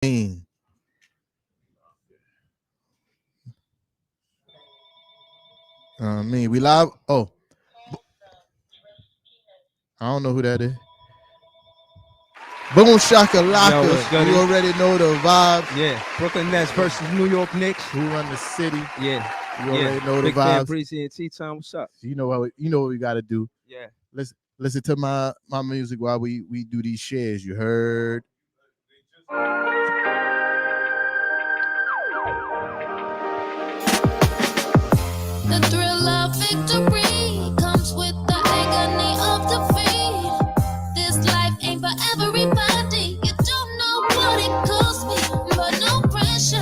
mean, we live. Oh, I don't know who that is. Boom Shaka Laka. You already know the vibes. Yeah, Brooklyn Nets versus New York Knicks. Who run the city? Yeah, you already know the Big fan vibes. Breezy and T-Time, what's up? You know what we gotta do. Yeah. Listen to my music while we do these shares. You heard? The thrill of victory comes with the agony of defeat. This life ain't for everybody. You don't know what it cost me, but no pressure.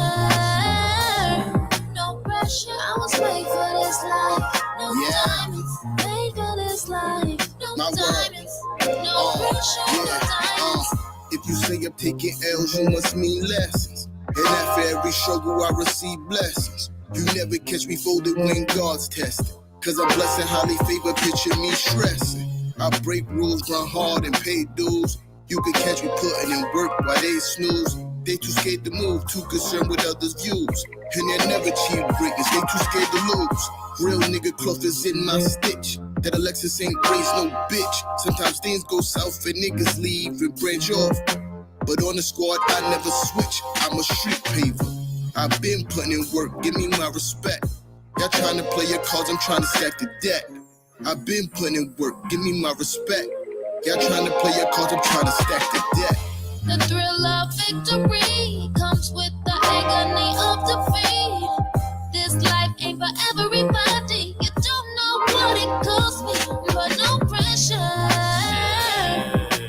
No pressure. I was made for this life. No diamonds. Made for this life. No diamonds. No pressure. No diamonds. If you say I'm taking L's, you must mean lessons. And after every struggle, I receive blessings. You never catch me folded when God's testing. Cause I'm blessed and highly favored, picture me stressing. I break rules, run hard and pay dues. You can catch me putting in work while they snooze. They too scared to move, too concerned with others' views. And they never achieve greatness, they too scared to lose. Real nigga cloth is in my stitch. That Alexis ain't raised no bitch. Sometimes things go south and niggas leave and branch off. But on the squad, I never switch. I'm a street paver. I've been putting in work, give me my respect. Y'all trying to play your cards, I'm trying to stack the deck. I've been putting in work, give me my respect. Y'all trying to play your cards, I'm trying to stack the deck. The thrill of victory comes with the agony of defeat. This life ain't for everybody. You don't know what it cost me, but no pressure.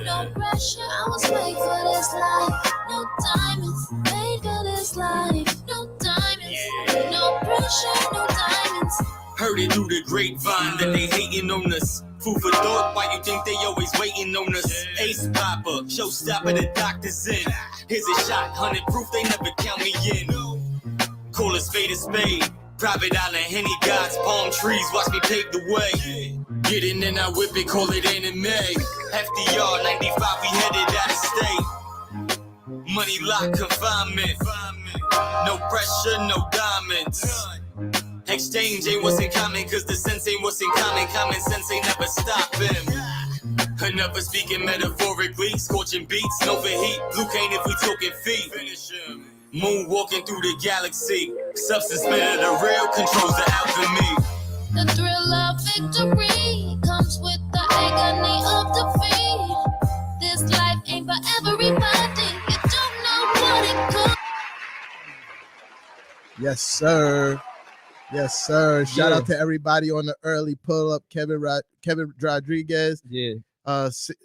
No pressure. I was made for this life. No diamonds. Made for this life. No diamonds. No pressure. No diamonds. Heard it through the grapevine that they hating on us. Food for thought, why you think they always waiting on us? Ace popper, showstopper, the doctor's in. Here's a shot, 100 proof they never count me in. Call a spade a spade. Private island, Henny gods, palm trees, watch me pave the way. Get in and I whip it, call it anime. FDR, 95, we headed out of state. Money lock confinement. No pressure, no diamonds. Exchange ain't what's in common, cause the sense ain't what's in common. Common sense ain't never stop him. Another speaking metaphorically, scorching beats, no for heat. Blue cane if we talking feet. Moon walking through the galaxy. Substance made of the real controls the alchemy. The thrill of victory comes with the agony of defeat. This life ain't for everybody. You don't know what it could. Yes, sir. Yes, sir. Shout out to everybody on the early pull up. Kevin Rodriguez. Yeah.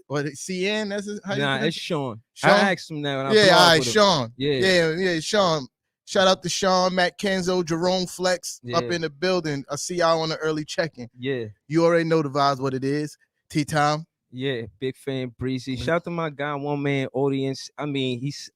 What CN? That's his, it's Sean. Sean. I asked him that. All right, Sean. Yeah, Sean. Shout out to Sean, Matt Kenzo, Jerome Flex up in the building. I see y'all on the early check-in. Yeah. You already know the vibes, what it is. T-Time. Yeah, big fan, Breezy. Shout out to my guy, one man audience. I mean, he's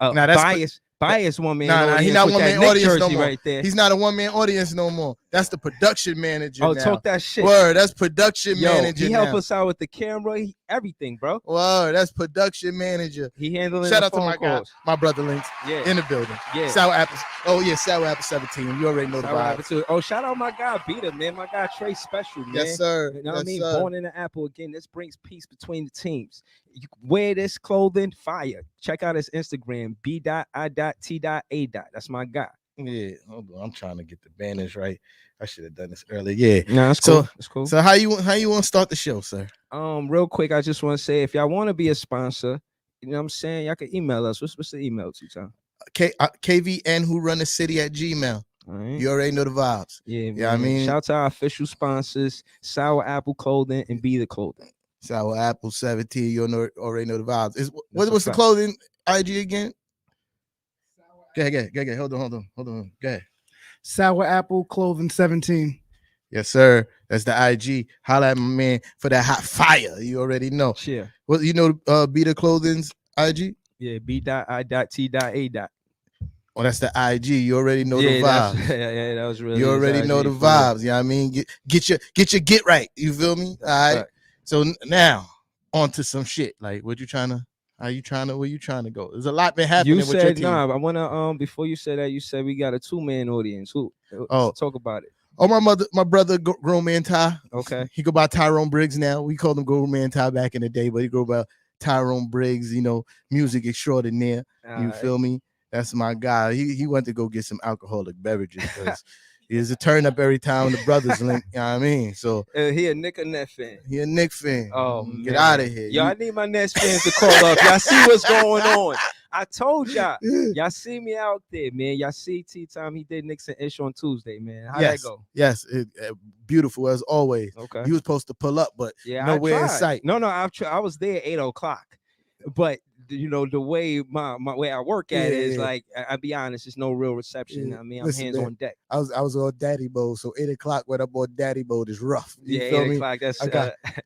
biased one man. Nah, he's not one man audience no more. Right there. He's not a one man audience no more. That's the production manager. Oh, now. talk that shit. Word, that's production manager. He help us out with the camera, everything, bro. Word, that's production manager. He handling. Shout out to my guy, my brother Links. Yeah, in the building. Yeah, Sour Apples. Oh yeah, Sour Apple 17. You already know the vibe. Oh, shout out my guy Beater, man. My guy Trey Special, man. Yes, sir. You know what I mean? Sir. Born in the Apple again. This brings peace between the teams. You wear this clothing, fire. Check out his Instagram, b.i.t.a. That's my guy. Yeah, hold on. I'm trying to get the banners right. I should have done this earlier. Yeah, no, that's cool. That's cool. So how you want to start the show, sir? Real quick, I just want to say if y'all want to be a sponsor, you know what I'm saying, y'all can email us. What's the email, T-Time? KvN who run the city at Gmail. Right. You already know the vibes. Yeah, I mean, shout out to our official sponsors, Sour Apple Clothing and Be the Clothing. Sour Apple 17. You already know the vibes. What's the clothing IG again? Go ahead. Hold on. Go ahead. Sour Apple Clothing 17. Yes, sir. That's the IG. Holla at my man for that hot fire. You already know. Yeah. What you know? Be the Clothing's IG. Yeah. b.i.t.a. Oh, that's the IG. You already know the vibes. Yeah, that was really. You already know the vibes. You know what I mean? Get your right. You feel me? All right. So now on to some shit. Like, what you trying to? Where you trying to go? There's a lot been happening You with your said team. nah. I wanna before you said that, you said we got a 2-man audience. Who? Oh. Talk about it. Oh, my brother, Grown Man Ty. Okay. He go by Tyrone Briggs now. We called him Grown Man Ty back in the day, but he go by Tyrone Briggs. You know, music extraordinaire. You feel me? That's my guy. He went to go get some alcoholic beverages because he's a turn up every time the brothers link. You know what I mean? So he a Knick or Net fan. He a Knick fan. Oh, get out of here. Yo, I need my Nets fans to call up. Y'all see what's going on. I told y'all. Y'all see me out there, man. Y'all see T-Time. He did Knicks and Ish on Tuesday, man. How'd that go? Yes, beautiful as always. Okay. He was supposed to pull up, but nowhere in sight. No, I was there 8 o'clock. But you know, the way my way I work at it is like, I'll be honest, there's no real reception. I mean, I'm hands on deck. I was on daddy mode, so 8 o'clock when I'm on daddy mode is rough. You feel 8 me? o'clock. That's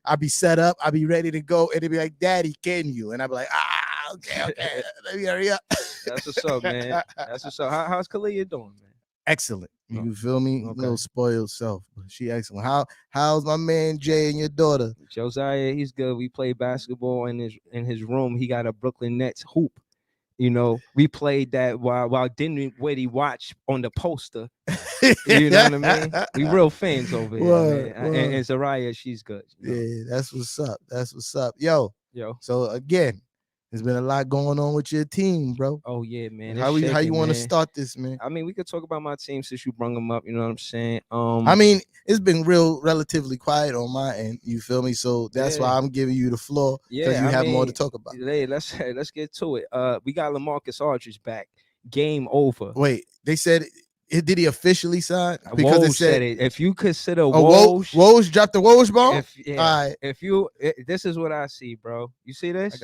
I be set up, I be ready to go, and they be like, "Daddy, can you?" And I be like, okay, let me hurry up. That's what's up, man. That's what's up. How's Kalia doing, man? Excellent. You feel me? Okay. Little spoiled self, but she excellent. How's my man Jay and your daughter? Josiah, he's good. We play basketball in his room. He got a Brooklyn Nets hoop. You know, we played that while Dinwiddie watch on the poster. You know what I mean? We real fans over here, man. And Zariah, she's good. You know? Yeah, that's what's up. That's what's up. Yo. So again, there's been a lot going on with your team, bro. Oh yeah, man. How you want to start this, man? I mean, we could talk about my team since you brung them up. You know what I'm saying? I mean, it's been relatively quiet on my end. You feel me? So that's why I'm giving you the floor because you have more to talk about. Hey, let's get to it. We got LaMarcus Aldridge back. Game over. Wait, they said. Did he officially sign? Because Woj said it. If you consider Woj, Woj dropped the Woj bomb. This is what I see, bro. You see this?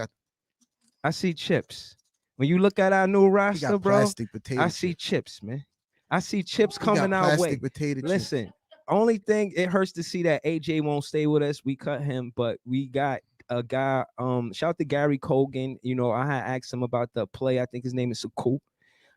I see chips. When you look at our new roster, bro, I see chips, man. I see chips coming our way. Listen, only thing it hurts to see that AJ won't stay with us. We cut him, but we got a guy. Shout out to Gary Kogan. You know, I had asked him about the play. I think his name is Saku,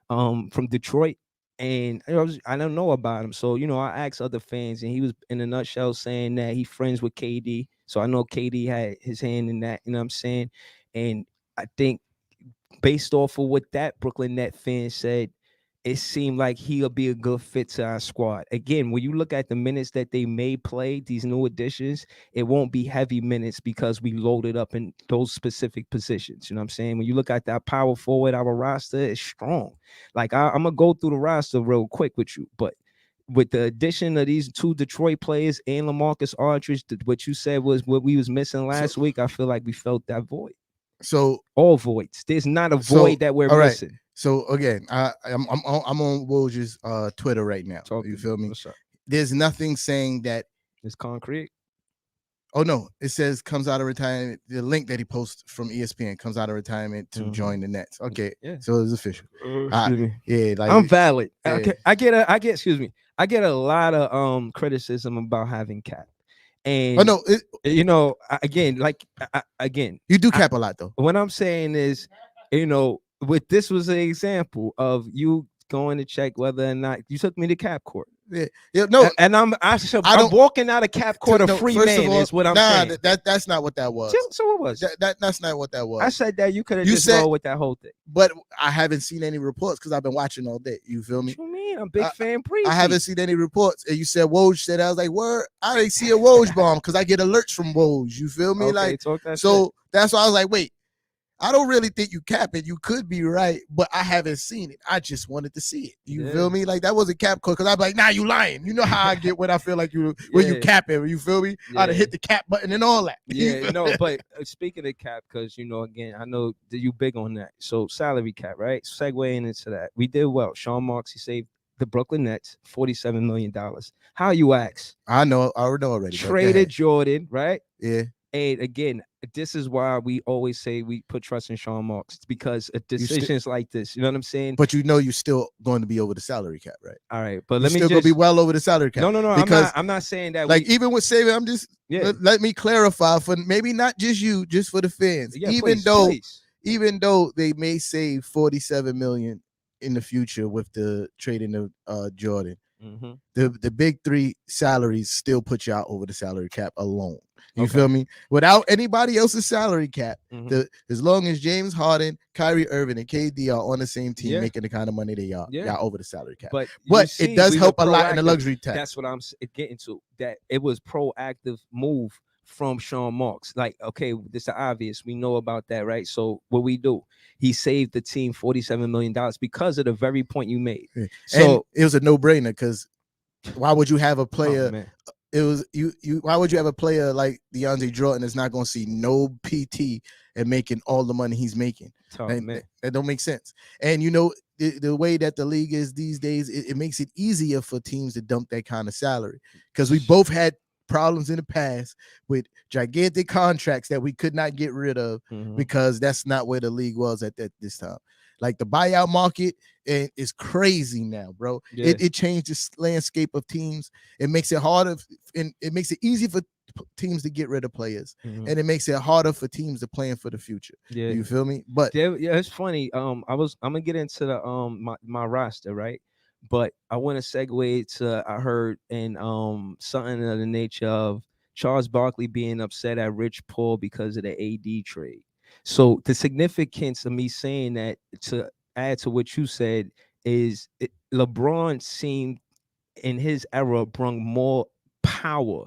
from Detroit. And I don't know about him. So, you know, I asked other fans, and he was in a nutshell saying that he friends with KD. So I know KD had his hand in that, you know what I'm saying? And I think based off of what that Brooklyn Net fan said, it seemed like he'll be a good fit to our squad. Again, when you look at the minutes that they may play, these new additions, it won't be heavy minutes because we loaded up in those specific positions. You know what I'm saying? When you look at that power forward, our roster is strong. Like, I'm going to go through the roster real quick with you, but with the addition of these two Detroit players and LaMarcus Aldridge, what you said was what we was missing last week. I feel like we felt that void. So all voids. There's not a void that we're missing. Right. So again, I'm on Woj's Twitter right now. You feel me? There's nothing saying that it's concrete. Oh no, it says comes out of retirement. The link that he posts from ESPN comes out of retirement to join the Nets. Okay, so it's official. Yeah, like I'm valid. Yeah. I get a lot of criticism about having cap. And you know, again, you do cap a lot though. What I'm saying is, you know, this was an example of you going to check whether or not you took me to cap court. Yeah, no, and I'm walking out of cap court a free man. Is what I'm saying. That's not what that was. So what was that's not what that was. I said that you could have just rolled with that whole thing. But I haven't seen any reports because I've been watching all day. You feel me? What you mean? I'm big fan. I haven't seen any reports. And you said Woj said, I was like, word, I didn't see a Woj bomb because I get alerts from Woj. You feel me? Okay, that's why I was like, wait. I don't really think you cap it. You could be right, but I haven't seen it. I just wanted to see it. You feel me? Like that wasn't cap code because I'm like, nah, you lying. You know how I get when I feel like you when you cap it. You feel me? I'd have hit the cap button and all that. Yeah, no, but speaking of cap, because you know, again, I know that you big on that. So salary cap, right? Segueing into that, we did well. Sean Marks, he saved the Brooklyn Nets $47 million. How you ask? I know, I already know already. Traded Jordan, right? Yeah. And again, this is why we always say we put trust in Sean Marks because of decisions like this. You know what I'm saying? But you know you're still going to be over the salary cap, right? All right, but let me still going to be well over the salary cap. No. Because I'm not saying that. Like even with saving, I'm just let me clarify for maybe not just you, just for the fans. Yeah, even though they may save $47 million in the future with the trading of Jordan, The big three salaries still put you out over the salary cap alone. You feel me? Without anybody else's salary cap, as long as James Harden, Kyrie Irving, and KD are on the same team making the kind of money they are, y'all over the salary cap. But it does help a lot in the luxury tax. That's what I'm getting to. That it was proactive move from Sean Marks. Like, okay, this is obvious. We know about that, right? So what we do? He saved the team $47 million because of the very point you made. Yeah. So and it was a no-brainer because why would you have a player? It was you. Why would you have a player like DeAndre Jordan that's not going to see no PT and making all the money he's making? That don't make sense. And the way that the league is these days, it makes it easier for teams to dump that kind of salary because we both had problems in the past with gigantic contracts that we could not get rid of because that's not where the league was at this time. Like the buyout market is crazy now, bro. Yeah. It changed the landscape of teams. It makes it harder and it makes it easy for teams to get rid of players, and it makes it harder for teams to plan for the future. Yeah, you feel me? But yeah, it's funny. I'm gonna get into the my roster, right? But I want to segue to I heard in something of the nature of Charles Barkley being upset at Rich Paul because of the AD trade. So the significance of me saying that, to add to what you said, is LeBron seemed in his era brought more power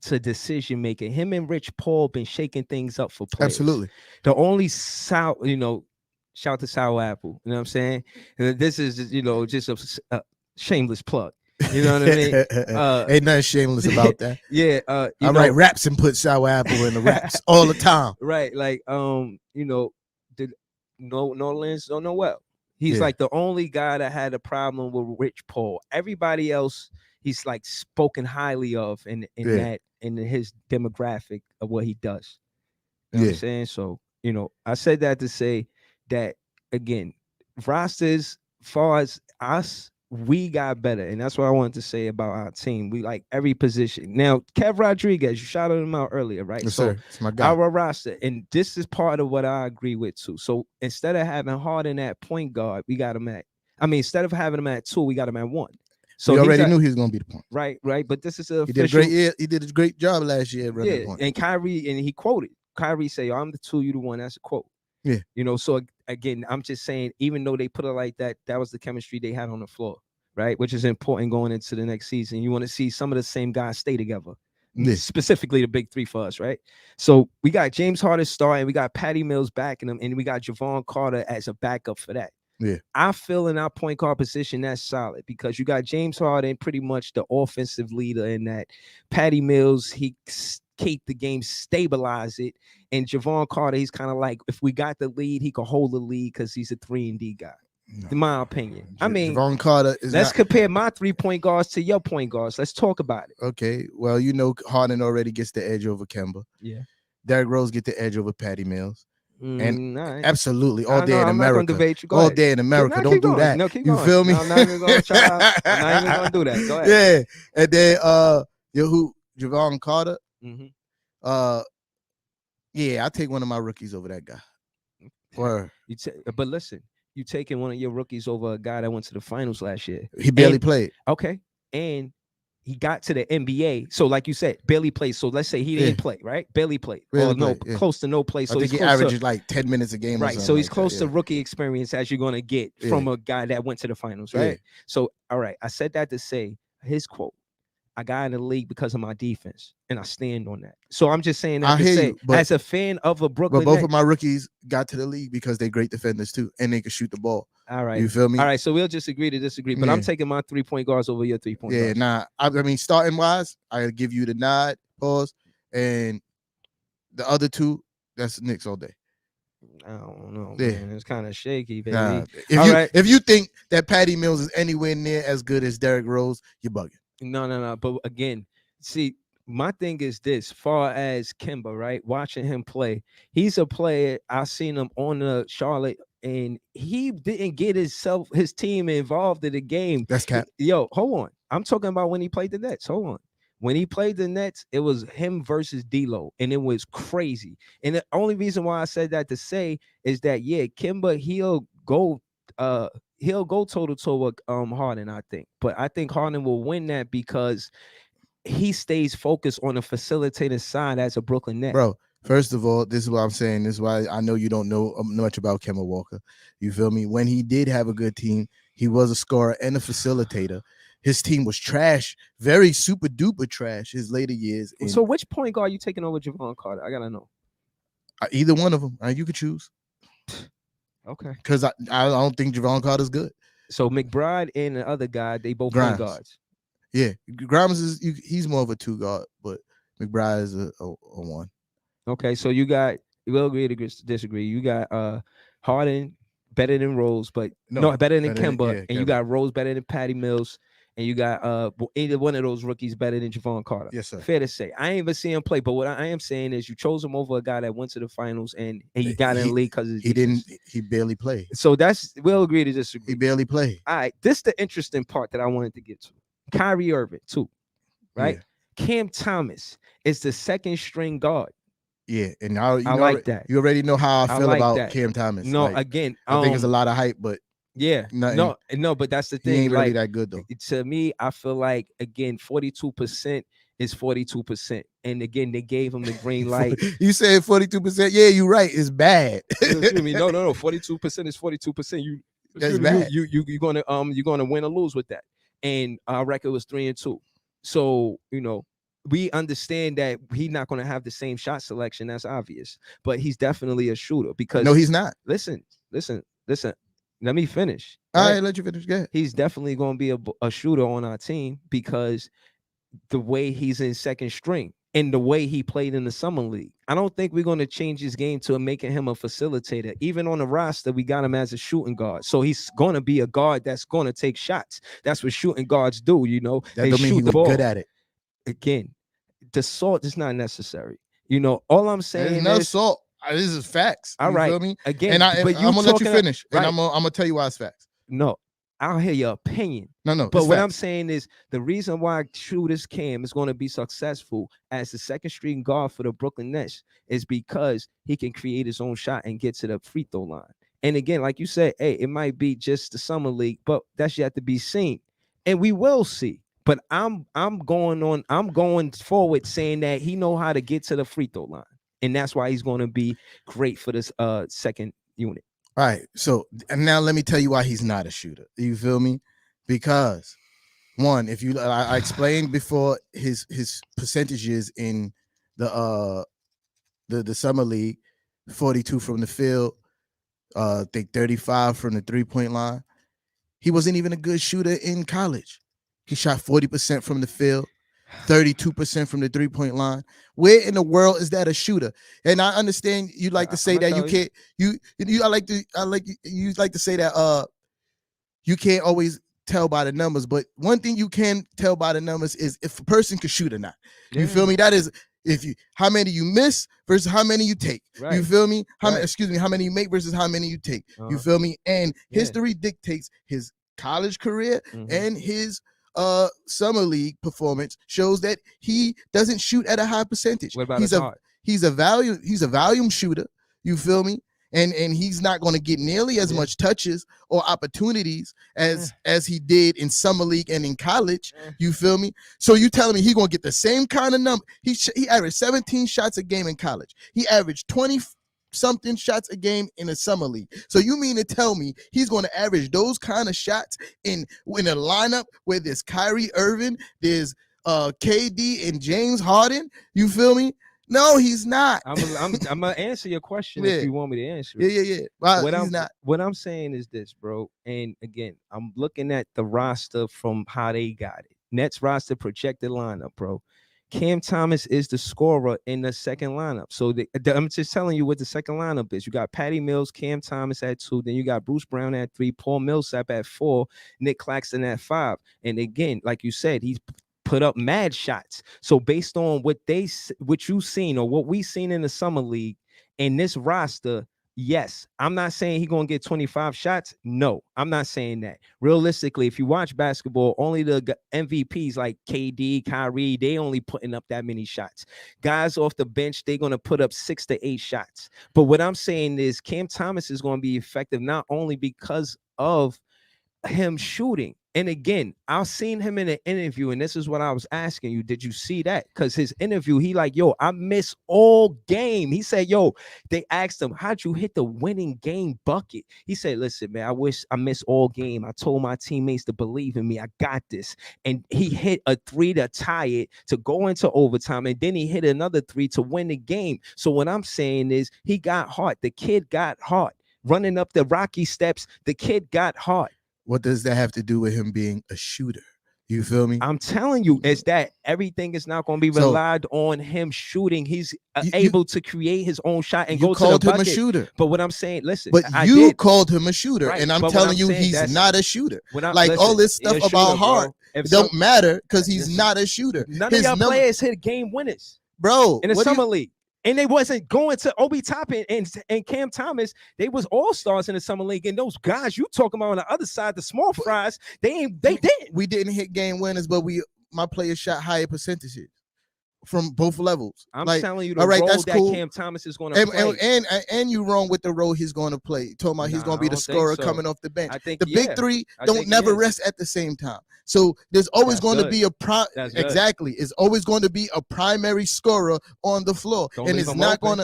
to decision making. Him and Rich Paul been shaking things up for players. Absolutely. The only shout to Sour Apple. You know what I'm saying? This is just a shameless plug. You know what I mean? Ain't nothing shameless about that. Yeah. I write raps and put Sour Apple in the raps all the time. Right. Like, did Nolan's or Noel. He's like the only guy that had a problem with Rich Paul. Everybody else, he's like spoken highly of in his demographic of what he does. You know what I'm saying? So, I said that to say that, again, rosters, far as us, we got better. And that's what I wanted to say about our team. We like every position. Now, Kev Rodriguez, you shouted him out earlier, right? Yes, sir. It's my guy. Our roster, and this is part of what I agree with too. So instead of having Harden at point guard, we got him instead of having him at 2, we got him at 1. So we already knew he was going to be the point. Right. But this is he did a great job last year. And Kyrie, and he quoted, Kyrie say, I'm the 2, you the 1. That's a quote. Yeah. So again, I'm just saying, even though they put it like that, that was the chemistry they had on the floor, right? Which is important going into the next season. You want to see some of the same guys stay together, specifically the big 3 for us, right? So we got James Harden starting, we got Patty Mills backing him, and we got Javon Carter as a backup for that. Yeah, I feel in our point guard position that's solid because you got James Harden, pretty much the offensive leader in that. Patty Mills, he keep the game, stabilize it, and Javon Carter, he's kind of like, if we got the lead, he can hold the lead because he's a 3-and-D guy. No. In my opinion. I mean, Javon Carter is let's compare my 3-point guards to your point guards. Let's talk about it. Okay. Well, Harden already gets the edge over Kemba. Yeah. Derrick Rose get the edge over Patty Mills. And right. Absolutely all day in America. All day in America. Don't do that. No, keep you going. Feel me? No, I'm not even gonna try. I'm not even gonna do that. Go ahead. Yeah. And then Javon Carter. I take one of my rookies over that guy. But listen, you taking one of your rookies over a guy that went to the finals last year. He barely played. Okay. And he got to the NBA. So like you said, barely played. So let's say he didn't play, right? Barely played. Close to no play. So I think he averages like 10 minutes a game. Right. So he's close to rookie experience as you're going to get from a guy that went to the finals, right? Yeah. So, all right. I said that to say his quote, I got in the league because of my defense, and I stand on that. So I'm just saying that as a fan of a Brooklyn But both of my rookies got to the league because they're great defenders too, and they can shoot the ball. All right. You feel me? All right. So we'll just agree to disagree. But I'm taking my 3-point guards over your 3-point guards. Yeah, nah. I mean, starting wise, I give you the nod, pause, and the other 2, that's Knicks all day. I don't know, man. It's kind of shaky, baby. Nah. If you think that Patty Mills is anywhere near as good as Derrick Rose, you're bugging. No. But again, see, my thing is this: far as Kemba, right? Watching him play, he's a player. I've seen him on the Charlotte, and he didn't get his team involved in the game. That's cap. Yo, hold on. I'm talking about when he played the Nets. Hold on. When he played the Nets, it was him versus D'Lo, and it was crazy. And the only reason why I said that to say is that Kemba, he'll go he'll go toe-to-toe with Harden, I think. But I think Harden will win that because he stays focused on the facilitating side as a Brooklyn Net. Bro, first of all, this is what I'm saying. This is why I know you don't know much about Kemba Walker. You feel me? When he did have a good team, he was a scorer and a facilitator. His team was trash, very super duper trash his later years. So which point guard are you taking over Javon Carter? I got to know. Either one of them. You could choose. Okay. Because I don't think Javon Carter's good. So McBride and the other guy, they both point guards. Yeah, Grimes he's more of a 2 guard, but McBride is a 1. Okay, so we'll agree to disagree. You got Harden better than Rose, but better than Kemba, and you got Rose better than Patty Mills, and you got either one of those rookies better than Javon Carter. Yes, sir. Fair to say. I ain't even see him play, but what I am saying is you chose him over a guy that went to the finals and you got in the league because he barely played. So we'll agree to disagree. He barely played. All right, this is the interesting part that I wanted to get to. Kyrie Irving, too, right? Yeah. Cam Thomas is the second string guard. Yeah, and I like that. You already know how I feel about Cam Thomas. No, again, I think it's a lot of hype, but but that's the thing. He ain't really that good though. To me, I feel like again, 42% is 42%, and again, they gave him the green light. You said 42%? Yeah, you're right. It's bad. Excuse me. No. 42% is 42%. That's bad. You're gonna win or lose with that. And our record was 3-2. So, we understand that he's not going to have the same shot selection. That's obvious. But he's definitely a shooter because... No, he's not. Listen. Let me finish. All right, let you finish. Go ahead. He's definitely going to be a shooter on our team because the way he's in second string and the way he played in the summer league. I don't think we're going to change his game to making him a facilitator. Even on the roster, we got him as a shooting guard. So he's going to be a guard that's going to take shots. That's what shooting guards do, That they don't mean shoot he the was ball. good at it. Again, the salt is not necessary. All I'm saying no is salt. This is facts. All right. Feel me? Again, and I'm gonna let you finish, and I'm gonna tell you why it's facts. No, I'll hear your opinion. No. But what I'm saying is the reason why shooters Cam is going to be successful as the second string guard for the Brooklyn Nets is because he can create his own shot and get to the free throw line. And again, like you said, it might be just the summer league, but that's yet to be seen, and we will see. But I'm going forward saying that he know how to get to the free throw line, and that's why he's going to be great for this second unit. All right, so and now let me tell you why he's not a shooter. You feel me? Because one, if you I explained before his percentages in the summer league, 42 from the field, I think 35 from the 3-point line. He wasn't even a good shooter in college. He shot 40% from the field, 32% from the 3-point line. Where in the world is that a shooter? And I understand you like to say that you can't. You like to say that you can't always tell by the numbers. But one thing you can tell by the numbers is if a person can shoot or not. Yeah. You feel me? That is how many you miss versus how many you take. Right. You feel me? How many you make versus how many you take. You feel me? And history dictates his college career and his summer league performance shows that he doesn't shoot at a high percentage. What about he's a volume shooter. You feel me? And he's not going to get nearly as much touches or opportunities as he did in summer league and in college. You feel me? So you telling me he's going to get the same kind of number? He averaged 17 shots a game in college. He averaged 20-something shots a game in a summer league. So you mean to tell me he's going to average those kind of shots in a lineup where there's Kyrie Irving, there's KD and James Harden? You feel me? No, he's not. I'm gonna answer your question if you want me to answer it. Yeah. Well, what I'm saying is this, bro. And again, I'm looking at the roster from how they got it. Nets roster projected lineup, bro. Cam Thomas is the scorer in the second lineup. So I'm just telling you what the second lineup is. You got Patty Mills, Cam Thomas at 2. Then you got Bruce Brown at 3, Paul Millsap at 4, Nick Claxton at 5. And again, like you said, he's put up mad shots. So based on what you've seen or what we've seen in the summer league in this roster, yes, I'm not saying he's going to get 25 shots. No, I'm not saying that. Realistically, if you watch basketball, only the MVPs like KD, Kyrie, they only putting up that many shots. Guys off the bench, they're going to put up 6 to 8 shots. But what I'm saying is Cam Thomas is going to be effective not only because of him shooting. And again, I've seen him in an interview, and this is what I was asking you. Did you see that? Because his interview, he like, yo, I miss all game. He said, yo, they asked him, how'd you hit the winning game bucket? He said, listen, man, I miss all game. I told my teammates to believe in me. I got this. And he hit a 3 to tie it, to go into overtime. And then he hit another 3 to win the game. So what I'm saying is he got heart. The kid got heart. Running up the rocky steps, the kid got heart. What does that have to do with him being a shooter? You feel me? I'm telling you, is that everything is not going to be relied on him shooting. He's able to create his own shot and go to the bucket. You called him a shooter. But what I'm saying, listen. But you called him a shooter, right, and I'm telling you he's not a shooter. Like all this stuff about heart, it don't matter because he's not a shooter. None of y'all players hit game winners, bro, in the summer league. And they wasn't going to Obi Toppin and Cam Thomas. They was all-stars in the summer league. And those guys you talking about on the other side, the small fries, they didn't. We didn't hit game winners, but my players shot higher percentages from both levels. I'm telling you the role that cool. Cam Thomas is going to play. And you wrong with the role he's going to play. Talking about he's going to be the scorer coming off the bench. I think the big three don't never rest at the same time. So there's always going to be a it's always going to be a primary scorer on the floor, and it's not going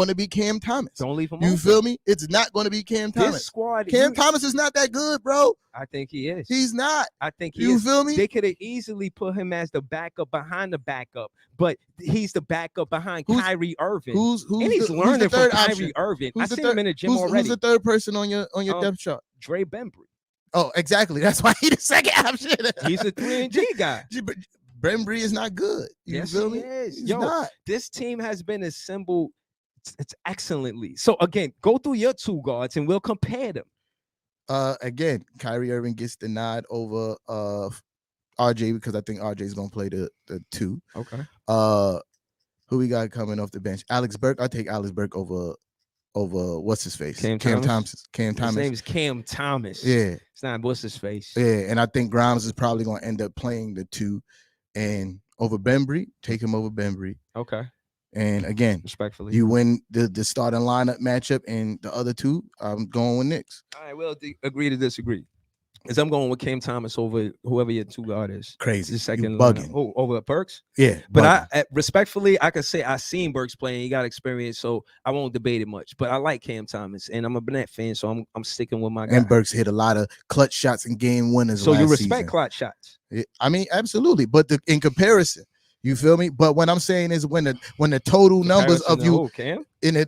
to be Cam Thomas. Don't leave him. You feel me? It's not going to be Cam Thomas. Cam Thomas is not that good, bro. I think he is. He's not. I think he is. You feel me? They could have easily put him as the backup behind the backup, but he's the backup behind Kyrie Irving. And he's learning from Kyrie Irving. I seen him in the gym already. Who's the third person on your depth chart? Dre Bembry. Oh, exactly. That's why he's the second option. He's a 3-and-D guy. Bembry is not good. You feel me? He's not. This team has been assembled excellently. So again, go through your 2 guards and we'll compare them. Again, Kyrie Irving gets the nod over RJ because I think RJ is gonna play the 2. Okay. Who we got coming off the bench? Alex Burke. I'll take Alex Burke over what's his face? Cam Thomas. His name is Cam Thomas. Yeah. It's not what's his face. Yeah, and I think Grimes is probably gonna end up playing the 2 and over Bembry. Take him over Bembry. Okay. And again, respectfully, you win the starting lineup matchup, and the other 2, I'm going with Knicks. All right, we'll agree to disagree. Because I'm going with Cam Thomas over whoever your 2 guard is. Crazy. The second bugging. Over Burks? Yeah. But I respectfully, I could say I seen Burks playing. He got experience, so I won't debate it much. But I like Cam Thomas, and I'm a Burnett fan, so I'm sticking with my guy. And Burks hit a lot of clutch shots and game winners. So you respect clutch shots? I mean, absolutely. But in comparison, you feel me? But what I'm saying is when the total numbers of you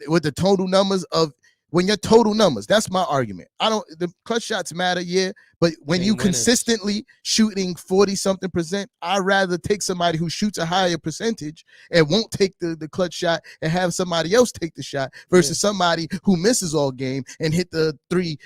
with the total numbers of when your total numbers, that's my argument. The clutch shots matter, yeah, but when you consistently shooting 40-something%, I'd rather take somebody who shoots a higher percentage and won't take the clutch shot and have somebody else take the shot versus somebody who misses all game and hit the 3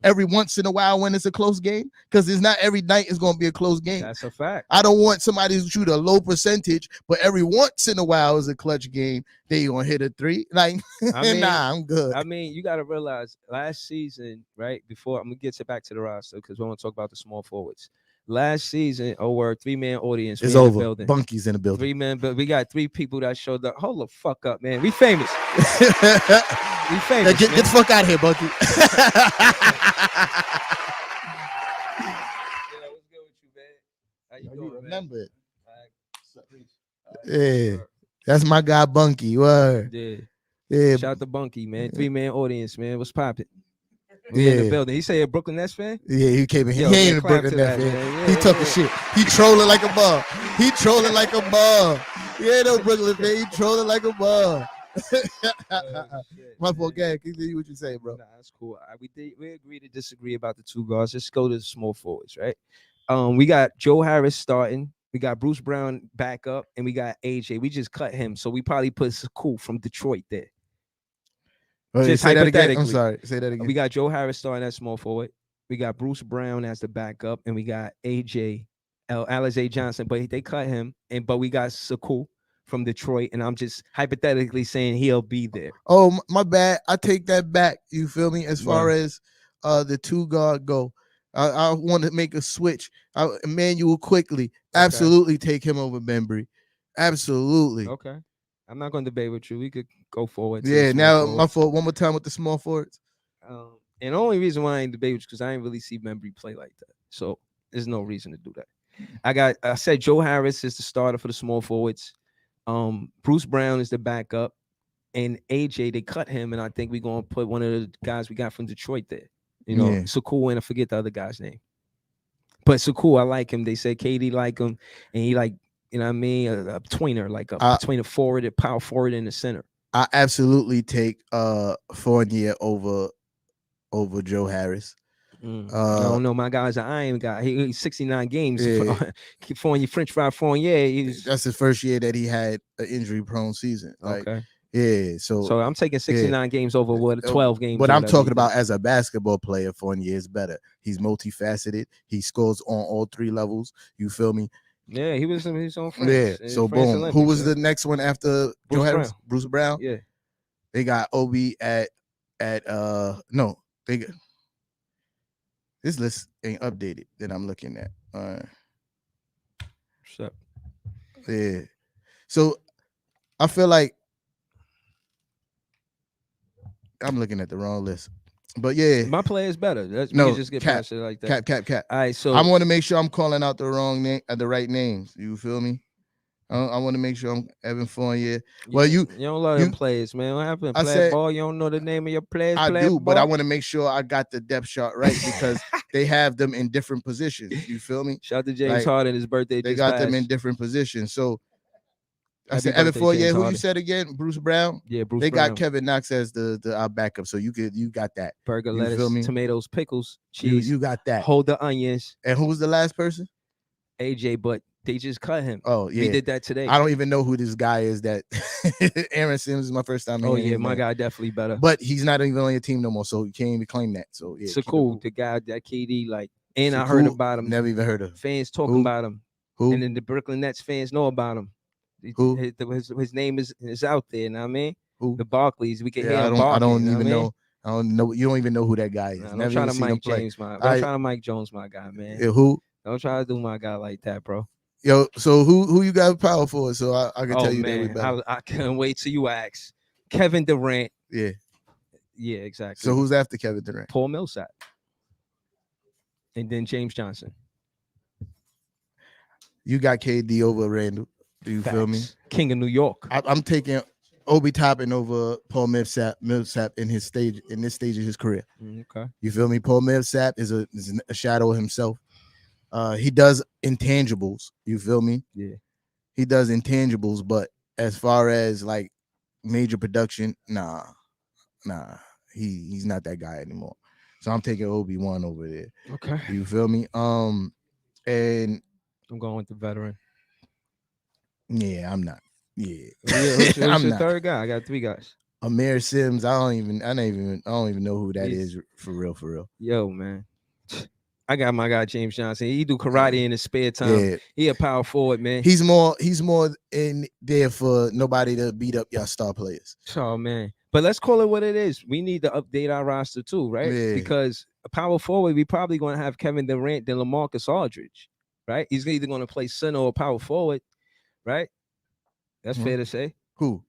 every once in a while when it's a close game, because it's not every night it's going to be a close game. That's a fact. I don't want somebody to shoot a low percentage, but every once in a while is a clutch game. They going to hit a 3. Like, nah, I'm good. I mean, you got to realize last season, right, before I'm going to get back to the roster because we want to talk about the small forwards. Last season, 3-man audience. It's over. Bunky's in the building. 3 men, but we got 3 people that showed up. Hold the fuck up, man. We famous. We famous. Get the fuck out of here, Bunky. What's good with you, man? How you doing, remember it. Yeah, that's my guy, Bunky. Word. Yeah. Shout out to Bunky, man. 3-man audience, man. What's poppin'? We in the building. He say a Brooklyn Nets fan? Yeah, he came in. He ain't a Brooklyn Nets fan. He talking shit. He trolling like a bum. He ain't no Brooklyn fan. He trolling like a bum. My fault, Gag. Continue what you say, bro. Nah, that's cool. We agree to disagree about the 2 guards. Let's go to the small forwards, right? We got Joe Harris starting. We got Bruce Brown back up, and we got AJ. We just cut him, so we probably put Sakou from Detroit there. Just say that again. I'm sorry. Say that again. We got Joe Harris starting at small forward. We got Bruce Brown as the backup, and we got Alize Johnson, but they cut him. But we got Sakou from Detroit, and I'm just hypothetically saying he'll be there. Oh, my bad. I take that back. You feel me? As far as the 2 guard go, I want to make a switch. Emmanuel quickly. Absolutely take him over Bembry. Absolutely. Okay. I'm not going to debate with you. We could go forward. Yeah, now my fault. One more time with the small forwards. And the only reason why I ain't debate is because I ain't really see Membry play like that. So there's no reason to do that. I said Joe Harris is the starter for the small forwards. Bruce Brown is the backup. And AJ, they cut him, and I think we're gonna put one of the guys we got from Detroit there. You know, Sakul, and I forget the other guy's name. But Sakul, I like him. They say KD like him, and he like, you know what I mean, a tweener, like between a forward, a power forward, and the center. I absolutely take Fournier over Joe Harris. I don't know. My guy's an iron guy. He's 69 games. Fournier, French fry Fournier. That's his first year that he had an injury-prone season. Okay. Yeah, so I'm taking 69 games over 12 games. But I'm talking about as a basketball player, Fournier is better. He's multifaceted. He scores on all three levels. You feel me? Yeah, he was on France. Yeah, so boom. Olympics, who was the next one after Joe Harris? Bruce Brown. Yeah, they got Obi at no. They got, this list ain't updated that I'm looking at. What's up? Yeah, so I feel like I'm looking at the wrong list, but yeah, my player is better. Just get past it like that. Cap. All right, so I want to make sure I'm calling out the wrong name, the right names. You feel me? I want to make sure I'm Evan Fournier. Well, you don't love them players, man. What happened? Ball, you don't know the name of your players. I do, but I want to make sure I got the depth chart right because they have them in different positions. You feel me? Shout out to James Harden, his birthday. They got them in different positions. So I said Evan Fournier. Who you said again? Bruce Brown. Yeah, Bruce. They Brown. got Kevin Knox as our backup, so you got that. Burger, lettuce, tomatoes, pickles, cheese. You got that. Hold the onions. And who was the last person? AJ, but they just cut him. Oh yeah, we did that today. I don't even know who this guy is. That Aaron Sims is my first time. Oh yeah, my guy definitely better. But he's not even on your team no more, so you can't even claim that. So yeah, so cool. The guy that KD like, and I heard about him. Never even heard of him. Fans talking about him. Who? And then the Brooklyn Nets fans know about him. Who? His name is out there. You know what I mean? Who? The Barclays. We can hear him. I don't even know. I don't know. You don't even know who that guy is. Nah, don't try to Mike James, don't try to Mike Jones, my guy, man. Yeah, who? Don't try to do my guy like that, bro. Yo, so who you got power for? So I can tell you that we better. I can't wait till you ask. Kevin Durant. Yeah, exactly. So who's after Kevin Durant? Paul Millsap, and then James Johnson. You got KD over Randall. Do you feel me? King of New York. I'm taking Obi Toppin over Paul Millsap in this stage of his career. Okay. You feel me? Paul Millsap is a shadow of himself. He does intangibles. You feel me? Yeah. He does intangibles, but as far as like major production, nah. He's not that guy anymore. So I'm taking Obi-Wan over there. Okay. You feel me? And I'm going with the veteran. Yeah, I'm not. Yeah. Who's your third guy? I got three guys. Amir Sims. I don't even know who that is for real. Yo, man. I got my guy James Johnson. He do karate in his spare time. Yeah. He a power forward, man. He's more in there for nobody to beat up your star players. Oh man. But let's call it what it is. We need to update our roster too, right? Yeah. Because a power forward, we probably going to have Kevin Durant then LaMarcus Aldridge, right? He's either going to play center or power forward, right? That's fair to say. Who?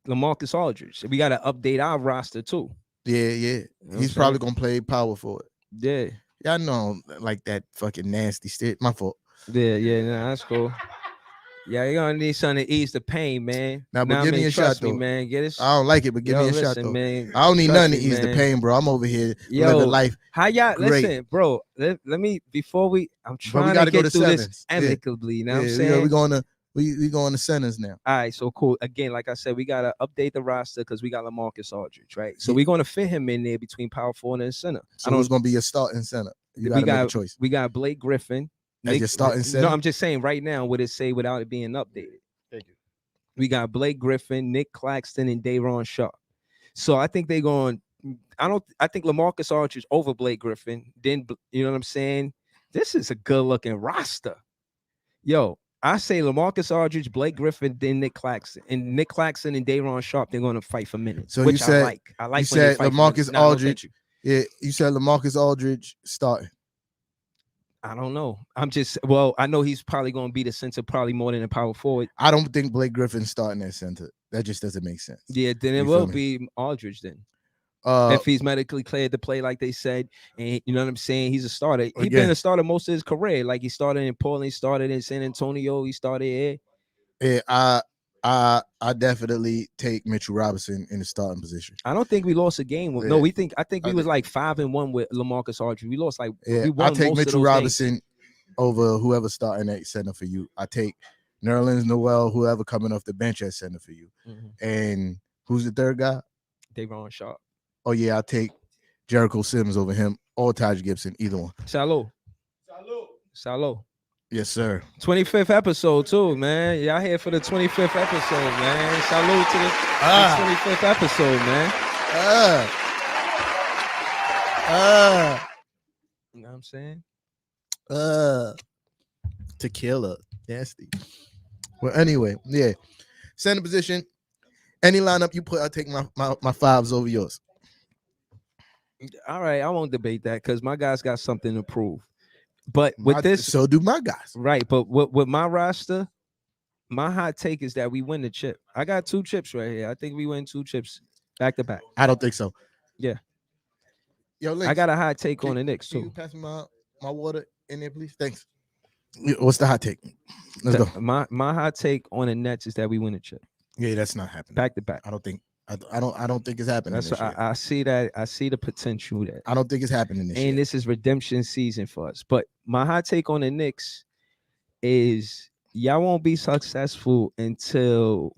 LaMarcus Aldridge. We got to update our roster too. Yeah. You know he's probably going to play power forward. Yeah. Y'all know like that fucking nasty shit. My fault. Yeah, nah, that's cool. Yeah, you're gonna need something to ease the pain, man. Now, but give me a shot, though. Man. Get it. I don't like it, but give me a shot, though. Man. I don't need nothing to ease the pain, bro. I'm over here living life. How y'all listen, bro? Let me before I'm trying to get through this amicably. You know what I'm saying? We going to centers now. All right, so cool. Again, like I said, we gotta update the roster because we got LaMarcus Aldridge, right? So we're gonna fit him in there between power forward and center. So who's gonna be your starting center? You gotta make a choice. We got Blake Griffin. As your starting center? No, I'm just saying right now what it say without it being updated. Thank you. We got Blake Griffin, Nick Claxton, and Day'Ron Sharpe. So I think they're going. I think LaMarcus Aldridge over Blake Griffin. Then you know what I'm saying? This is a good looking roster. Yo, I say LaMarcus Aldridge, Blake Griffin, then Nick Claxton. And Nick Claxton and Day'Ron Sharpe, they're going to fight for minutes. So which you said, I like. I like you said LaMarcus Aldridge. Yeah, you said LaMarcus Aldridge starting. I don't know. I know he's probably going to be the center probably more than a power forward. I don't think Blake Griffin's starting at center. That just doesn't make sense. Yeah, then it will be Aldridge then. If he's medically cleared to play like they said, and you know what I'm saying, he's a starter. He's been a starter most of his career. Like he started in Portland, he started in San Antonio, he started here. Yeah, I definitely take Mitchell Robinson in the starting position. I don't think we lost a game. No, I think we was like 5-1 with LaMarcus Aldridge. We lost we won I'll take most Mitchell of those Robinson games. Over whoever starting at center for you. I take Nerlens Noel, whoever coming off the bench at center for you. And who's the third guy? Davon Sharp. Oh yeah, I'll take Jericho Sims over him or Taj Gibson, either one. Salud. Yes, sir. 25th episode too, man. Y'all here for the 25th episode, man. Salute to the 25th episode, man. You know what I'm saying? Tequila. Nasty. Well, anyway, yeah. Center position. Any lineup you put, I'll take my fives over yours. All right, I won't debate that because my guys got something to prove. But with this, so do my guys. Right, but with my roster, my hot take is that we win the chip. I got 2 chips right here. I think we win 2 chips back to back. I don't think so. Yeah. Yo, Lynx, I got a hot take on the Knicks too. Can you pass me my water in there, please? Thanks. What's the hot take? Let's go. My hot take on the Nets is that we win the chip. Yeah, that's not happening. Back to back. I don't think it's happening. That's this year. I see that. I see the potential there. I don't think it's happening this year. And this is redemption season for us. But my hot take on the Knicks is y'all won't be successful until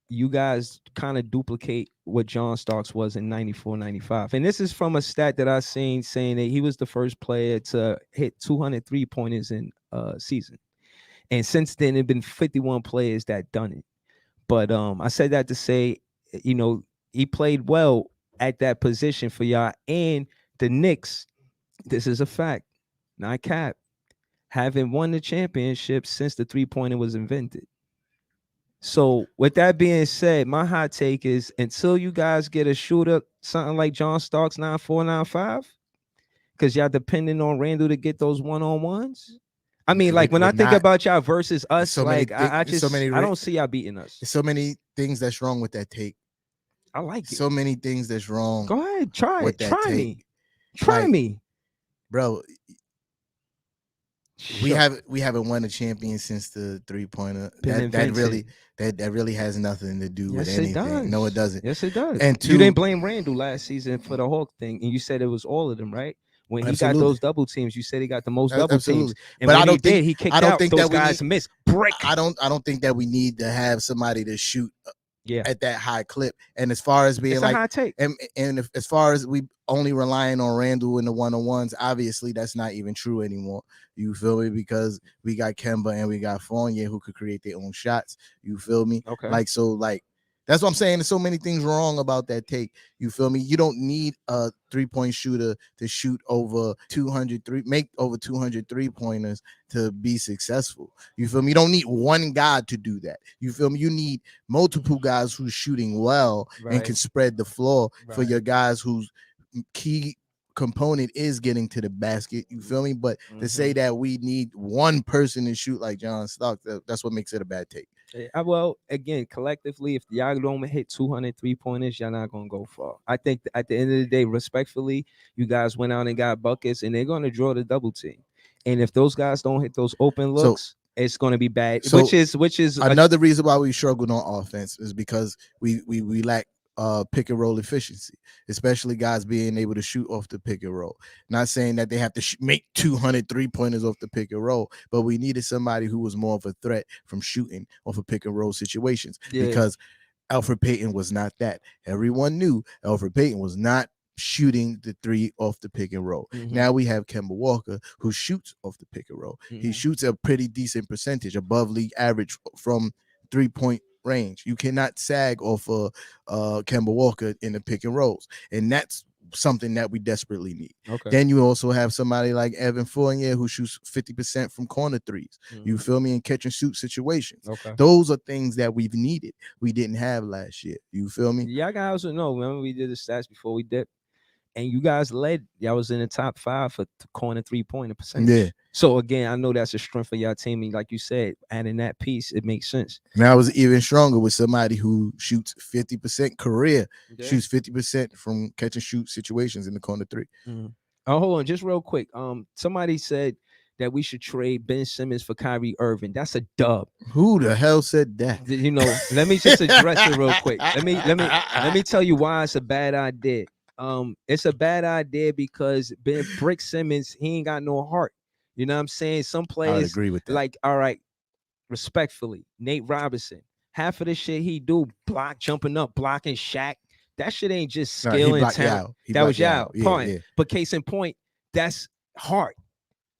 you guys kind of duplicate what John Starks was in 94, 95. And this is from a stat that I seen saying that he was the first player to hit 200 3-pointers in a season. And since then, there have been 51 players that done it. But I said that to say, you know, he played well at that position for y'all. And the Knicks, this is a fact, not cap, haven't won the championship since the 3-pointer was invented. So with that being said, my hot take is until you guys get a shooter, something like John Starks 9-4, 9-5, because y'all depending on Randall to get those one-on-ones. I mean, like when I think about y'all versus us, so like I don't see y'all beating us. There's so many things that's wrong with that take. I like it. So many things that's wrong. Go ahead, try it. Try me, bro. We haven't won a champion since the 3-pointer. That really has nothing to do with anything. No, it doesn't. Yes, it does. And you didn't blame Randall last season for the Hawk thing, and you said it was all of them, right? When he got those double teams, you said he got the most double teams. And but when he kicked out, those guys missed. I don't think that we need to have somebody to shoot at that high clip. And as far as being it's like a high take. And as far as we only relying on Randall in the one-on-ones, obviously that's not even true anymore. You feel me? Because we got Kemba and we got Fournier who could create their own shots. You feel me? Okay. That's what I'm saying. There's so many things wrong about that take. You feel me? You don't need a 3-point shooter to shoot over 203, make over 200 3-pointers to be successful. You feel me? You don't need one guy to do that. You feel me? You need multiple guys who's shooting well and can spread the floor for your guys whose key component is getting to the basket. You feel me? But to say that we need one person to shoot like John Starks, that's what makes it a bad take. Well, again, collectively, if y'all don't hit 200 3-pointers, y'all not gonna go far. I think at the end of the day, respectfully, you guys went out and got buckets, and they're gonna draw the double team. And if those guys don't hit those open looks, it's gonna be bad. Which is another reason why we struggled on offense is because we lack pick and roll efficiency, especially guys being able to shoot off the pick and roll. Not saying that they have to make 200 3-pointers off the pick and roll, but we needed somebody who was more of a threat from shooting off of pick and roll situations because Elfrid Payton was not that. Everyone knew Elfrid Payton was not shooting the 3 off the pick and roll. Now we have Kemba Walker who shoots off the pick and roll. He shoots a pretty decent percentage above league average from 3-point range. You cannot sag off of Kemba Walker in the pick and rolls, and that's something that we desperately need. Then you also have somebody like Evan Fournier who shoots 50% from corner threes. You feel me? In catch and shoot situations. Those are things that we've needed. We didn't have last year. You feel me? Yeah, I also know. Remember we did the stats before we dipped. and you guys led. Y'all was in the top 5 for corner 3-pointer percentage. Yeah. So again, I know that's a strength for y'all team. And like you said, adding that piece, it makes sense. Now I was even stronger with somebody who shoots 50% career, shoots 50% from catch and shoot situations in the corner 3. Mm-hmm. Oh, hold on, just real quick. Somebody said that we should trade Ben Simmons for Kyrie Irving. That's a dub. Who the hell said that? You know, let me just address it real quick. Let me tell you why it's a bad idea. It's a bad idea because Brick Simmons, he ain't got no heart. You know what I'm saying? Some players, I agree with that. Like, all right, respectfully, Nate Robinson, half of the shit he do, jumping up, blocking Shaq. That shit ain't just skill and talent. That was Yao. Yeah. But case in point, that's heart.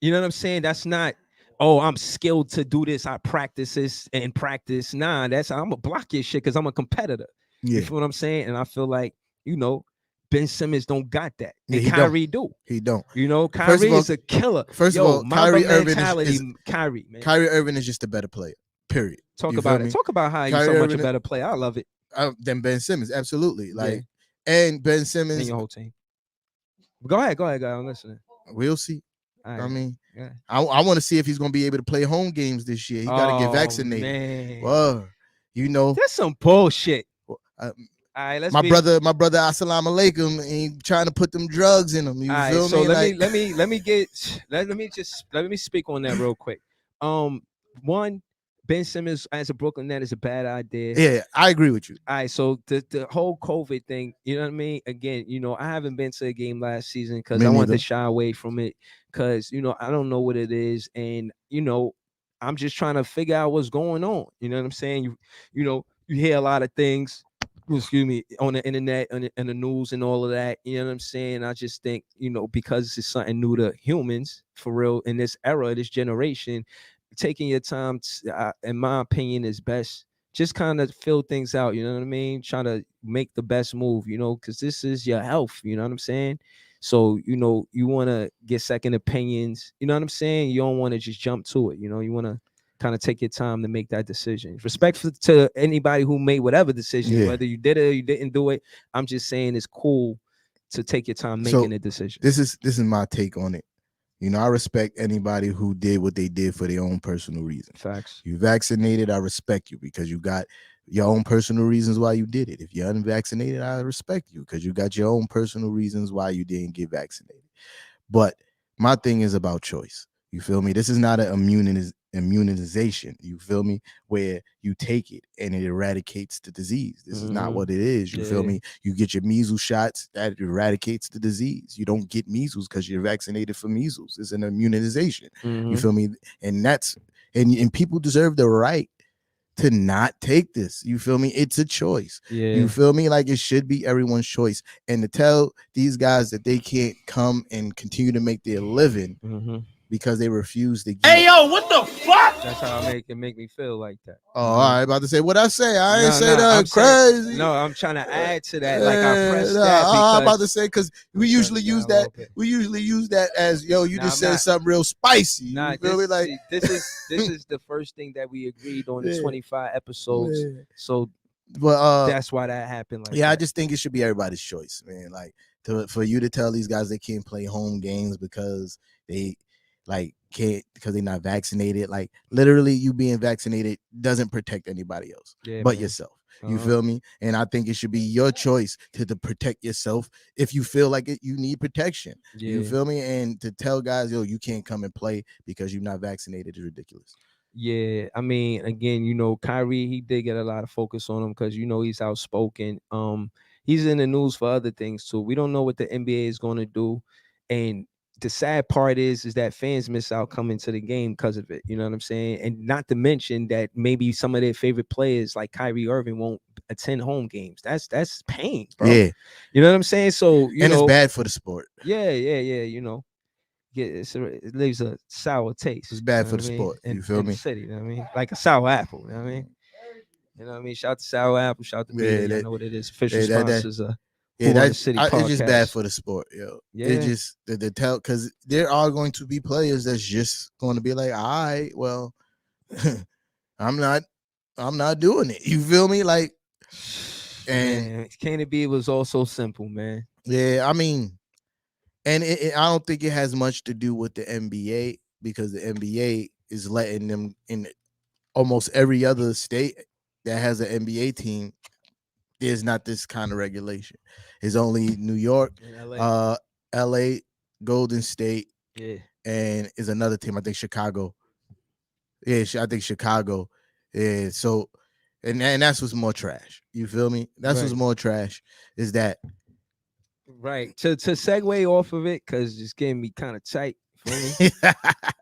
You know what I'm saying? That's not, oh, I'm skilled to do this. I practice this and practice. Nah, I'm gonna block your shit because I'm a competitor. Yeah. You feel what I'm saying? And I feel like, you know, Ben Simmons don't got that. And he Kyrie do. He don't. You know, Kyrie is a killer. First of all, Kyrie Irving Kyrie, man. Kyrie Irving is just a better player. Period. Talk about it. Talk about how he's so much a better player. I love it. Than Ben Simmons, absolutely. Like, and Ben Simmons and your whole team. Go ahead, guys. I'm listening. We'll see. Right. I mean, I want to see if he's gonna be able to play home games this year. He got to get vaccinated. Man. Well, you know, that's some bullshit. All right, my brother, assalamu alaikum, ain't trying to put them drugs in him. You feel me? So let me speak on that real quick. One, Ben Simmons as a Brooklyn Net is a bad idea. Yeah, I agree with you. All right, so the whole COVID thing, you know what I mean? Again, you know, I haven't been to a game last season because I wanted to shy away from it because, you know, I don't know what it is. And, you know, I'm just trying to figure out what's going on. You know what I'm saying? You know, you hear a lot of things, excuse me, on the internet and the news and all of that. You know what I'm saying? I just think, you know, because it's something new to humans, for real, in this era, this generation, taking your time, in my opinion, is best. Just kind of fill things out, you know what I mean? Trying to make the best move, you know, because this is your health, you know what I'm saying? So, you know, you want to get second opinions, you know what I'm saying? You don't want to just jump to it, you know? You want to kind of take your time to make that decision. Respect to anybody who made whatever decision, whether you did it or you didn't do it. I'm just saying it's cool to take your time making a decision. This is my take on it. You know, I respect anybody who did what they did for their own personal reasons. Facts. You vaccinated, I respect you because you got your own personal reasons why you did it. If you're unvaccinated, I respect you because you got your own personal reasons why you didn't get vaccinated. But my thing is about choice. You feel me? This is not an immunization. You feel me? Where you take it and it eradicates the disease. This is not what it is. You feel me? You get your measles shots, that eradicates the disease. You don't get measles because you're vaccinated for measles. It's an immunization. You feel me? And that's and people deserve the right to not take this. You feel me? It's a choice. You feel me? Like it should be everyone's choice. And to tell these guys that they can't come and continue to make their living because they refuse to give. Hey yo, what the fuck? That's how it make me feel like that. Oh, all right, about to say what I say. I ain't say that crazy. No, I'm trying to add to that. Like I pressed that. I'm about to say because we usually use that. We usually use that as you just said something real spicy. Nah, you feel me? Like this is the first thing that we agreed on the 25 episodes. So, but that's why that happened. Like I just think it should be everybody's choice, man. Like for you to tell these guys they can't play home games because they can't because they're not vaccinated. Like literally you being vaccinated doesn't protect anybody else but yourself. You feel me? And I think it should be your choice to protect yourself if you feel like you need protection. You feel me? And to tell guys, you can't come and play because you're not vaccinated is ridiculous. Yeah, I mean, again, you know, Kyrie, he did get a lot of focus on him because, you know, he's outspoken. He's in the news for other things too. We don't know what the NBA is going to do. And the sad part is that fans miss out coming to the game because of it. You know what I'm saying? And not to mention that maybe some of their favorite players like Kyrie Irving won't attend home games. That's pain, bro. Yeah. You know what I'm saying? So, it's bad for the sport. Yeah. You know, it leaves a sour taste. It's bad for the sport. You feel me? The city, you know what I mean? Like a sour apple, you know what I mean? You know what I mean? Shout out to Sour Apple, shout out to Beer. You know what it is. Official sponsors it's just bad for the sport, yo. It just the tell because there are going to be players that's just going to be like, all right, well, I'm not doing it. You feel me? Like, and man, can it be? It was all so simple, man. Yeah, I mean, And I don't think it has much to do with the NBA, because the NBA is letting them in almost every other state that has an NBA team. There's not this kind of regulation. It's only New York, LA, Golden State, and is another team. I think Chicago. Yeah, I think Chicago. Yeah, so and that's what's more trash. You feel me? That's what's more trash is that. Right. To segue off of it, because it's getting me kind of tight. Feel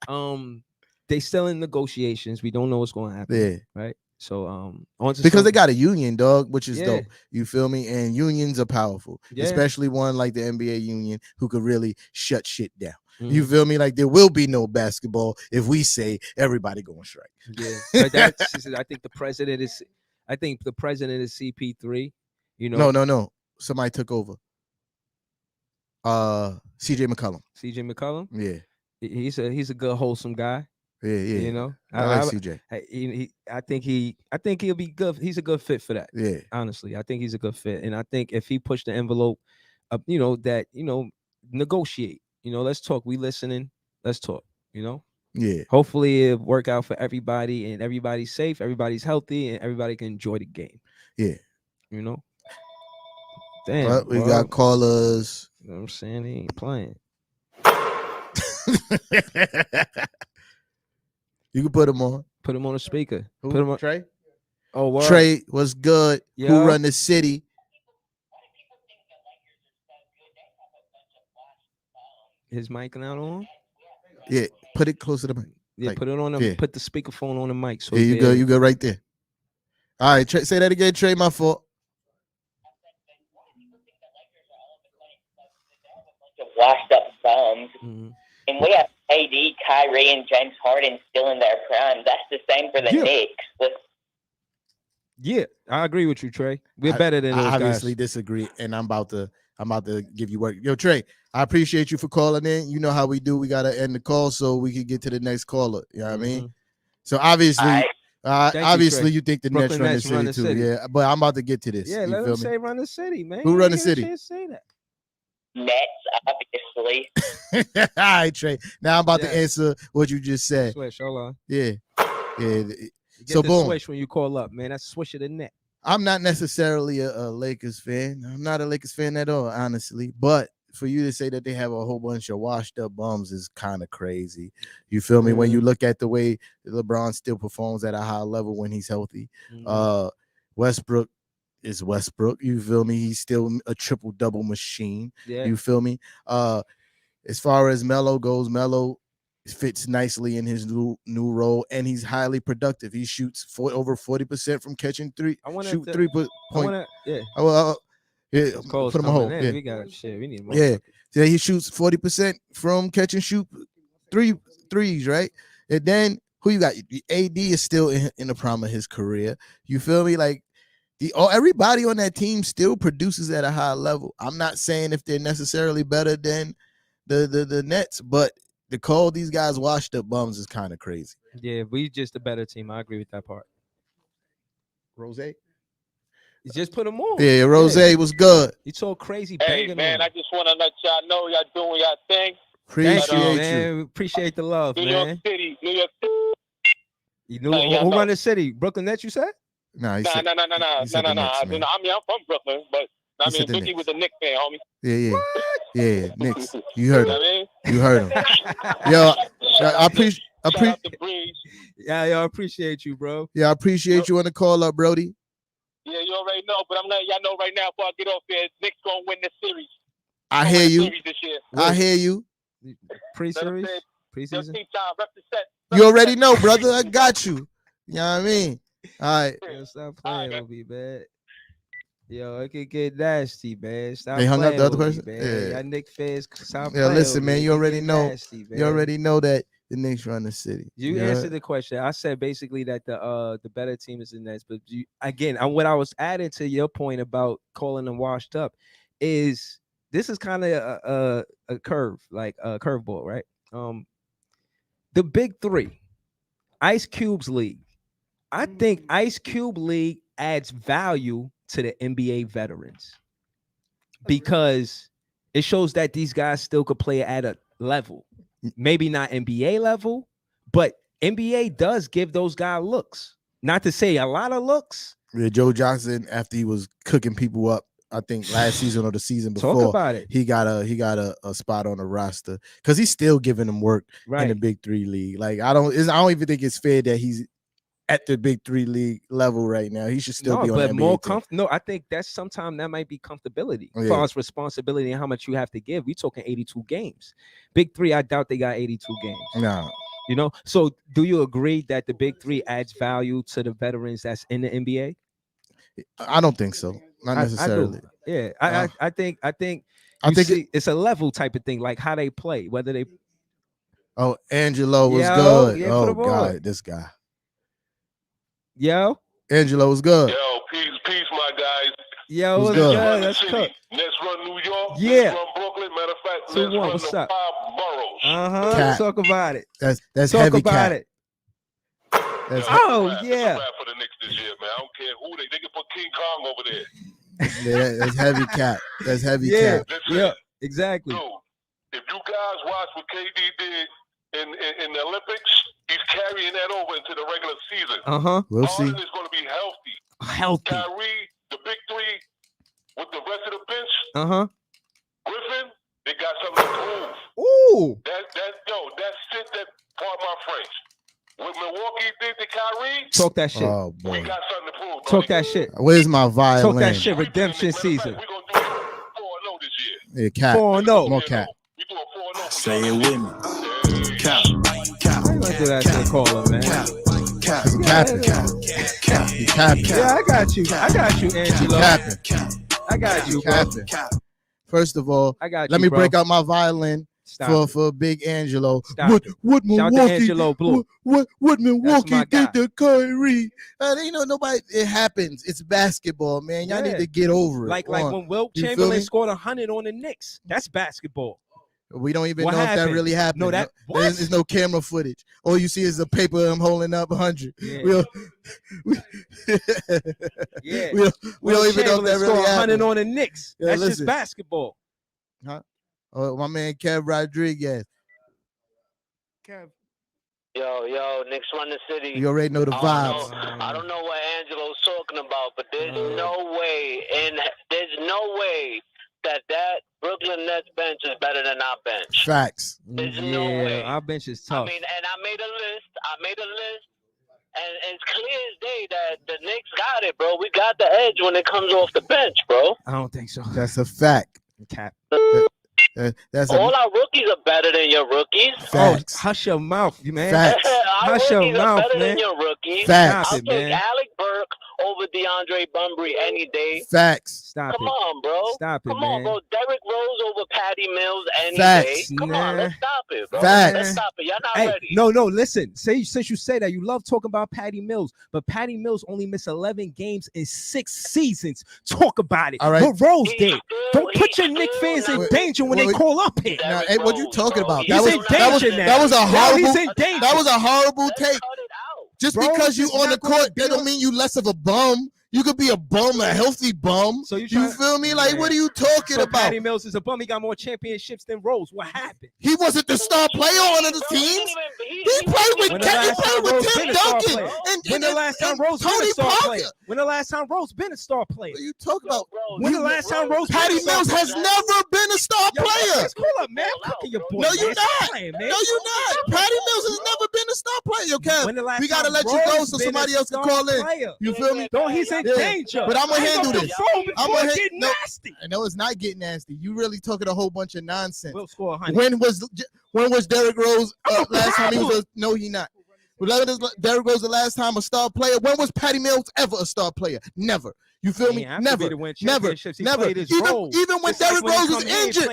me? They still in negotiations. We don't know what's going to happen. Yeah. Right. So because they got a union, dog, which is dope. You feel me? And unions are powerful, especially one like the NBA union who could really shut shit down. You feel me? Like there will be no basketball if we say everybody going strike. Yeah, but that's I think the president is CP3. You know, no. Somebody took over. CJ McCollum. CJ McCollum. Yeah, he's a good wholesome guy. Yeah. You know, I like CJ. I think he'll be good. He's a good fit for that. Yeah, honestly, I think he's a good fit, and I think if he pushed the envelope up, negotiate. Let's talk. We listening. Let's talk. Yeah. Hopefully it work out for everybody, and everybody's safe, everybody's healthy, and everybody can enjoy the game. Yeah. Damn. But we got callers. You know what I'm saying? They ain't playing. You can put them on. Put him on a speaker. Who? Put him on Trey. Oh, wow. Trey, what's good? Yo. Who run the city? His mic not on? Yeah, put it close to the mic. Yeah, put it on the Put the speakerphone on the mic. So you go. You go right there. All right, Trey, say that again, Trey. My fault. Washed up bums, and we have AD, Kyrie, and James Harden still in their prime. That's the same for the Knicks. Yeah, I agree with you, Trey. We're better than those guys. I obviously disagree, and I'm about to give you work. Yo, Trey, I appreciate you for calling in. You know how we do. We gotta end the call so we can get to the next caller. You know what I mean? So obviously, you think the Nets run the city too. Yeah, but I'm about to get to this. Yeah, let him say run the city, man. Who run the city? Say that. Nets, obviously. All right, Trey. Now I'm about to answer what you just said. Switch, hold on. Yeah. So boom. Switch when you call up, man. That's switch of the net. I'm not necessarily a Lakers fan. I'm not a Lakers fan at all, honestly. But for you to say that they have a whole bunch of washed up bums is kind of crazy. You feel me? When you look at the way LeBron still performs at a high level when he's healthy. Westbrook is Westbrook. You feel me? He's still a triple-double machine. Yeah. You feel me? As far as Melo goes, Melo fits nicely in his new role, and he's highly productive. He shoots over 40% from catching three. Shoot 3 point. Yeah. Put him on hold. Yeah. We got shit. We need more. Yeah. He shoots 40% from catch and shoot threes, right? And then who you got? AD is still in the prime of his career. You feel me? Like everybody on that team still produces at a high level. I'm not saying if they're necessarily better than the Nets, but to call these guys washed up bums is kind of crazy. Yeah, we just a better team. I agree with that part. Rose? Just put them on. Yeah, Rose was good. You so crazy. Hey, man, I just want to let y'all know y'all doing y'all thing. Appreciate you, man. We appreciate the love, New man. York City. You know who run the city? Brooklyn Nets, you said? No. I'm from Brooklyn, but I mean, Biggie was a Knicks fan, homie. Yeah, Knicks. You heard him. You heard him. Yo, I appreciate. Yeah, I appreciate you, bro. Yeah, I appreciate you on the call up, Brody. Yeah, you already know, but I'm letting y'all know right now before I get off here, Knicks gonna win this series. I hear you. I hear you. Pre-series? Preseason? You already know, brother. I got you. You know what I mean? All right. Yo, stop playing with me, man. Yo, it could get nasty, man. Stop they hung up playing the other with person? Me, man. Yeah. Y'all Knicks fans, stop yeah, playing listen, with man. me. You already know. Nasty, you already know that the Knicks run the city. You answered the question. I said basically that the better team is the Nets, but what I was adding to your point about calling them washed up is this is kind of a curve, like a curveball, right? The big three, Ice Cube's league. I think Ice Cube league adds value to the NBA veterans because it shows that these guys still could play at a level. Maybe not NBA level, but NBA does give those guys looks. Not to say a lot of looks. Yeah, Joe Johnson, after he was cooking people up, I think last season or the season before, talk about it. he got a spot on the roster because he's still giving them work in the Big 3 league. Like I don't even think it's fair that he's at the Big 3 league level right now. He should still be on that. More comfortable. No, I think that's sometimes that might be comfortability as far as responsibility and how much you have to give. We talking 82 games. Big 3, I doubt they got 82 games. No. You know, so do you agree that the Big 3 adds value to the veterans that's in the NBA? I don't think so. Not necessarily. I think it's a level type of thing, like how they play, whether they. Oh, Angelo was good. Yeah, oh God, this guy. Yo, Angelo was good. Yo, peace, my guys. Yo, what's good? That's cool. Next run New York. Yeah. Next run Brooklyn. Matter of fact, let's run what's the up? 5 boroughs. Let's talk about it. That's talk heavy about cap. it. That's yeah. for the Knicks this year, man. I don't care who they can put King Kong over there. Yeah, that's heavy cap. That's heavy cap. Yeah, exactly. Dude, if you guys watch what KD did in the Olympics, he's carrying that over into the regular season. We'll see. Harden is going to be healthy. Kyrie, the Big 3, with the rest of the bench. Griffin, they got something to prove. Ooh. That's it. That part my French. What Milwaukee did to Kyrie, talk that shit. Oh boy, we got something to prove. Talk that shit. Where's my violin? Talk that shit. Redemption season. We're gonna do 4-0 this year. Yeah, cap. 4-0. More cap. We do a 4-0. Say it with me. Cap. I ain't gonna do that to the caller, man. Capping. Yeah, I got you, Angelo. I got you, bro. First of all, let me break out my violin. For Big Angelo. What Milwaukee? What Milwaukee did to Kyrie? Nobody. It happens. It's basketball, man. Y'all need to get over it. Like when Wilt Chamberlain scored 100 on the Knicks. That's basketball. We don't even know if that really happened. No, there's no camera footage. All you see is a paper I'm holding up 100. Yeah. We don't even know if that really happened. 100 on the Knicks. That's just basketball. Huh? Oh, my man Kev Rodriguez. Kev. Yo, Knicks run the city. You already know the vibes. I don't know what Angelo's talking about, but there's no way that Brooklyn Nets bench is better than our bench. Facts. There's no way. Our bench is tough. I mean, and I made a list. And it's clear as day that the Knicks got it, bro. We got the edge when it comes off the bench, bro. I don't think so. That's a fact. Cap. All our rookies are better than your rookies. Facts. Oh, hush your mouth, man. Facts. Hush your mouth, better than your rookies. Facts. I'll take Alec Burke over DeAndre Bunbury any day. Facts. Come on, bro. Come on, bro. Derrick Rose over Patty Mills any day. Come on, let's stop it, bro. Let's stop it. Y'all not ready. No, listen. Since you say that, you love talking about Patty Mills, but Patty Mills only missed 11 games in 6 seasons. Talk about it. All right. What Rose did. Don't put your Knicks fans in danger when they call up here. Hey, what you talking about? That was a horrible take. Just because you on the court, that don't mean you less of a bum. You could be a bum, a healthy bum. So you feel me? Like, what are you talking about? Patty Mills is a bum. He got more championships than Rose. What happened? He wasn't the star player on the team. He played with Tim Duncan. When the last time Rose been a star player? When the last time Rose been a star player? What are you talking about? When the last time Rose? Patty Mills has never been a star player. Hold up, man. I'm cooking your boy. No, you're not. No, you're not. Patty Mills has never been a star player. Yo, Kev, we gotta let you go so somebody else can call in. You feel me? Don't he's in danger. But I'm gonna handle this. I'm gonna get nasty. I know it's not getting nasty. You really talking a whole bunch of nonsense. We'll score 100. When was Derrick Rose last time he was? No, he not. Derrick Rose the last time a star player. When was Patty Mills ever a star player? Never. You feel me? Never. Even when Derrick Rose was injured.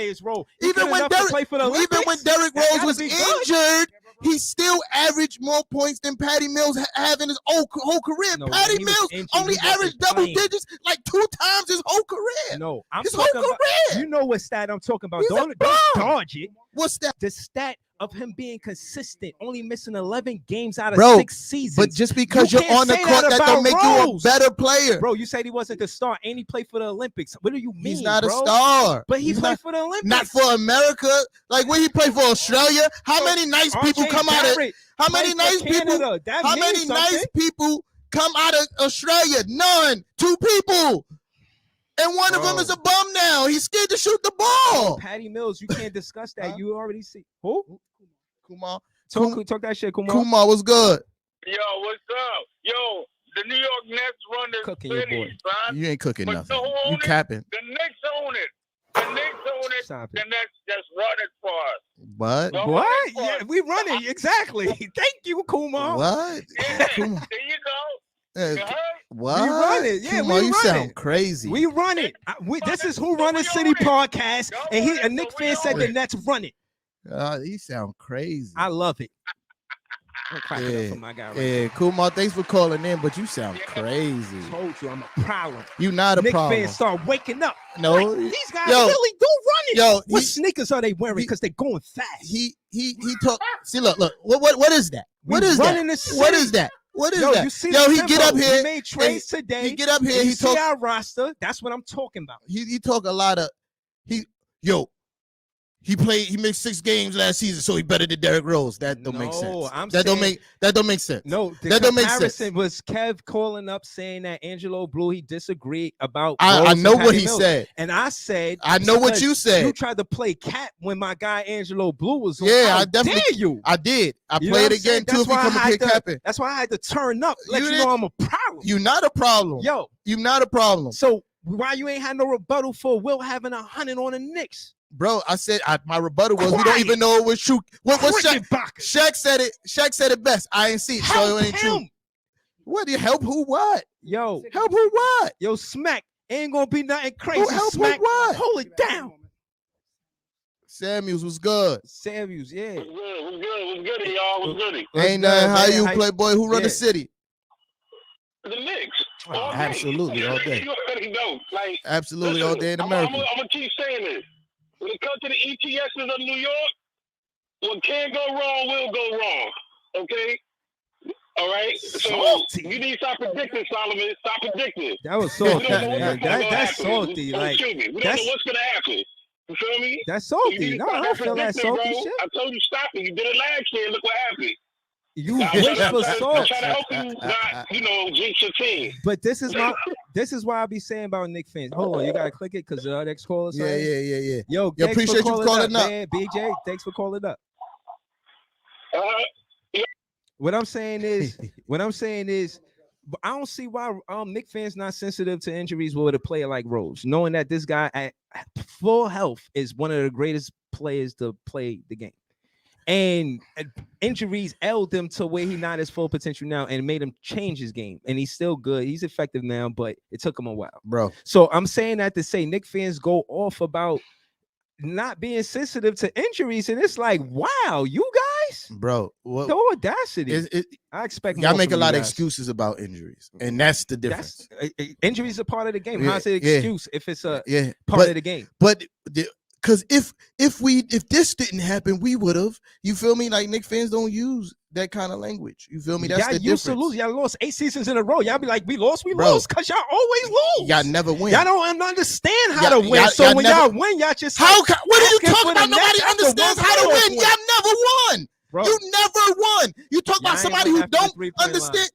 Even when Derrick Rose was injured, he still averaged more points than Patty Mills have in his whole career. Patty Mills only averaged double digits like 2 times his whole career. No, I'm his talking whole career. You know what stat I'm talking about. Don't dodge it. What's that? The stat of him being consistent, only missing 11 games out of 6 seasons. But just because you're on the court, that don't make you a better player. Bro, you said he wasn't the star, and he played for the Olympics. What do you mean, He's not bro? a star. But he played for the Olympics. Not for America. Like, when he played for Australia, how many nice people come out of... How many nice people... How many nice people come out of Australia? None. 2 people. And one of them is a bum now. He's scared to shoot the ball. Patty Mills, you can't discuss that. You already see. Who? Kumar. Talk that shit, Kumar. Kumar, what's good? Yo, what's up? Yo, the New York Nets run this cooking city, son. You ain't cooking But nothing. you capping. The Knicks own it. The Knicks own it. Stop it. The Nets just run it for us. What? Don't What? run it for Yeah, us. we run it. Exactly. Thank you, Kumar. What? Yeah, Kumar. there you go. Uh, You heard? What? We run it. Yeah, Kumar, we you run sound it. crazy. We run it. This is Who Run the City podcast, and a Knicks fan said the Nets run it. You sound crazy. I love it. I'm cracking up for my guy right Yeah, Kumar, thanks for calling in, but you sound crazy. now. Told you I'm a problem. You not a Knicks problem. fans start waking up. No, Like, these guys really do run it. Yo, What sneakers are they wearing? Because they're going fast. He talk. See, look. What is that? What is that? running the city. What is that? What is Yo, that? you see Yo, the he get up tempo. here. He made trades today. He get up here. You He see talk. our roster. That's what I'm talking about. He talk a lot of. He played. He made 6 games last season, so he better than Derrick Rose. That don't make sense. That don't make sense. No, the that don't make sense. comparison was Kev calling up saying that Angelo Blue, he disagreed about. I know what he Mills. said, and I said, I know what you said. You tried to play cat when my guy Angelo Blue was on. Yeah, How I definitely. dare you? I did. I You know played what I'm saying? again too. If he come and capping, that's why I had to turn up. Let You you know I'm a problem. you not a problem. Yo, You not a problem, so why you ain't had no rebuttal for Will having 100 on the Knicks? bro. I said my rebuttal was we don't even know it was true. What Shaq? Shaq said it. Shaq said it best. I ain't see it, so it ain't true. What do you help? Who? What? Yo, Help who? What? yo, Smack ain't gonna be nothing crazy. help Smack, with what? hold it down. Samuels was good. Samuels, yeah. What's good, y'all? What's good? Ain't nothing. How you, Playboy? Who run the city? The Knicks. Absolutely, all day. You already know. Like, Absolutely, listen, all day in America. I'm gonna keep saying this. When it comes to the ETSs of New York, what can go wrong will go wrong. Okay? All right? So you need to stop predicting, Solomon. Stop predicting. That was salty, man. That's happen. salty. Like, Excuse me. We don't know what's gonna happen. You feel me? That's So you salty. need to No, stop I don't feel that predicting, salty bro. shit. I told you stop it. You did it last year. Look what happened. You Now, wish I'm for trying salt. to help you not, jinx your team. But this is why I be saying about Knicks fans. Hold on, you gotta click it because the next caller. Yeah. Yo, Yo, thanks appreciate you for calling up. man. BJ, thanks for calling up. Yeah. What I'm saying is, but I don't see why Knicks fans not sensitive to injuries with a player like Rose, knowing that this guy at full health is one of the greatest players to play the game. And injuries ailed him to where he's not his full potential now and made him change his game. And he's still good. He's effective now, but it took him a while. Bro. So I'm saying that to say Knicks fans go off about not being sensitive to injuries. And it's like, wow, you guys? Bro. The audacity. I expect y'all more make a from lot you of guys. excuses about injuries. And that's the difference. Injuries are part of the game. Yeah, How's it an yeah. excuse if it's a Yeah. part of the game? But because if this didn't happen, we would have. You feel me? Like Knicks fans don't use that kind of language. You feel me? That's Y'all the used difference. to lose. Y'all lost 8 seasons in a row. Y'all be like, we lost Bro. because y'all always lose. Y'all never win. Y'all don't understand how Y'all- to win. y'all- So y'all when never- y'all win, y'all just What are you asking talking for the about? Nobody next after understands one how to playoff win. win. Y'all never won. Bro. You never won. You talk about Y'all somebody ain't who won after the don't three-point understand.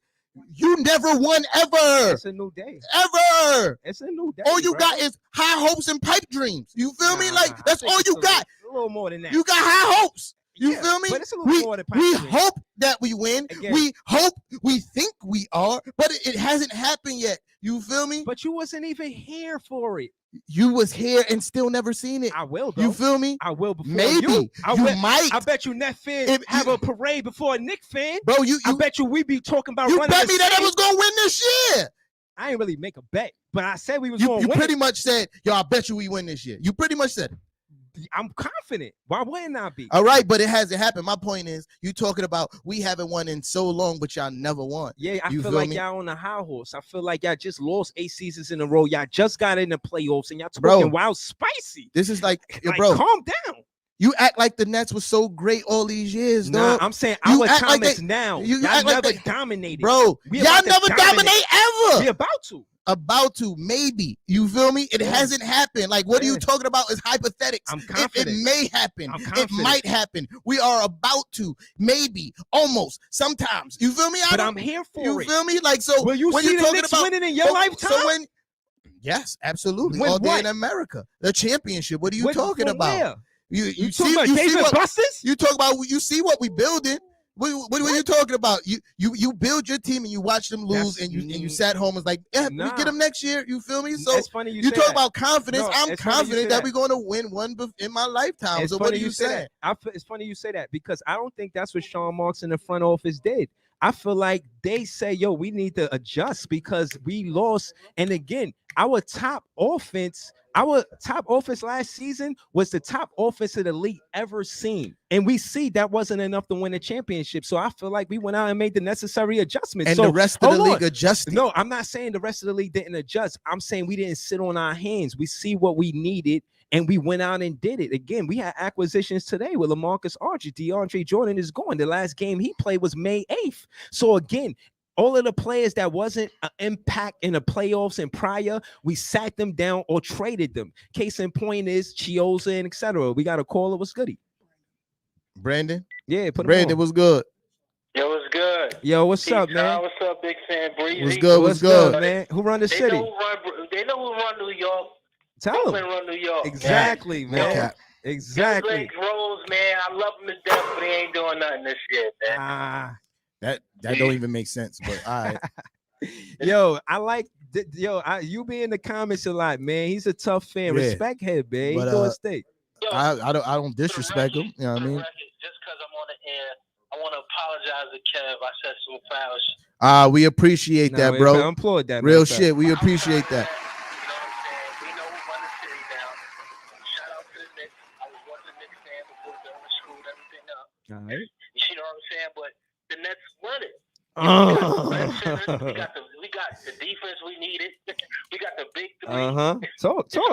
You never won ever. It's a new day. Ever. It's a new day. All you bro. got is high hopes and pipe dreams. You feel me? Nah, Like I that's think all it's you got. A little more than that. You got high hopes. You Yeah, feel me? but it's a little more than pipe we dreams. hope that we win. Again. We hope we think we are, but it hasn't happened yet. You feel me? But you wasn't even here for it. You was here and still never seen it. I will, though. You feel me? I will before Maybe you. might. I bet you Net fan If have you- a parade before a Knicks fan. Bro, I bet you we be talking about you running bet the me that I city. was gonna win this year. I ain't really make a bet, but I said we was You going to win. pretty much said, yo, I bet you we win this year. You pretty much said it. I'm confident. Why wouldn't I be? All right, but it hasn't happened. My point is, you talking about we haven't won in so long, but y'all never won. Yeah, I You feel feel like me? y'all on a high horse. I feel like y'all just lost 8 seasons in a row. Y'all just got in the playoffs and y'all Bro. talking wild spicy. This is like, yo, Like, bro. calm down. You act like the Nets was so great all these years, dog. I'm saying our time is now. Y'all never dominated, bro. Y'all never dominate ever. We about to, maybe. You feel me? It hasn't happened. Like, what are you talking about? Is hypothetics. I'm confident. It may happen. It might happen. We are about to, maybe, almost, sometimes. You feel me? But I'm here for it. You feel me? Like, so will you when see you're the talking Knicks about winning in your lifetime? Yes, absolutely. When all day what? in America, the championship. What are you talking about? Where? You see what Buster's? You talk about. You see what we building. What are you talking about? You build your team and you watch them lose and you sat home and was like, yeah, we get them next year. You feel me? So it's funny you talk about confidence. No, I'm confident that we're going to win one in my lifetime. It's so what are you saying? It's funny you say that because I don't think that's what Sean Marks in the front office did. I feel like they say, yo, we need to adjust because we lost. And again, our top offense last season was the top offense of the league ever seen. And we see that wasn't enough to win a championship. So I feel like we went out and made the necessary adjustments. And the rest of the league adjusted. No, I'm not saying the rest of the league didn't adjust. I'm saying we didn't sit on our hands. We see what we needed. And we went out and did it. Again, we had acquisitions today with LaMarcus Aldridge. DeAndre Jordan is gone. The last game he played was May 8th. So again, all of the players that wasn't an impact in the playoffs and prior, we sat them down or traded them. Case in point is Chioza and etc. We got a caller. What's goody? Brandon? Yeah, Brandon, what's good? Yo, what's good? Yo, what's up, man? What's up, big fan Breezy? What's good, man? Who run the city? They know who run New York. Tell them. Run New York. Exactly, man. Exactly. Rose, man. I love them to death, but they ain't doing nothing this year, man. That don't even make sense, but all right. Yo, I like you be in the comments a lot, man. He's a tough fan. Yeah. Respect him, man. But, he doing state. I don't disrespect him. You know what I mean? Just because I'm on the air, I want to apologize to Kev. I said some fouls. We appreciate that, bro. I applaud that. Real shit. We appreciate that. All right. You know what I'm saying? But the Nets won it. We got the defense we needed. We got the big three. Talk. It's over.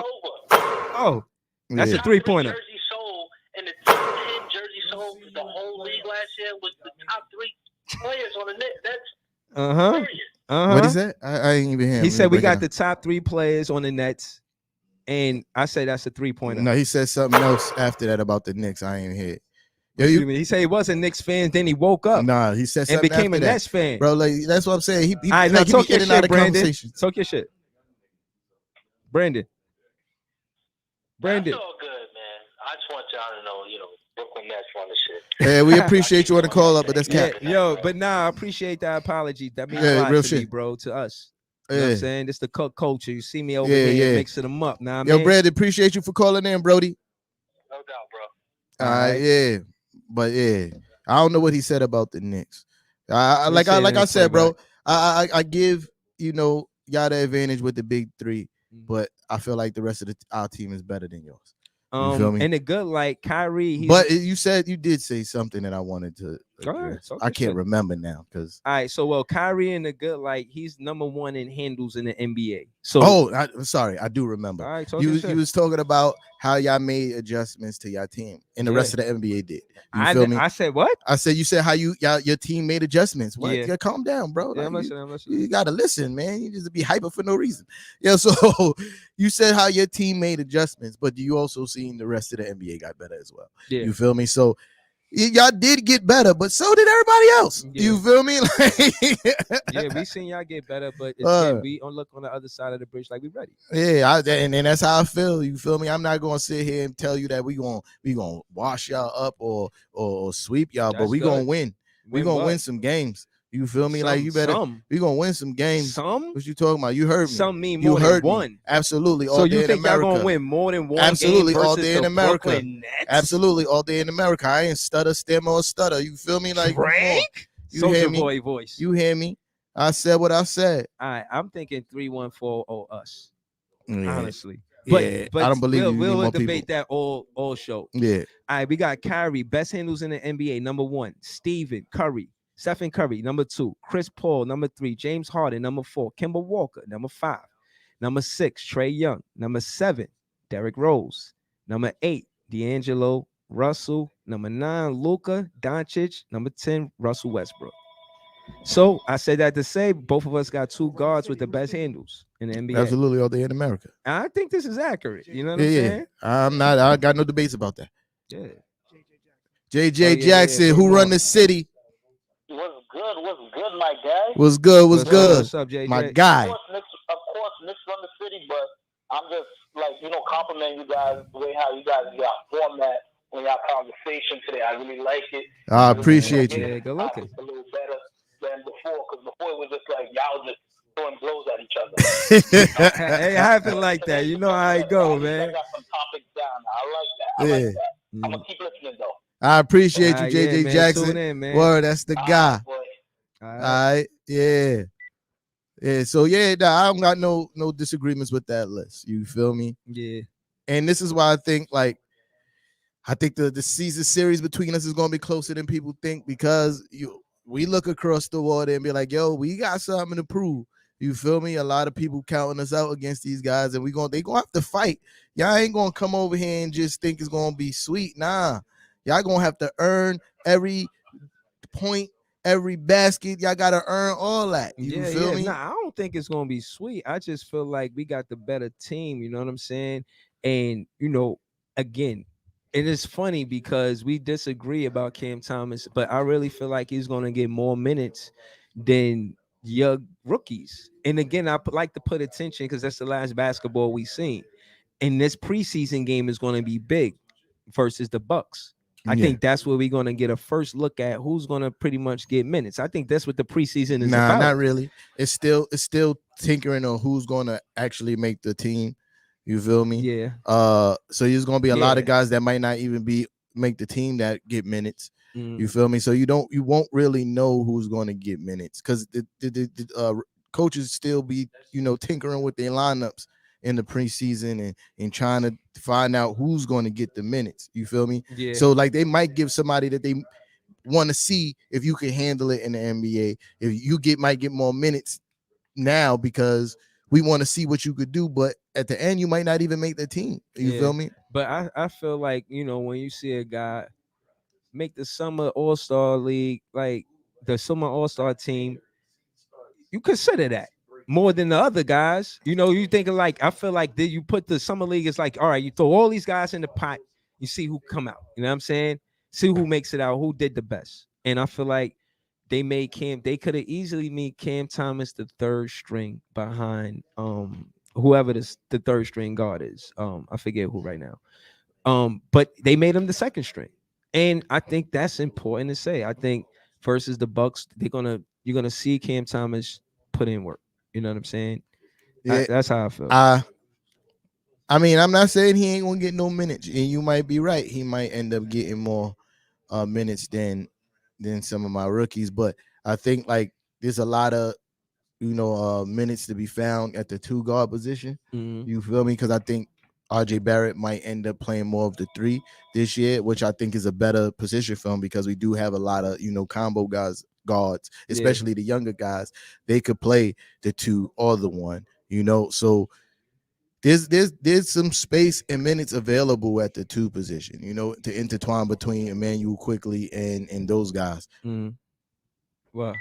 Oh, that's a 3-pointer. Jersey sold and the top 10 jersey sold the whole league last year was the top 3 players on the Nets. That's What he said? I ain't even hear him. He said we got the top 3 players on the Nets, and I say that's a 3-pointer. No, he said something else after that about the Knicks. I ain't hear it. Yo, he said he wasn't Knicks fan, then he woke up. Nah, he said something and became a Nets fan, bro. Like that's what I'm saying. He all right, like, talk he your shit, Brandon. Talk your shit, Brandon. all good, man. I just want y'all to know, Brooklyn Nets run the shit. Yeah, we appreciate you on the call up, but that's cap. But I appreciate that apology. That means a lot real to shit. me, bro, to us. You know what I'm saying? It's the culture. You see me over here mixing them up. Now, Brandon, appreciate you for calling in, Brody. No doubt, bro. All right, yeah. But I don't know what he said about the Knicks. Like I said, bro, I give y'all the advantage with the big 3, but I feel like the rest of our team is better than yours. You feel me? And the good, like Kyrie. But you did say something that I wanted to address. I can't remember now because. All right, so Kyrie and the good, like he's number 1 in handles in the NBA. So I'm sorry, I do remember. All right, you was talking about how y'all made adjustments to your team, and the rest of the NBA did. You feel me? I said what? I said you said how your team made adjustments. What? Yeah. Calm down, bro. Yeah, like, I'm listening. You gotta listen, man. You just be hyper for no reason. Yeah. So you said how your team made adjustments, but you also seen the rest of the NBA got better as well. Yeah. You feel me? So y'all did get better, but so did everybody else. Yeah. You feel me? Yeah, we seen y'all get better, but we look on the other side of the bridge like we ready. Yeah, and that's how I feel. You feel me? I'm not gonna sit here and tell you that we gonna wash y'all up or sweep y'all, but we gonna win. We gonna win some games. You feel me? We gonna win some games. What you talking about? You heard me. Some mean more than one. Absolutely. So you think y'all gonna win more than one? Absolutely, all day in America. Brooklyn Nets? Absolutely, all day in America. I ain't stutter, stem, or stutter. You feel me? Like Frank? You hear me? Boy voice. You hear me? I said what I said. All right, I'm thinking 3-1-4 us. Yeah. Honestly. But I don't believe we'll debate that all show. Yeah. All right, we got Kyrie, best handles in the NBA, number 1. Stephen Curry, number 2. Chris Paul, number 3. James Harden, number 4. Kemba Walker, number 5. Number 6, Trae Young. Number 7, Derrick Rose. Number 8, D'Angelo Russell. Number 9, Luka Doncic. Number 10, Russell Westbrook. So I said that to say both of us got 2 guards with the best handles in the NBA. Absolutely, all day in America. And I think this is accurate. You know what I'm saying? I got no debates about that. Yeah. JJ Jackson, who run the city? What's good, my guy? What's good? What's up, JJ? My guy. Of course, Knicks run the city, but I'm just complimenting you guys the way how you guys got format in your conversation today. I really like it. I appreciate you. Yeah, good looking. A little better than before, because before it was just like y'all just throwing blows at each other. It happened like that. You know how it go, man. I got some topics down. I like that. I'm gonna keep listening though. I appreciate you, JJ Jackson. Tune in, man. Word, that's the guy. All right. Yeah. So I don't got no disagreements with that list. You feel me? Yeah. And this is why I think the season series between us is gonna be closer than people think, because we look across the water and be like, yo, we got something to prove. You feel me? A lot of people counting us out against these guys, and they gonna have to fight. Y'all ain't gonna come over here and just think it's gonna be sweet. Nah, y'all gonna have to earn every point, every basket. Y'all gotta earn all that. You feel me? Nah, I don't think it's gonna be sweet. I just feel like we got the better team. You know what I'm saying? And again, it is funny because we disagree about Cam Thomas, but I really feel like he's gonna get more minutes than your rookies. And again, I like to put attention because that's the last basketball we seen. And this preseason game is going to be big versus the Bucks. I think that's where we're going to get a first look at who's going to pretty much get minutes. I think that's what the preseason is about. Not really. It's still tinkering on who's going to actually make the team. You feel me? Yeah. So there's going to be a lot of guys that might not even make the team that get minutes. You feel me? So you won't really know who's going to get minutes, because the coaches still be tinkering with their lineups in the preseason and trying to find out who's going to get the minutes. You feel me? Yeah. So they might give somebody that they want to see if you can handle it in the NBA. If you might get more minutes now because we want to see what you could do, but at the end you might not even make the team. You feel me? But I feel like when you see a guy make the summer all-star league, like the summer all-star team, you consider that more than the other guys. You think of I feel like you put the summer league, it's like, all right, you throw all these guys in the pot, you see who come out. You know what I'm saying? See who makes it out, who did the best. And I feel like they could have easily made Cam Thomas the third string behind whoever the third string guard is. I forget who right now. But they made him the second string. And I think that's important to say. I think versus the Bucks, you're gonna see Cam Thomas put in work. You know what I'm saying? Yeah, that's how I feel. I mean, I'm not saying he ain't gonna get no minutes, and you might be right. He might end up getting more minutes than some of my rookies, but I think there's a lot of minutes to be found at the 2 guard position. You feel me? Because I think RJ Barrett might end up playing more of the 3 this year, which I think is a better position for him, because we do have a lot of combo guards, especially the younger guys. They could play the 2 or the 1. So there's some space and minutes available at the 2 position, to intertwine between Emmanuel Quickly and those guys. Wow.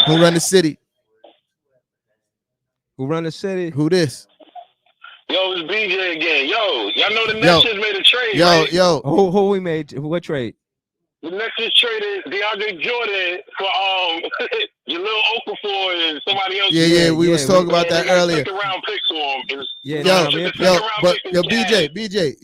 Who run the city? Who this? Yo, it's BJ again. Yo, y'all know the Nets just made a trade, right? Who we made? What trade? The Nets just traded DeAndre Jordan for Jahlil Okafor and somebody else. We was talking about that earlier. Second round picks for him. BJ, BJ,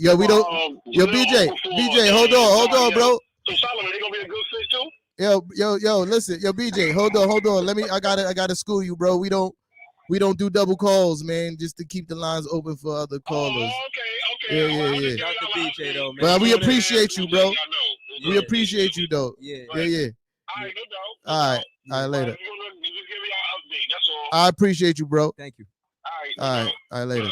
hold on, bro. So Solomon, they gonna be a good fit too. Yo, listen, BJ, hold on. I gotta school you, bro. We don't do double calls, man, just to keep the lines open for other callers. Okay. Yeah. Shout out to BJ though, man. But we appreciate you, bro. We appreciate you though. Yeah. All right, no doubt. All right, later. Just give me our update. That's all. I appreciate you, bro. Thank you. All right, later.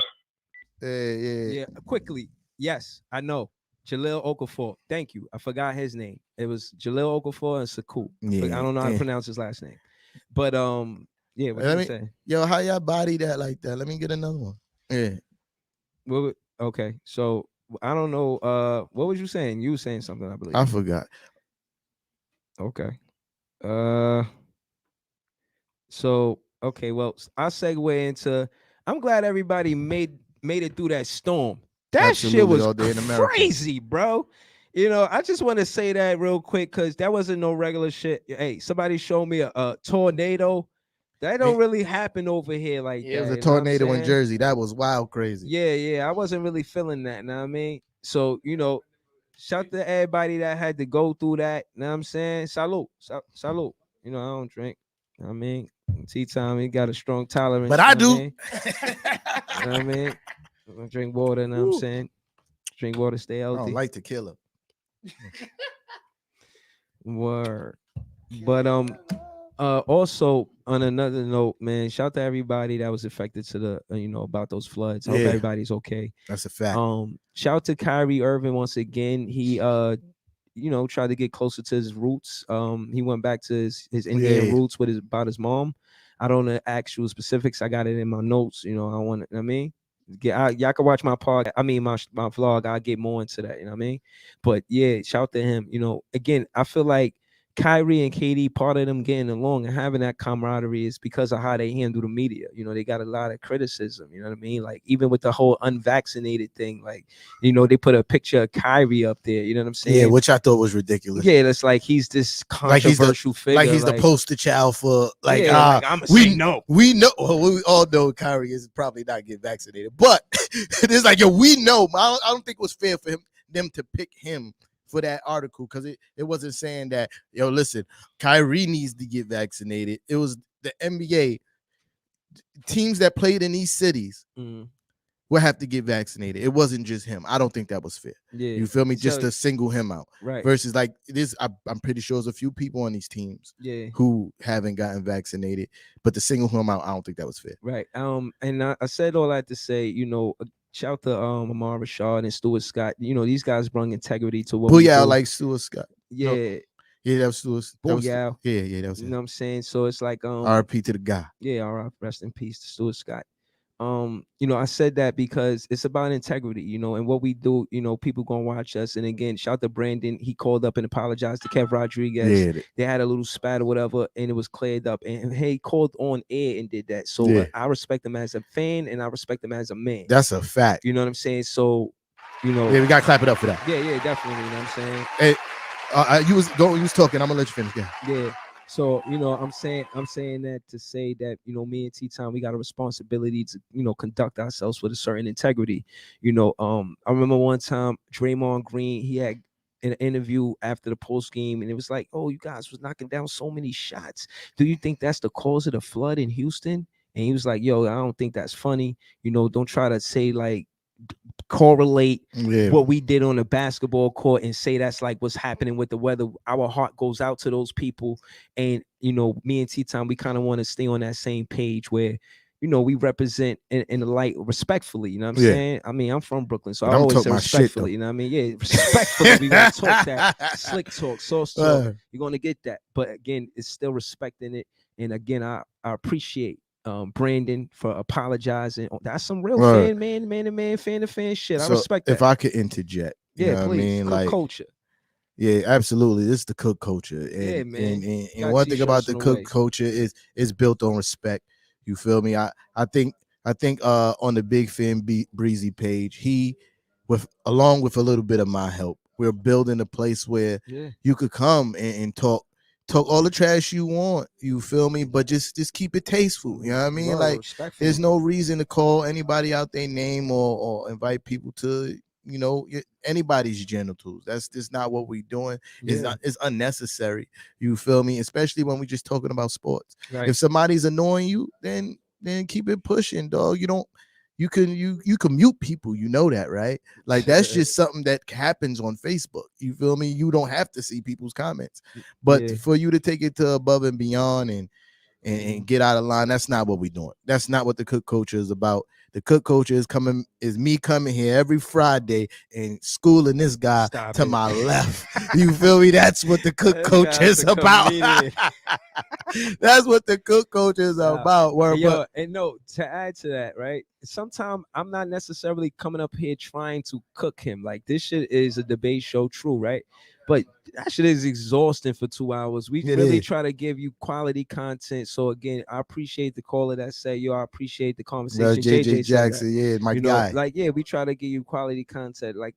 Yeah. Quickly. Yes, I know. Jahlil Okafor. Thank you. I forgot his name. It was Jahlil Okafor and Saku. I don't know how to pronounce his last name. But what you say? Yo, how y'all body that like that? Let me get another one. Yeah. Well, okay. So I don't know. What was you saying? You were saying something, I believe. I forgot. Okay. So okay, well, I'll segue into. I'm glad everybody made it through that storm. That Absolutely, shit was all day in America. crazy, bro. You know, I just want to say that real quick because that wasn't no regular shit. Hey, somebody showed me a tornado. That don't really happen over here like that. It was a tornado in Jersey. That was wild crazy. Yeah. I wasn't really feeling that. Know what I mean? So, you know, shout to everybody that had to go through that. Know what I'm saying? Salute. Salute. You know, I don't drink. Know what I mean? Tea time, he got a strong tolerance. But I do. Know what I mean? I drink water, know what I'm saying? Drink water, stay healthy. I don't like tequila. Word. But also on another note, man, shout to everybody that was affected to the about those floods. I hope everybody's okay. That's a fact. Shout to Kyrie Irving once again. He tried to get closer to his roots. He went back to his Indian roots about his mom. I don't know actual specifics. I got it in my notes. You know, y'all can watch my podcast. I mean, my vlog. I'll get more into that. You know what I mean? But yeah, shout to him. You know, again, I feel like Kyrie and KD, part of them getting along and having that camaraderie is because of how they handle the media. You know, they got a lot of criticism. You know what I mean? Like even with the whole unvaccinated thing, like, you know, they put a picture of Kyrie up there. You know what I'm saying? Yeah, which I thought was ridiculous. Yeah, that's like he's this controversial figure. Like he's the poster child for like, I'm gonna say no. We know. Well, we all know Kyrie is probably not getting vaccinated, but it's like, yo, we know. I don't think it was fair for them to pick him for that article, because it wasn't saying that, yo, listen, Kyrie needs to get vaccinated. It was the NBA teams that played in these cities will have to get vaccinated. It wasn't just him. I don't think that was fair. Yeah, you feel me? Just to single him out, right? Versus like this, I'm pretty sure there's a few people on these teams, who haven't gotten vaccinated, but to single him out, I don't think that was fair. Right. And I said all that to say, you know, shout to Amar Rashad and Stuart Scott. You know, these guys bring integrity to what we do. Like Stuart Scott. Yeah. No. Yeah, that was Stuart. Yeah, that was you know what I'm saying? So it's like RP to the guy. Yeah, RP, rest in peace to Stuart Scott. You know, I said that because it's about integrity, you know, and what we do, you know, people gonna watch us. And again, shout to Brandon. He called up and apologized to Kev Rodriguez. Yeah, they had a little spat or whatever, and it was cleared up. And he called on air and did that. So I respect him as a fan, and I respect him as a man. That's a fact. You know what I'm saying? So, you know, we gotta clap it up for that. Yeah, definitely. You know what I'm saying? Hey, you was talking. I'm gonna let you finish. Yeah. So, you know, I'm saying that to say that, you know, me and T-Time, we got a responsibility to, you know, conduct ourselves with a certain integrity. You know, I remember one time Draymond Green, he had an interview after the post game, and it was like, oh, you guys was knocking down so many shots. Do you think that's the cause of the flood in Houston? And he was like, yo, I don't think that's funny. You know, don't try to say like correlate what we did on the basketball court and say that's like what's happening with the weather. Our heart goes out to those people, and you know, me and T-Time, we kind of want to stay on that same page where, you know, we represent in the light respectfully. You know what I'm saying? I mean, I'm from Brooklyn, so I always say respectfully. You know what I mean? Yeah, respectfully. We want to talk that slick talk, sauce talk. You're gonna get that, but again, it's still respecting it. And again, I appreciate Brandon for apologizing. That's some real fan to fan shit. I respect that. If I could interject, you know please. What I mean, like culture. Yeah, absolutely. This is the cook culture, and and one thing about the cook culture is built on respect. You feel me? I think on the Big Fan Breezy page, along with a little bit of my help, we're building a place where you could come and talk all the trash you want, you feel me? But just keep it tasteful, you know what I mean? Like, there's no reason to call anybody out their name or invite people to, you know, anybody's genitals. That's just not what we're doing. It's unnecessary, you feel me? Especially when we're just talking about sports. Right. If somebody's annoying you, then keep it pushing, dog. You can mute people, you know that, right? Like, that's just something that happens on Facebook. You feel me? You don't have to see people's comments, but for you to take it to above and beyond and get out of line, that's not what we're doing. That's not what the cook culture is about. The cook culture is me coming here every Friday and schooling this guy my left. You feel me? That's what the cook culture is about. That's what the cook cultures are about. And no, to add to that, right? Sometimes I'm not necessarily coming up here trying to cook him. Like, this shit is a debate show, true, right? But that shit is exhausting for 2 hours. We really try to give you quality content. So again, I appreciate the caller that said, yo, I appreciate the conversation. JJ Jackson, my guy. We try to give you quality content. Like,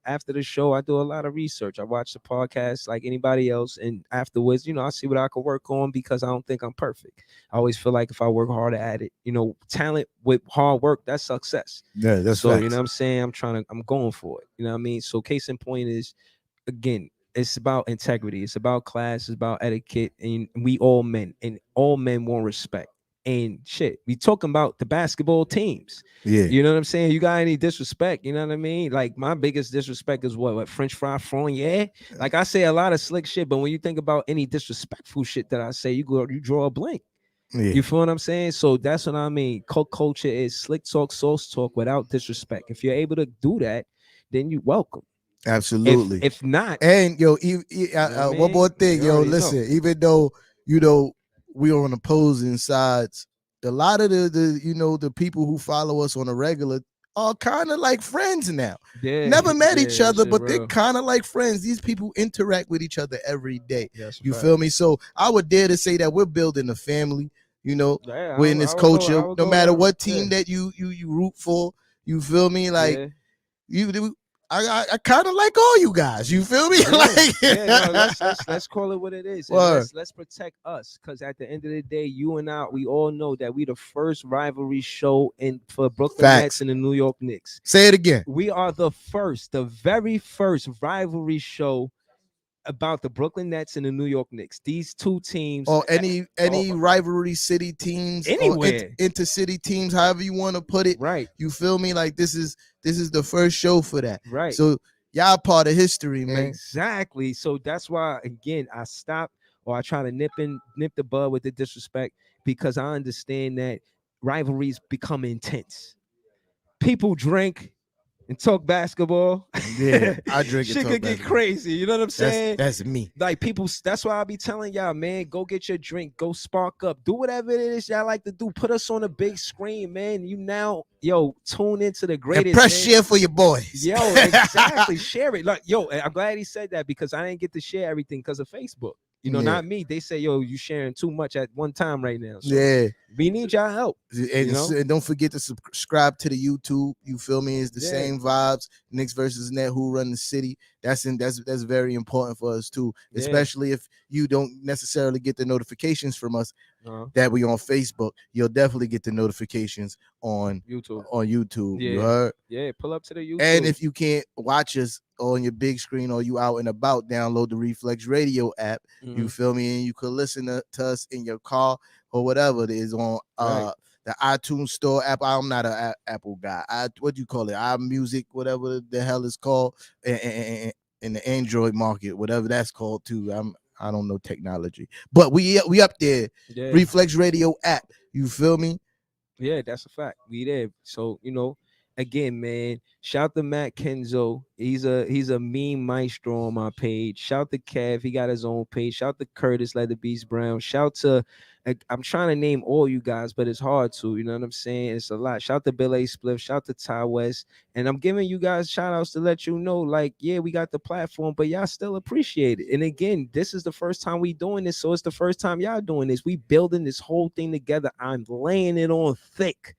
after the show, I do a lot of research. I watch the podcast like anybody else. And afterwards, I see what I could work on, because I don't think I'm perfect. I always feel like if I work harder at it, talent with hard work, that's success. Yeah, that's so facts. You know what I'm saying? I'm going for it. You know what I mean? So case in point is, again, it's about integrity, it's about class, it's about etiquette, and we all men, and all men want respect. And shit, we talking about the basketball teams. Yeah, you know what I'm saying? You got any disrespect? You know what I mean? Like, my biggest disrespect is what French fry front. Yeah, like I say a lot of slick shit, but when you think about any disrespectful shit that I say, you draw a blank. Yeah. You feel what I'm saying? So that's what I mean. Culture is slick talk, sauce talk without disrespect. If you're able to do that, then you welcome. Absolutely. If not, and one more thing, listen, even though we are on opposing sides, a lot of the people who follow us on a regular are kind of like friends now. Never met each other, but they're kind of like friends. These people interact with each other every day. You feel me? So I would dare to say that we're building a family. We're in this culture. No matter what team that you root for, you feel me? Like I kind of like all you guys. You feel me? Let's call it what it is. Let's protect us, because at the end of the day, you and I, we all know that we the first rivalry show for Brooklyn Nets and the New York Knicks. Say it again. We are the very first rivalry show about the Brooklyn Nets and the New York Knicks. These two teams, or any rivalry city teams, anywhere, or intercity teams, however you want to put it. Right. You feel me? Like, this is the first show for that. Right. So y'all part of history, man. Exactly. So that's why, again, I stop, or I try to nip the bud with the disrespect, because I understand that rivalries become intense. People drink and talk basketball. Yeah, I drink. Shit could get crazy. You know what I'm saying? That's me. Like, people. That's why I be telling y'all, man, go get your drink, go spark up, do whatever it is y'all like to do. Put us on a big screen, man. You now, tune into the greatest. And press share for your boys. Yo, exactly. Share it. Like, I'm glad he said that, because I didn't get to share everything because of Facebook. Not me. They say, you sharing too much at one time right now. So we need y'all help. And don't forget to subscribe to the YouTube. You feel me? It's the same vibes. Knicks versus Net, who run the city. That's very important for us too. Especially if you don't necessarily get the notifications from us that we on Facebook. You'll definitely get the notifications on YouTube. Yeah. You heard? Yeah, pull up to the YouTube. And if you can't watch us on your big screen, or you out and about, download the Reflex Radio app. You feel me? And you could listen to us in your car or whatever it is on the iTunes Store app. I'm not an Apple guy. What do you call it? iMusic, whatever the hell it's called, in the Android market, whatever that's called too. I don't know technology, but we up there. Reflex Radio app. You feel me? Yeah, that's a fact. We there. So again, man, shout to Matt Kenzo. He's a meme maestro on my page. Shout to Kev. He got his own page. Shout to Curtis, Leather Beast Brown. Shout to, I'm trying to name all you guys, but it's hard to, you know what I'm saying? It's a lot. Shout to Bill A. Spliff. Shout to Ty West. And I'm giving you guys shout outs to let you know, like, yeah, we got the platform, but y'all still appreciate it. And again, this is the first time we doing this. So it's the first time y'all doing this. We building this whole thing together. I'm laying it on thick.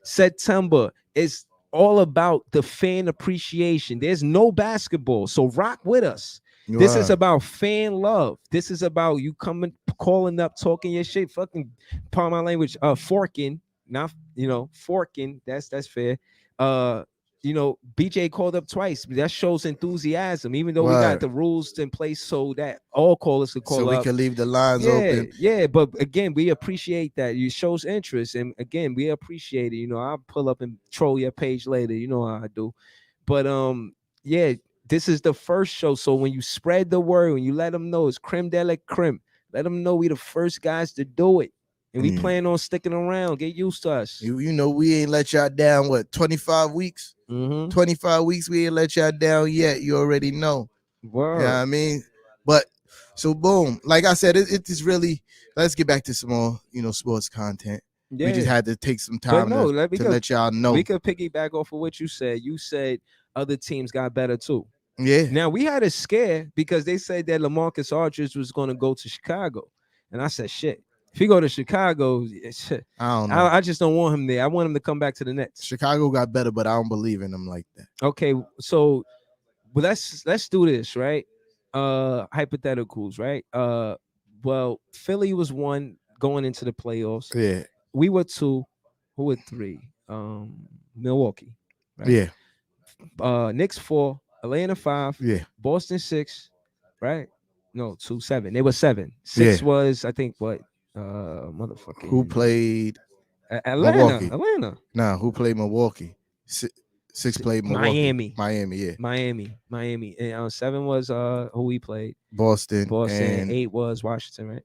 September is all about the fan appreciation. There's no basketball, so rock with us. This is about fan love. This is about you coming, calling up, talking your shit, fucking, pardon my language, forking, not forking. That's fair. BJ called up twice. That shows enthusiasm, even though we got the rules in place so that all callers could call up. So we can leave the lines open. Yeah, but again, we appreciate that. You shows interest, and again, we appreciate it. I'll pull up and troll your page later. You know how I do. But this is the first show. So when you spread the word, when you let them know it's creme de la creme, let them know we the first guys to do it. And we plan on sticking around. Get used to us. We ain't let y'all down. What, 25 weeks? 25 weeks. We ain't let y'all down yet. You already know. Word. Yeah, I mean, but So boom, like I said, it is really. Let's get back to some more, sports content. Yeah. We just had to take some time to let y'all know. We could piggyback off of what you said. You said other teams got better too. Yeah. Now we had a scare because they said that LaMarcus Aldridge was going to go to Chicago, and I said, "Shit, if he go to Chicago, I don't know. I just don't want him there. I want him to come back to the Nets." Chicago got better, but I don't believe in him like that. Okay, so let's do this, right? Hypotheticals, right? Well, Philly was 1 going into the playoffs. Yeah. We were 2. Who were 3? Milwaukee. Right? Yeah. Knicks 4. Atlanta 5. Yeah. Boston 6. Right? No, 2, 7. They were 7. 6 was, I think, what? Motherfucking. Who played? Atlanta. Nah, who played Milwaukee? 6 played Milwaukee. Miami. And 7 was who we played. Boston. And 8 was Washington, right?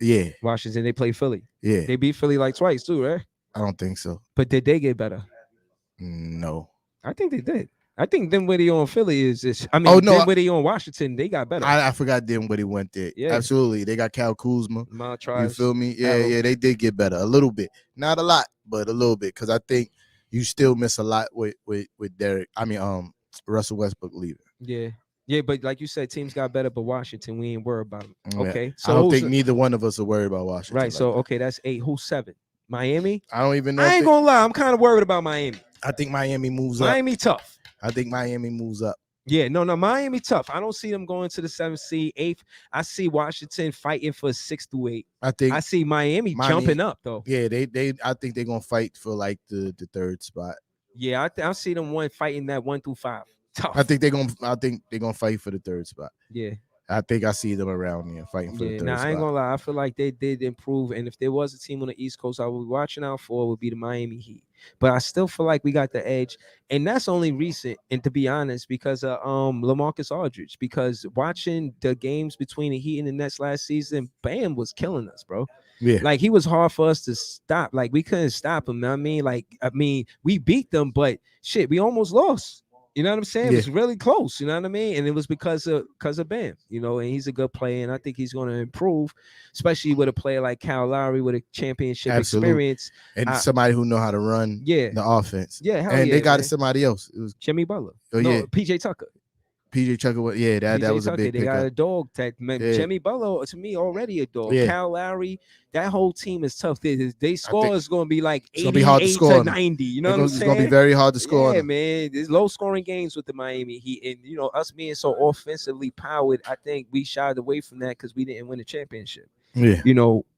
Yeah. Washington. They played Philly. Yeah. They beat Philly like twice too, right? I don't think so. But did they get better? No. I think they did. I think Dinwiddie on Philly is this. I mean, Dinwiddie on Washington, they got better. I forgot Dinwiddie went there. Yeah. Absolutely. They got Kyle Kuzma. You feel me? Yeah, they did get better a little bit. Not a lot, but a little bit. Because I think you still miss a lot with Derek. I mean, Russell Westbrook leaving. Yeah. Yeah, but like you said, teams got better, but Washington, we ain't worried about them. Okay. So I don't think neither one of us are worried about Washington. Right. So, okay, that's 8. Who's 7? Miami? I don't even know. I ain't gonna lie. I'm kind of worried about Miami. I think Miami moves up. Miami tough. I think Miami moves up. Yeah, no, Miami tough. I don't see them going to the 7th seed, 8th. I see Washington fighting for 6 through 8. I see Miami jumping up though. Yeah, they. I think they're gonna fight for like the 3rd spot. Yeah, I see them fighting that 1 through 5. Tough. I think they're gonna fight for the 3rd spot. Yeah. I think I see them around here fighting for the 3rd spot. I ain't gonna lie. I feel like they did improve. And if there was a team on the East Coast I would be watching out for, would be the Miami Heat. But I still feel like we got the edge. And that's only recent. And to be honest, because of LaMarcus Aldridge. Because watching the games between the Heat and the Nets last season, Bam was killing us, bro. Yeah. Like he was hard for us to stop. Like we couldn't stop him. I mean, we beat them, but shit, we almost lost. You know what I'm saying? It was really close. You know what I mean? And it was because of Bam, and he's a good player. And I think he's going to improve, especially with a player like Kyle Lowry with a championship experience. And somebody who know how to run the offense. Yeah. And they got somebody else. It was Jimmy Butler. PJ Tucker. That was a big They got a dog that Jimmy Butler, to me, already a dog. Kyle Lowry, that whole team is tough. They score is going to be like 88 to 90. You know what I'm saying? It's going to be very hard to score. Yeah, man. There's low scoring games with the Miami Heat. And, us being so offensively powered, I think we shied away from that because we didn't win a championship. Yeah.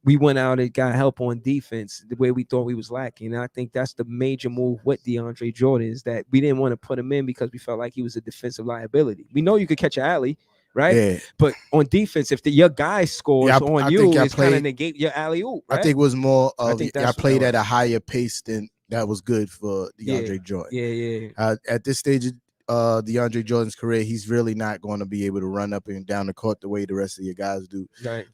We went out and got help on defense the way we thought we was lacking. And I think that's the major move with DeAndre Jordan is that we didn't want to put him in because we felt like he was a defensive liability. We know you could catch an alley, right? Yeah. But on defense, if your guy scores on you, it's kind of negate your alley-oop, right? I think it was more of I played at a higher pace than that was good for DeAndre Jordan. Yeah. At this stage of DeAndre Jordan's career, he's really not going to be able to run up and down the court the way the rest of your guys do. Right.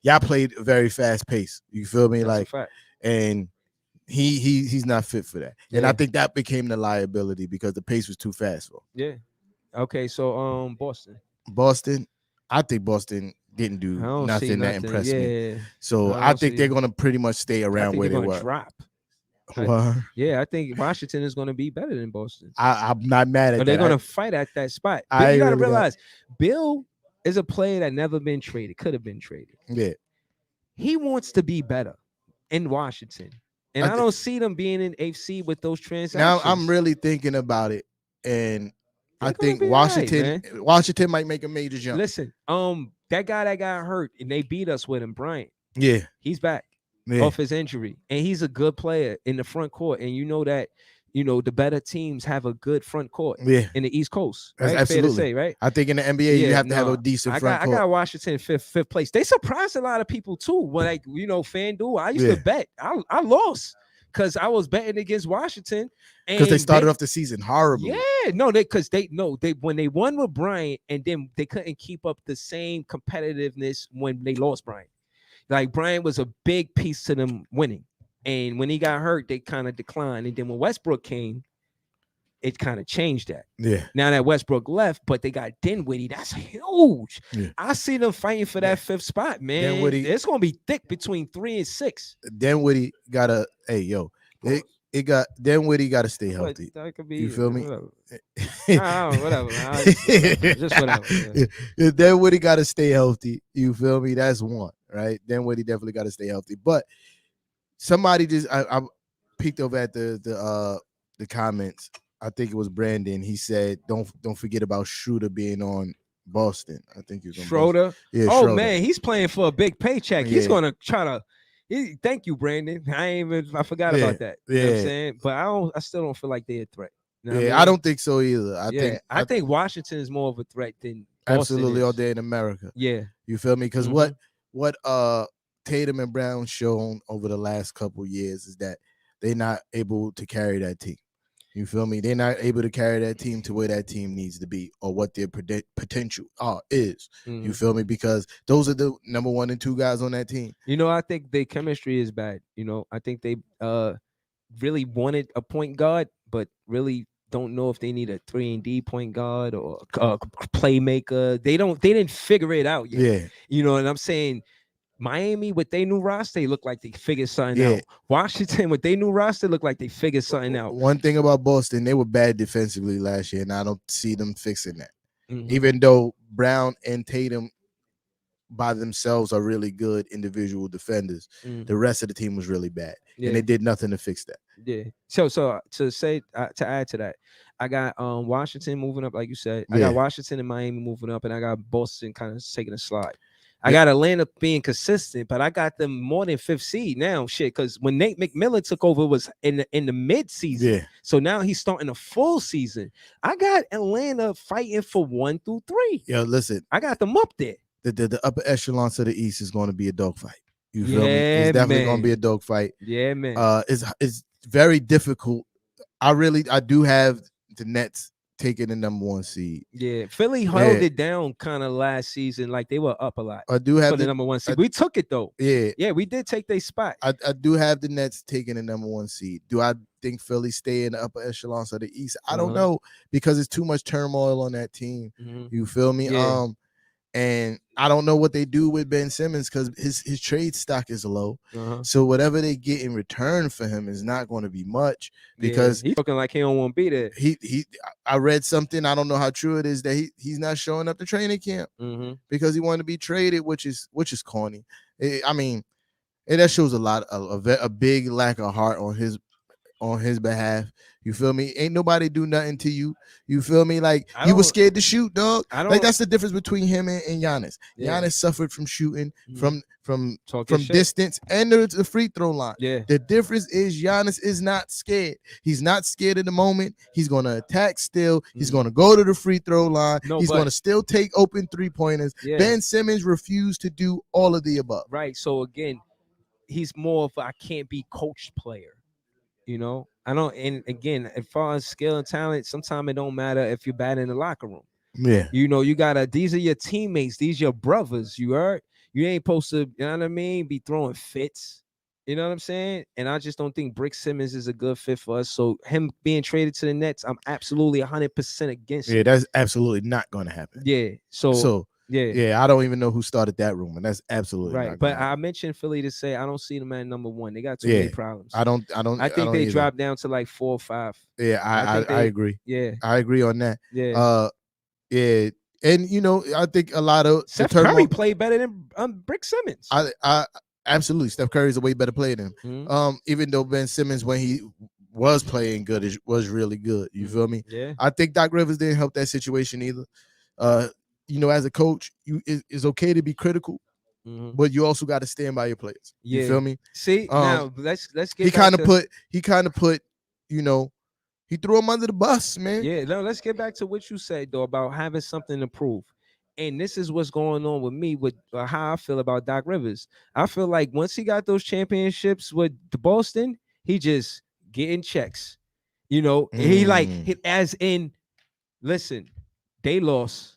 Y'all played a very fast pace. You feel me? That's a fact. And he's not fit for that. And I think that became the liability because the pace was too fast for him. Yeah. Okay, so Boston, I think Boston didn't do nothing that impressed me. So I think they're gonna pretty much stay around where they were. Drop. What? Yeah, I think Washington is going to be better than Boston. I'm not mad at that. But they're going to fight at that spot. But you got to realize, Bill is a player that never been traded, could have been traded. Yeah. He wants to be better in Washington. And I don't see them being in AFC with those transactions. Now I'm really thinking about it. And I think Washington might make a major jump. Listen, that guy that got hurt and they beat us with him, Bryant. Yeah. He's back off his injury. And he's a good player in the front court. And you know that, the better teams have a good front court in the East Coast. Right? Absolutely. Fair to say, right? I think in the NBA, you have to have a decent front court. I got Washington fifth place. They surprised a lot of people too. When FanDuel, I used to bet. I lost because I was betting against Washington. Because they started off the season horribly. Yeah, no, they when they won with Bryant and then they couldn't keep up the same competitiveness when they lost Bryant. Like Bryant was a big piece to them winning. And when he got hurt, they kind of declined. And then when Westbrook came, it kind of changed that. Yeah. Now that Westbrook left, but they got Dinwiddie. That's huge. Yeah. I see them fighting for that 5th spot, man. Dinwiddie, it's gonna be thick between 3 and 6. Dinwiddie gotta. Hey, yo, it got Dinwiddie gotta stay healthy. That could be. You feel me? Whatever. Just whatever. Yeah. Dinwiddie gotta stay healthy. You feel me? That's one, right? Dinwiddie definitely gotta stay healthy. But somebody just I peeked over at the comments. I think it was Brandon. He said, "Don't forget about Schroeder being on Boston." I think he was on Schroeder. Yeah, oh Schroeder. Man, he's playing for a big paycheck. He's Yeah. gonna try to. Thank you, Brandon. I forgot about that. You know what I'm saying? But I still don't feel like they're a threat. You know what I mean? I don't think so either. I think Washington is more of a threat than absolutely Boston is. all day in America. Yeah, you feel me? Because what Tatum and Brown shown over the last couple years is that they're not able to carry that team. You feel me? They're not able to carry that team to where that team needs to be or what their potential is. You feel me? Because those are the number 1 and 2 guys on that team. You know, I think their chemistry is bad. You know, I think they really wanted a point guard, but really don't know if they need a 3-and-D point guard or a playmaker. They didn't figure it out yet. Yeah. You know, and I'm saying Miami with their new roster, they look like they figured something out. Washington with their new roster look like they figured something out. One thing about Boston, they were bad defensively last year, and I don't see them fixing that. Even though Brown and Tatum by themselves are really good individual defenders, the rest of the team was really bad, and they did nothing to fix that. Yeah. So to add to that, I got Washington moving up, like you said. I got Washington and Miami moving up, and I got Boston kind of taking a slide. I got Atlanta being consistent, but I got them more than 5th seed now. Shit, because when Nate McMillan took over, it was in the mid season. Yeah. So now he's starting a full season. I got Atlanta fighting for 1 through 3. Yo, listen, I got them up there. The upper echelons of the East is going to be a dogfight. You feel me? It's definitely going to be a dogfight. Yeah, man. It's very difficult. I do have the Nets taking the number 1 seed. Yeah, Philly held it down kind of last season, like they were up a lot. I do have the number 1 seed. We took it though. Yeah, we did take their spot. I do have the Nets taking the number 1 seed. Do I think Philly stay in the upper echelons of the East? I don't know, because it's too much turmoil on that team. You feel me? Yeah. And I don't know what they do with Ben Simmons because his trade stock is low. So whatever they get in return for him is not going to be much, because he's looking like he don't want to be there. I read something, I don't know how true it is, that he's not showing up to training camp because he wanted to be traded, which is corny. I mean, that shows a big lack of heart on his behalf. You feel me? Ain't nobody do nothing to you. You feel me? Like, you were scared to shoot, dog. Like, that's the difference between him and Giannis. Giannis suffered from shooting from distance and the free throw line. The difference is Giannis is not scared. He's not scared of the moment. He's gonna attack still. He's gonna go to the free throw line. He's gonna still take open 3-pointers. Ben Simmons refused to do all of the above. Right. So again, he's more of a I can't be coached player. You know, I don't. And again, as far as skill and talent, sometimes it don't matter if you're bad in the locker room. Yeah. You know, these are your teammates. These are your brothers. You heard? You ain't supposed to, you know what I mean, be throwing fits. You know what I'm saying? And I just don't think Brick Simmons is a good fit for us. So him being traded to the Nets, I'm absolutely 100% against it. Yeah, that's absolutely not going to happen. Yeah. So I don't even know who started that rumor. That's absolutely right. not But I mentioned Philly to say I don't see them at number 1. They got too many problems. I think they dropped down to like 4 or 5. Yeah, I agree. Yeah, I agree on that. Yeah. Yeah. And you know, I think a lot of Steph Curry played better than Brick Simmons. I absolutely, Steph Curry is a way better player than him. Even though Ben Simmons, when he was playing good, was really good. You feel me? Yeah. I think Doc Rivers didn't help that situation either. You know, as a coach, it's okay to be critical, but you also got to stand by your players. You feel me? See, now let's get. He kind of put, you know, he threw him under the bus, man. Yeah, no, let's get back to what you said though about having something to prove. And this is what's going on with me with how I feel about Doc Rivers. I feel like once he got those championships with the Boston, he just getting checks. You know, as in, listen, they lost.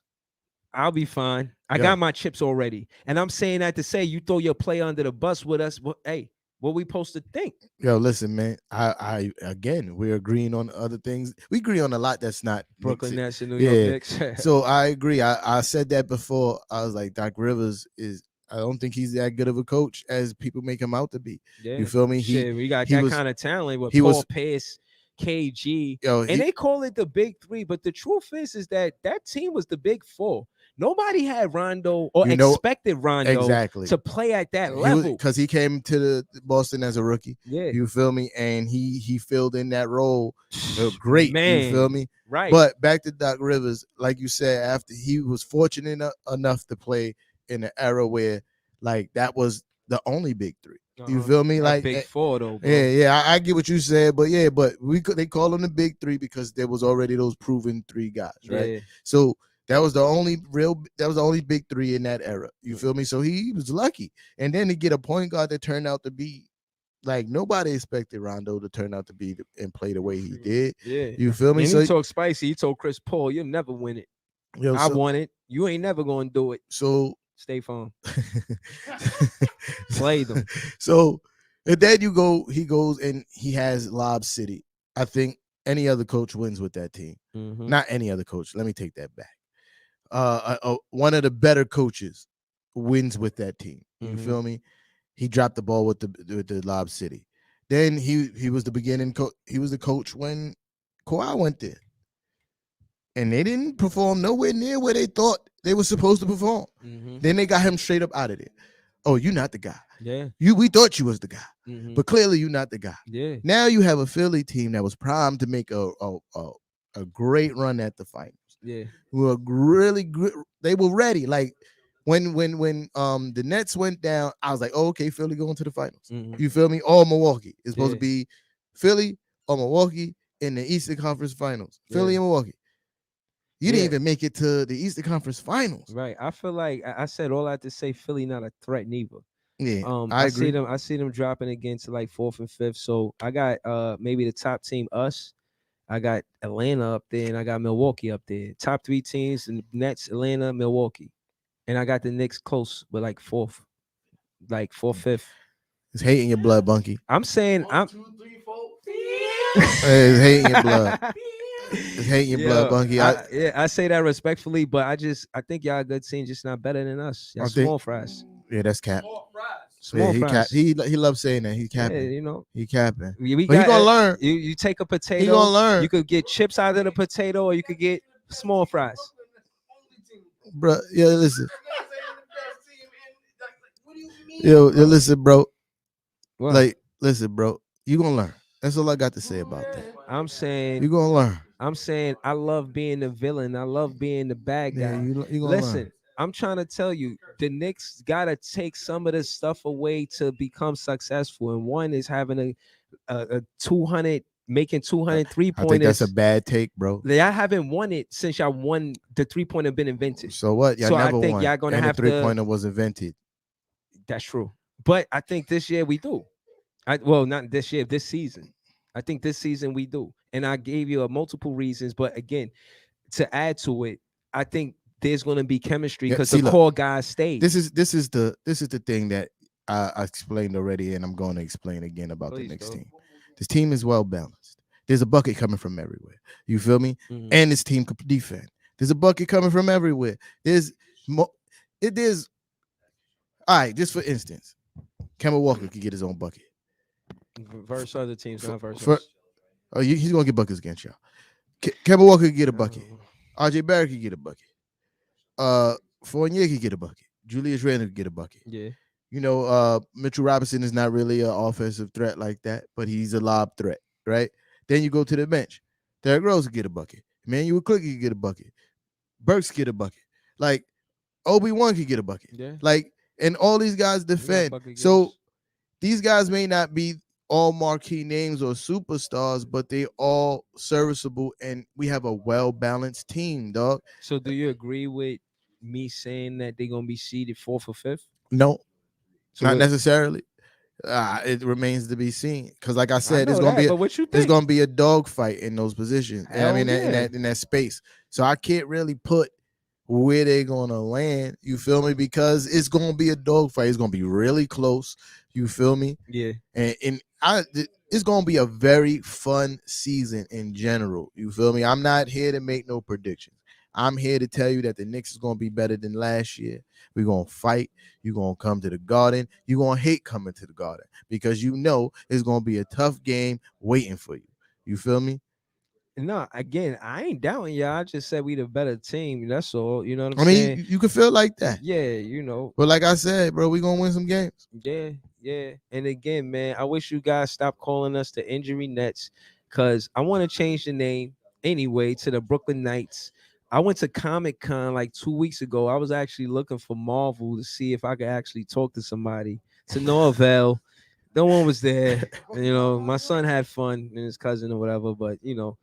I'll be fine. I got my chips already. And I'm saying that to say you throw your player under the bus with us. Well, hey, what we supposed to think. Yo, listen, man. I again, we're agreeing on other things. We agree on a lot that's not Brooklyn Nets and New York Knicks. So I agree. I said that before. I was like, Doc Rivers is. I don't think he's that good of a coach as people make him out to be. Yeah. You feel me? We got that kind of talent with Paul Pierce, KG, and they call it the Big Three. But the truth is that team was the Big Four. Nobody had Rondo or expected Rondo to play at that level because he came to the Boston as a rookie. Yeah, you feel me? And he filled in that role great. Man, you feel me? Right. But back to Doc Rivers, like you said, after he was fortunate enough to play in an era where like that was the only Big Three. You feel me? Like Big Four though. Bro. Yeah. I get what you said, but they call them the Big Three because there was already those proven three guys, right? Yeah. So that was the only Big Three in that era. You feel me? So he was lucky, and then to get a point guard that turned out to be like nobody expected Rondo to turn out to be and play the way he did. Yeah, you feel me? And so he talked spicy. He told Chris Paul, "You'll never win it. I won it. You ain't never gonna do it." So stay firm. Play them. So and then he goes and he has Lob City. I think any other coach wins with that team. Mm-hmm. Not any other coach. Let me take that back. One of the better coaches wins with that team. You feel me? He dropped the ball with the Lob City. Then he was the beginning he was the coach when Kawhi went there. And they didn't perform nowhere near where they thought they were supposed to perform. Then they got him straight up out of there. Oh, you're not the guy. Yeah. We thought you was the guy. But clearly you're not the guy. Yeah. Now you have a Philly team that was primed to make a great run at the finals. Yeah. Were really good. They were ready. Like when the Nets went down, I was like, oh, okay, Philly going to the finals. You feel me? Or Milwaukee. It's supposed to be Philly or Milwaukee in the Eastern Conference Finals. Philly and Milwaukee. You didn't even make it to the Eastern Conference Finals. Right. I feel like I said all I had to say. Philly not a threat neither. Yeah. I agree. I see them dropping again to like 4th and 5th. So I got maybe the top team, us. I got Atlanta up there, and I got Milwaukee up there. Top 3 teams: the Nets, Atlanta, Milwaukee, and I got the Knicks close, but like 4th, 5th. It's hating your blood, Bunky. I'm saying 1, 2, 3, 4. It's hating your blood. It's hating your blood, Bunky. I say that respectfully, but I think y'all a good team, just not better than us. Y'all small fries. Yeah, that's cap. Small fries. He loves saying that. He capping. Yeah, he capping. But he gonna learn. You take a potato. He gonna learn. You could get chips out of the potato, or you could get small fries. Bro, yeah, listen. Yo, listen, bro. What? Like, listen, bro. You gonna learn. That's all I got to say about that. I'm saying you gonna learn. I'm saying I love being the villain. I love being the bad guy. Yeah, you gonna listen. Learn. I'm trying to tell you, the Knicks gotta take some of this stuff away to become successful. And one is having a 200, making 200 3-pointers. I think that's a bad take, bro. Y'all haven't won it since y'all won the 3-pointer been invented. So what? Y'all never I think won. Y'all gonna and have the 3-pointer was invented. That's true. But I think this year we do. Not this year, this season. I think this season we do. And I gave you multiple reasons, but again, to add to it, I think there's going to be chemistry because the core guys stay. This is the thing that I explained already, and I'm going to explain again about the Knicks team. This team is well balanced. There's a bucket coming from everywhere. You feel me? And this team can defend. There's a bucket coming from everywhere. All right, just for instance, Kemba Walker could get his own bucket. Versus other teams, not versus. He's gonna get buckets against y'all. Kemba Walker could get a bucket. RJ Barrett could get a bucket. Fournier could get a bucket. Julius Randle could get a bucket. Yeah. You know, Mitchell Robinson is not really an offensive threat like that, but he's a lob threat, right? Then you go to the bench. Derrick Rose could get a bucket. Emmanuel Quigley could get a bucket. Burks could get a bucket. Like Obi-Wan could get a bucket. Yeah. Like, and all these guys defend. So these guys may not be all marquee names or superstars, but they all serviceable, and we have a well-balanced team, dog. So do you agree with me saying that they're gonna be seeded 4th or 5th? No, not necessarily. It remains to be seen. Because, like I said, there's gonna be a dogfight in those positions. I mean, in that space. So I can't really put where they're gonna land. You feel me? Because it's gonna be a dogfight. It's gonna be really close. You feel me? Yeah. And it's gonna be a very fun season in general. You feel me? I'm not here to make no predictions. I'm here to tell you that the Knicks is gonna be better than last year. We're gonna fight. You're gonna come to the Garden. You're gonna hate coming to the Garden because you know it's gonna be a tough game waiting for you. You feel me? No, again, I ain't doubting y'all. I just said we the better team. That's all. You know what I'm I saying? mean, you can feel like that. Yeah, you know. But like I said, bro, we gonna win some games. Yeah. And again, man, I wish you guys stop calling us the Injury Nets, because I want to change the name anyway to the Brooklyn Knights. I went to Comic-Con like 2 weeks ago. I was actually looking for Marvel to see if I could actually talk to somebody. To no avail. No one was there. You know, my son had fun and his cousin or whatever, but you know,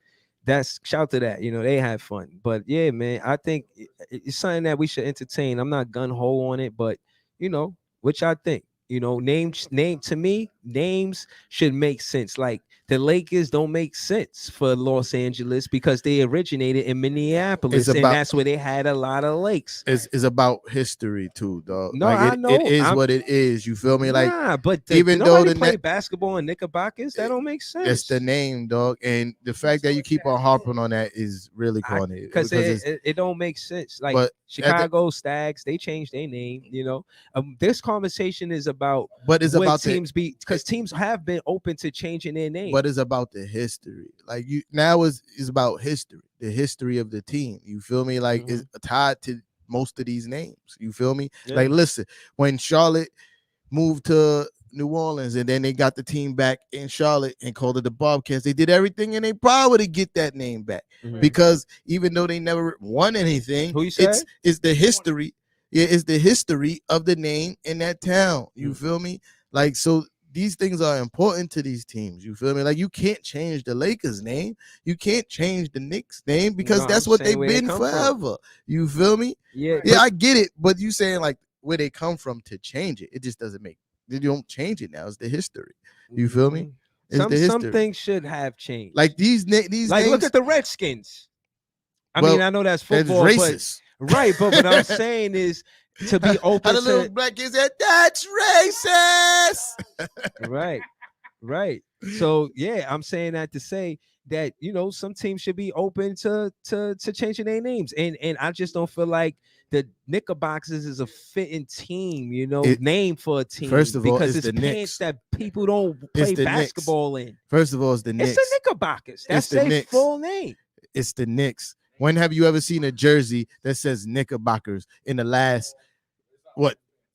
that's shout to that. You know, they had fun. But yeah, man, I think it's something that we should entertain. I'm not gun ho on it, but you know, which I think. You know, name to me, names should make sense. Like the Lakers don't make sense for Los Angeles because they originated in Minneapolis, and that's where they had a lot of lakes. It's about history too, dog. No, like I know. It is what it is. You feel me? Like, but even though they play basketball in Knickerbockers, that don't make sense. It's the name, dog, and the fact that you keep on harping on that is really corny because it don't make sense. Like Chicago Stags, they changed their name. You know, this conversation is about teams because teams have been open to changing their name. But it's about the history. Like now is about history, the history of the team. You feel me? Like it's tied to most of these names. You feel me? Yeah. Like listen, when Charlotte moved to New Orleans and then they got the team back in Charlotte and called it the Bobcats, they did everything in their power to get that name back because even though they never won anything, it's the history. Yeah, it's the history of the name in that town. You feel me? Like, so these things are important to these teams. You feel me? Like, you can't change the Lakers name. You can't change the Knicks name because that's what they've been forever. You feel me? Yeah, I get it. But you saying like where they come from to change it, it just doesn't make. You don't change it now. It's the history. You feel me? Some things should have changed. Like these like names, look at the Redskins. I mean, I know that's football, that's racist. Right, but what I'm saying is to be open. How the little black kids said that's racist. Right. So yeah, I'm saying that to say that you know some teams should be open to changing their names, and I just don't feel like the Knickerbockers is a fitting team, you know, name for a team. First of all, because it's pants that people don't play basketball in. First of all, it's the Knicks. It's the Knickerbockers. That's their full name. It's the Knicks. When have you ever seen a jersey that says Knickerbockers in the last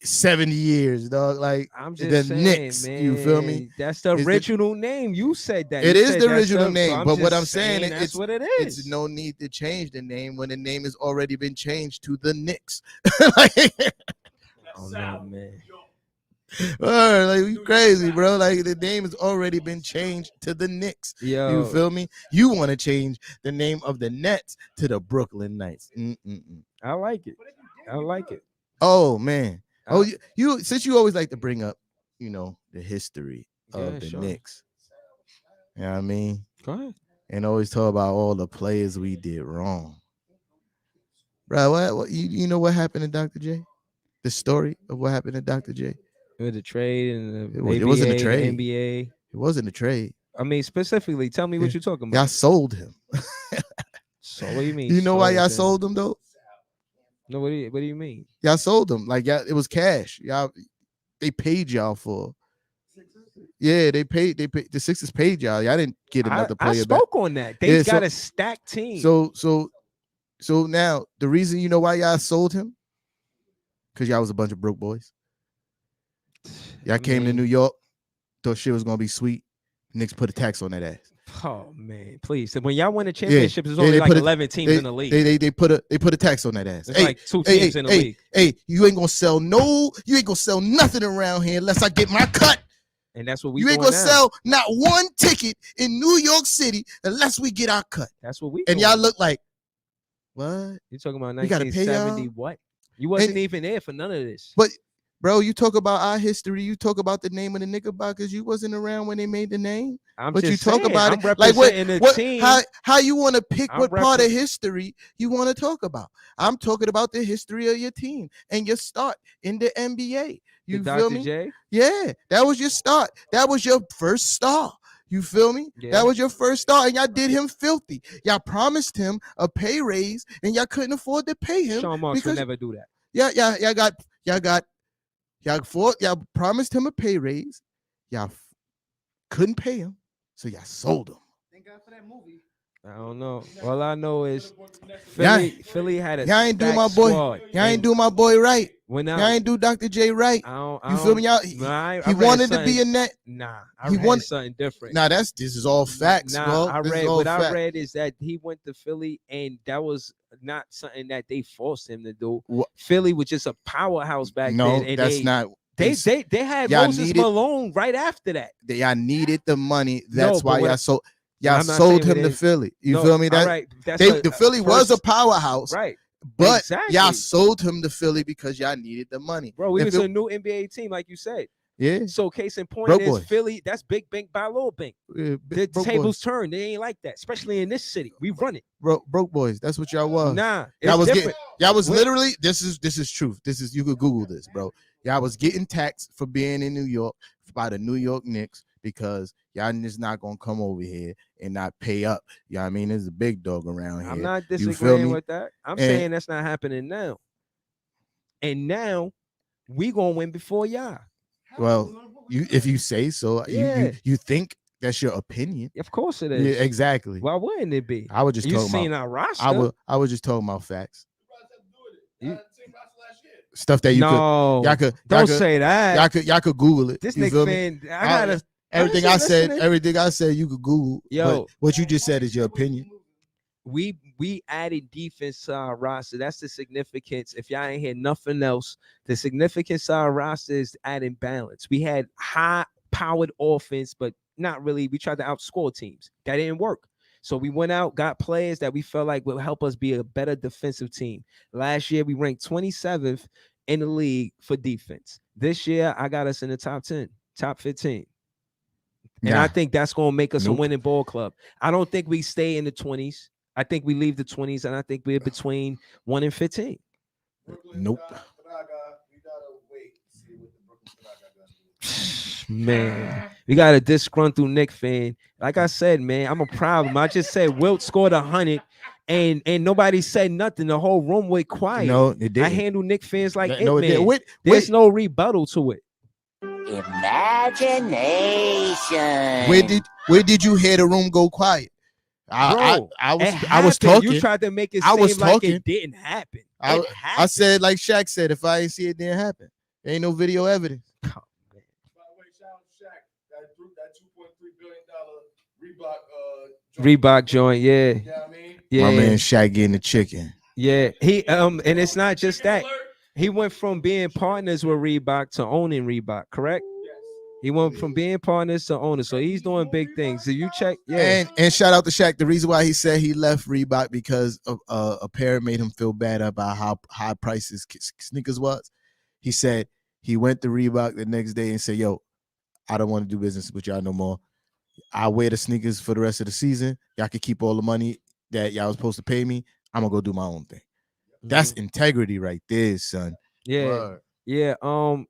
70 years, dog? Like I'm just saying, Knicks, man, you feel me? That's the original name. You said that. It is the original name, but what I'm saying is that's what it is. It's no need to change the name when the name has already been changed to the Knicks. Oh no, man. All right, like you crazy, bro. Like the name has already been changed to the Knicks. Yo. You feel me? You want to change the name of the Nets to the Brooklyn Knights. I like it. Oh man. You since you always like to bring up, you know, the history of the Knicks. You know what I mean? Go ahead. And always talk about all the players we did wrong. Bro, what you know what happened to Dr. J? The story of what happened to Dr. J? With the trade and the it wasn't a trade. NBA. It wasn't a trade. I mean, specifically, tell me what you're talking about. Y'all sold him. So what do you mean? You know why y'all sold him though? No, what do you mean? Y'all sold him. Like it was cash. Y'all, they paid y'all for. Yeah, they paid. The Sixers paid y'all. Y'all didn't get another player. I spoke on that. They got a stacked team. So now the reason you know why y'all sold him, because y'all was a bunch of broke boys. Y'all came to New York, thought shit was gonna be sweet. Knicks put a tax on that ass. Oh man, please! When y'all win the championship, there's only like 11 teams in the league. They put a tax on that ass. It's like 2 teams in the league. Hey, you ain't gonna sell nothing around here unless I get my cut. And that's what you ain't gonna sell not one ticket in New York City unless we get our cut. That's what we. And y'all look like what? You talking about 1970? What? You wasn't even there for none of this. But Bro, you talk about our history. You talk about the name of the Knickerbockers. You wasn't around when they made the name. But you talk about I'm it. Like what? Team. How you want to pick what part of history you want to talk about? I'm talking about the history of your team and your start in the NBA. You feel me? J? Yeah, that was your start. That was your first star. You feel me? Yeah. That was your first star, and y'all did him filthy. Y'all promised him a pay raise, and y'all couldn't afford to pay him. Sean Marks would never do that. Y'all promised him a pay raise. Y'all couldn't pay him, so y'all sold him. Thank God for that movie. I don't know. All I know is Philly had a y'all ain't do my boy. Squad. Y'all ain't do my boy right. Y'all ain't do Dr. J right. You feel me? Y'all, he wanted to be a net. Nah, I read something different. Nah, this is all facts, bro. I read is that he went to Philly and that was not something that they forced him to do. What? Philly was just a powerhouse back then. No, that's not. They had Moses Malone right after that. Y'all needed the money. That's why y'all sold. Y'all sold him to Philly. You feel me? The Philly was a powerhouse, right? But y'all sold him to Philly because y'all needed the money, bro. We was a new NBA team, like you said. Yeah. So case in point is Philly. That's big bank by little bank. The tables turn. They ain't like that, especially in this city. We run it. Broke boys. That's what y'all was. Nah, y'all was different. Y'all was literally. This is truth. You could Google this, bro. Y'all was getting taxed for being in New York by the New York Knicks because y'all just not gonna come over here and not pay up. You know what I mean? There's a big dog around here. I'm not disagreeing with that. I'm saying that's not happening now. And now we gonna win before y'all. Well, if you say so, you think that's your opinion. Of course it is. Yeah, exactly. Why wouldn't it be? I was just talking about our roster. I was just talking about facts. Stuff that y'all could say that. Y'all could Google it. This nigga fan, I gotta everything I said you could Google. Yo, what you just said is your opinion. We added defense to our roster. That's the significance. If y'all ain't hear nothing else, the significance of our roster is adding balance. We had high-powered offense, but not really. We tried to outscore teams. That didn't work. So we went out, got players that we felt like would help us be a better defensive team. Last year, we ranked 27th in the league for defense. This year, I got us in the top 10, top 15. And I think that's going to make us a winning ball club. I don't think we stay in the 20s. I think we leave the 20s, and I think we're between 1 and 15. Nope. Man, we got a disgruntled Knick fan. Like I said, man, I'm a problem. I just said Wilt scored 100, and nobody said nothing. The whole room went quiet. No, it didn't. I handle Knick fans like no, it, man. There's no rebuttal to it. Imagination. Where did you hear the room go quiet? I was talking. You tried to make it seem like it didn't happen. I said, like Shaq said, if I ain't see it, didn't happen. There ain't no video evidence. Reebok joint, yeah. You know what I mean? Yeah. My man Shaq getting the chicken. Yeah, he and it's not just that. He went from being partners with Reebok to owning Reebok, correct? Yes. He went from being partners to owners, so he's doing big things. So you check, yeah. And shout out to Shaq. The reason why he said he left Reebok because of a parent made him feel bad about how high prices sneakers was. He said he went to Reebok the next day and said, "Yo, I don't want to do business with y'all no more. I wear the sneakers for the rest of the season. Y'all can keep all the money that y'all was supposed to pay me. I'm gonna go do my own thing." That's integrity right there, son. Yeah. Word. Yeah.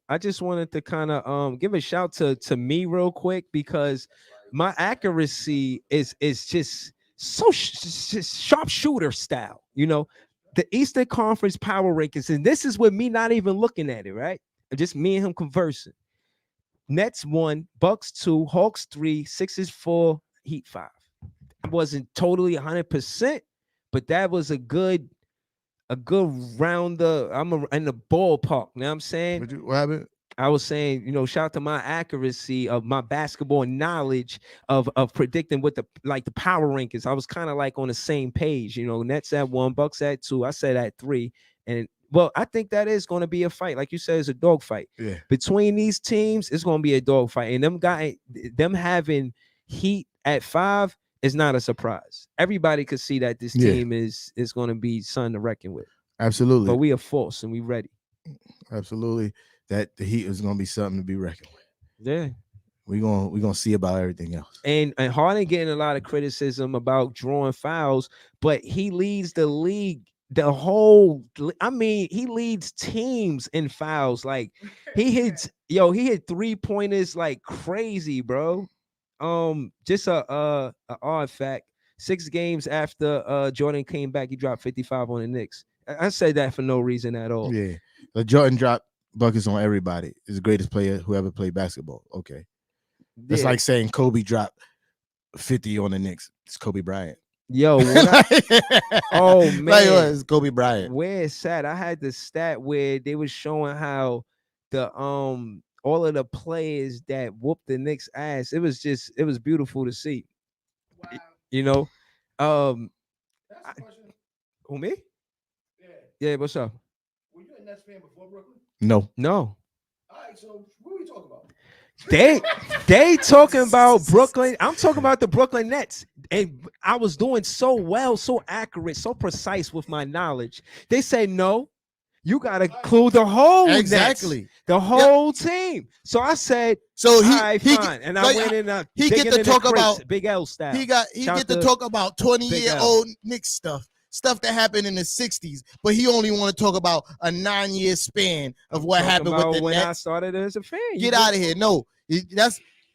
I just wanted to kind of give a shout to me real quick because my accuracy is just so sharpshooter style, you know, the Eastern Conference power rankings, and this is with me not even looking at it, right? Just me and him conversing. Nets 1, Bucks 2, Hawks 3, Sixers 4, Heat 5. I wasn't totally 100%, but that was a good round. I'm in the ballpark. You know what I'm saying? What happened? I was saying, you know, shout out to my accuracy of my basketball knowledge of predicting what the power rankings. I was kind of like on the same page, you know. Nets at 1, Bucks at 2. I said at 3, and well, I think that is going to be a fight, like you said, it's a dog fight. Yeah. Between these teams, it's going to be a dog fight, and them having Heat at 5 is not a surprise. Everybody could see that this team is going to be something to reckon with. Absolutely. But we are force and we ready. Absolutely. that the Heat is gonna be something to be reckoned with. Yeah. We're gonna see about everything else. And Harden getting a lot of criticism about drawing fouls, but he leads the league. He leads teams in fouls. Like he hit 3-pointers like crazy, bro. Just a odd fact. 6 games after Jordan came back, he dropped 55 on the Knicks. I said that for no reason at all. Yeah, Jordan dropped buckets on everybody. He's the greatest player who ever played basketball. Okay, that's like saying Kobe dropped 50 on the Knicks. It's Kobe Bryant. Yo, oh man, like, it's Kobe Bryant. Where it's sad. I had the stat where they was showing how the all of the players that whooped the Knicks ass. It was beautiful to see. Wow. You know, who me? Yeah, what's up? Were you a Nets fan before Brooklyn? No. All right, so what are we talking about? They talking about Brooklyn. I'm talking about the Brooklyn Nets. And I was doing so well, so accurate, so precise with my knowledge. They say no, you gotta include the whole exactly Nets, the whole team. So I said, so fine. And I went in. He get to talk about Big L style. He get to talk about 20-year-old Knicks stuff that happened in the 60s, but he only want to talk about a 9-year span of what happened with the when Nets. I started as a fan. Get out of here. No,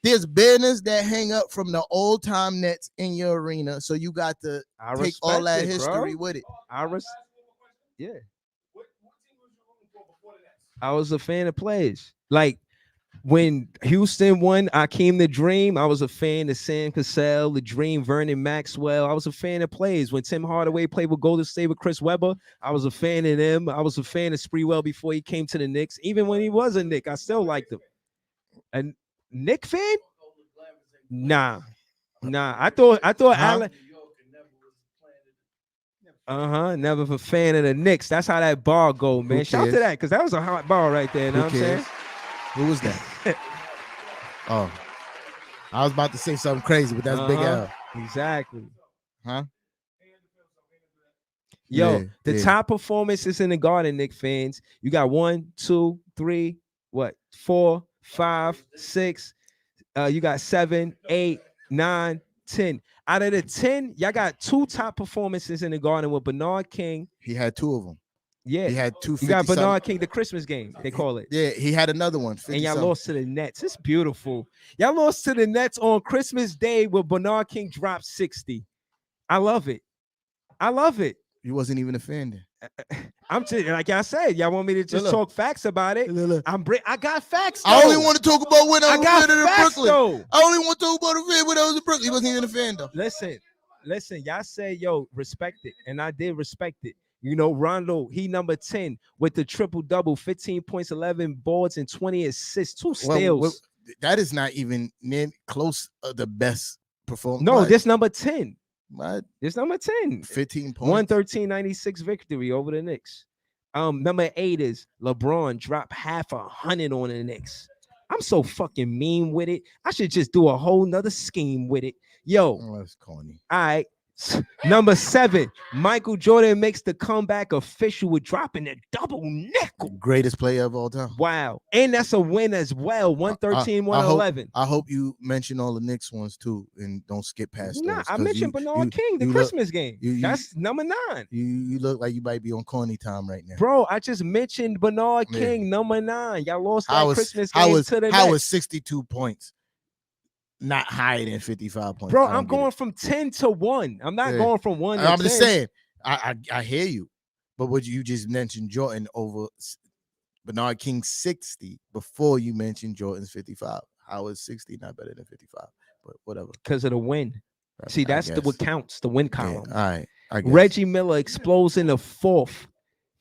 there's banners that hang up from the old time Nets in your arena, so you got to take all that history with it. Yeah. I was a fan of players. Like when Houston won Akeem the Dream, I was a fan of Sam Cassell, the Dream, Vernon Maxwell. I was a fan of players. When Tim Hardaway played with Golden State with Chris Webber, I was a fan of them. I was a fan of Spreewell before he came to the Knicks. Even when he was a Knick, I still liked him. A Knick fan? Nah. I thought Allen. Never a fan of the Knicks. That's how that bar go, man. Shout out to that, because that was a hot bar right there. You know what I'm saying? Who was that? Oh, I was about to say something crazy, but that's Big L. Exactly. Huh? Yo, the top performances in the Garden, Knicks fans. You got 1, 2, 3, 4, 5, 6. You got 7, 8, 9, 10. Out of the 10, y'all got 2 top performances in the Garden with Bernard King. He had 2 of them. Yeah, he had 2. You got Bernard King, the Christmas game, they call it. Yeah, he had another one. And y'all lost to the Nets. It's beautiful. Y'all lost to the Nets on Christmas Day where Bernard King dropped 60. I love it. You wasn't even a fan then. I'm just, like I said, y'all want me to just talk facts about it? I got facts. Though. I only want to talk about when I was in Brooklyn. Though. I only want to talk about the fan when I was in Brooklyn. He wasn't even a fan though. Listen, y'all say, yo, respect it. And I did respect it. You know, Rondo, he number 10 with the triple-double, 15 points, 11 boards, and 20 assists, 2 steals. Well, that is not even near close of the best performance. No, this number 10. What? This number 10. 15 points. 113-96 victory over the Knicks. Number 8 is LeBron dropped half 100 on the Knicks. I'm so fucking mean with it. I should just do a whole nother scheme with it. Yo. That's corny. All right. Number 7, Michael Jordan makes the comeback official with dropping a double nickel. Greatest player of all time. Wow. And that's a win as well. 113, 111. I hope you mention all the Knicks ones too and don't skip past those. I mentioned Bernard King, the Christmas game. That's number 9. You look like you might be on corny time right now. Bro, I just mentioned Bernard King, number 9. Y'all lost that Christmas game to the Nets. How was 62 points? Not higher than 55 points. Bro, I'm going from 10 to 1. I'm not going from 1 to 10. I'm just saying, I hear you. But what you just mentioned Jordan over Bernard King 60 before you mentioned Jordan's 55. How is 60 not better than 55? But whatever. Because of the win. See, that's what counts, the win column. Yeah, all right. Reggie Miller explodes in the 4th.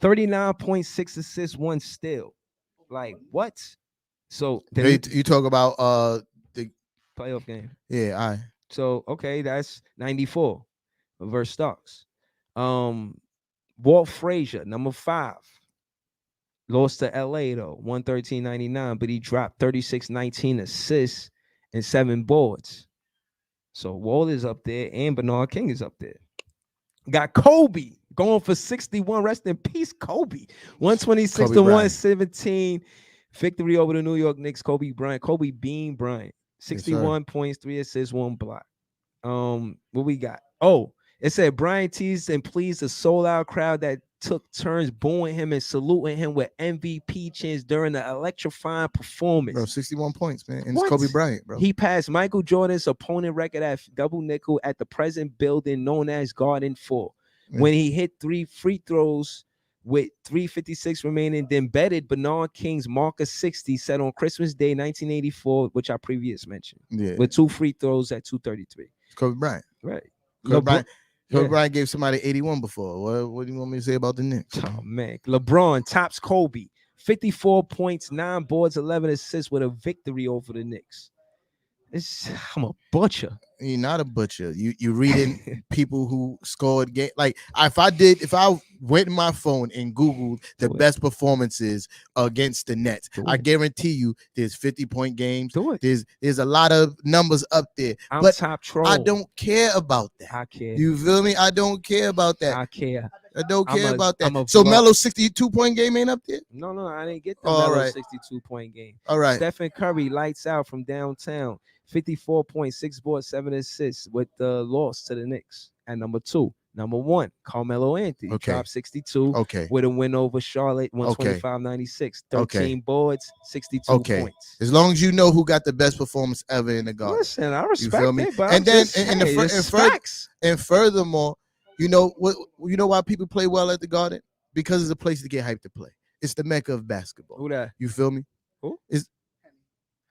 39.6 assists, 1 steal. Like, what? So you talk about playoff game. Yeah, all right. So okay, that's 94 versus Starks. Walt Frazier, number 5, lost to LA though, 113-99, but he dropped 36-19 assists and 7 boards. So Walt is up there and Bernard King is up there. Got Kobe going for 61. Rest in peace, Kobe. 126 to 117. Victory over the New York Knicks. Kobe Bean Bryant. 61 points, 3 assists, 1 block. What we got? Oh, it said Bryant teased and pleased the sold-out crowd that took turns booing him and saluting him with MVP chants during the electrifying performance. Bro, 61 points, man. And it's Kobe Bryant, bro. He passed Michael Jordan's opponent record at double nickel at the present building known as Garden 4 when he hit 3 free throws with 3:56 remaining, then betted Bernard King's mark of 60 set on Christmas Day 1984, which I previously mentioned, with 2 free throws at 2:33. Kobe Bryant. Right. Kobe Bryant gave somebody 81 before. What do you want me to say about the Knicks? Oh, man. LeBron tops Kobe. 54 points, 9 boards, 11 assists with a victory over the Knicks. I'm a butcher. You're not a butcher. You reading people who scored game. Like if I went in my phone and Googled the best performances against the Nets, I guarantee you there's 50-point games. There's a lot of numbers up there. I'm top troll. I don't care about that. I care. You feel me? I don't care about that. I care. I don't care about that. So Melo's 62-point game ain't up there? No, I didn't get the Melo 62-point game. All right. Stephen Curry lights out from downtown. 54 points, 6 boards, 7 assists with the loss to the Knicks at number 2. Number 1, Carmelo Anthony dropped 62 with a win over Charlotte, 125-96. 13 boards, 62 points. As long as you know who got the best performance ever in the Garden. Listen, I respect it, but and furthermore, you know why people play well at the Garden? Because it's a place to get hyped to play. It's the mecca of basketball. Who that? You feel me? Who?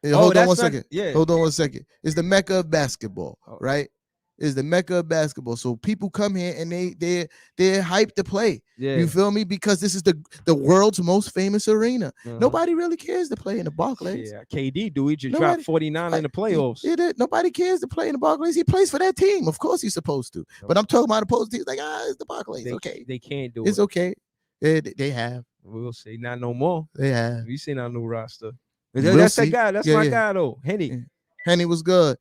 Hold on 1 second. Hold on 1 second. It's the mecca of basketball, right? It's the mecca of basketball. So people come here and they're hyped to play. Yeah. You feel me? Because this is the world's most famous arena. Nobody really cares to play in the Barclays. Yeah, KD do. He just dropped 49 in the playoffs. Nobody cares to play in the Barclays. He plays for that team. Of course he's supposed to. But I'm talking about opposed teams. Like, it's the Barclays. They can't do it's okay. They have. We'll see. Not no more. They have. You seen our new roster. That's that guy. That's my guy though. Henny was good.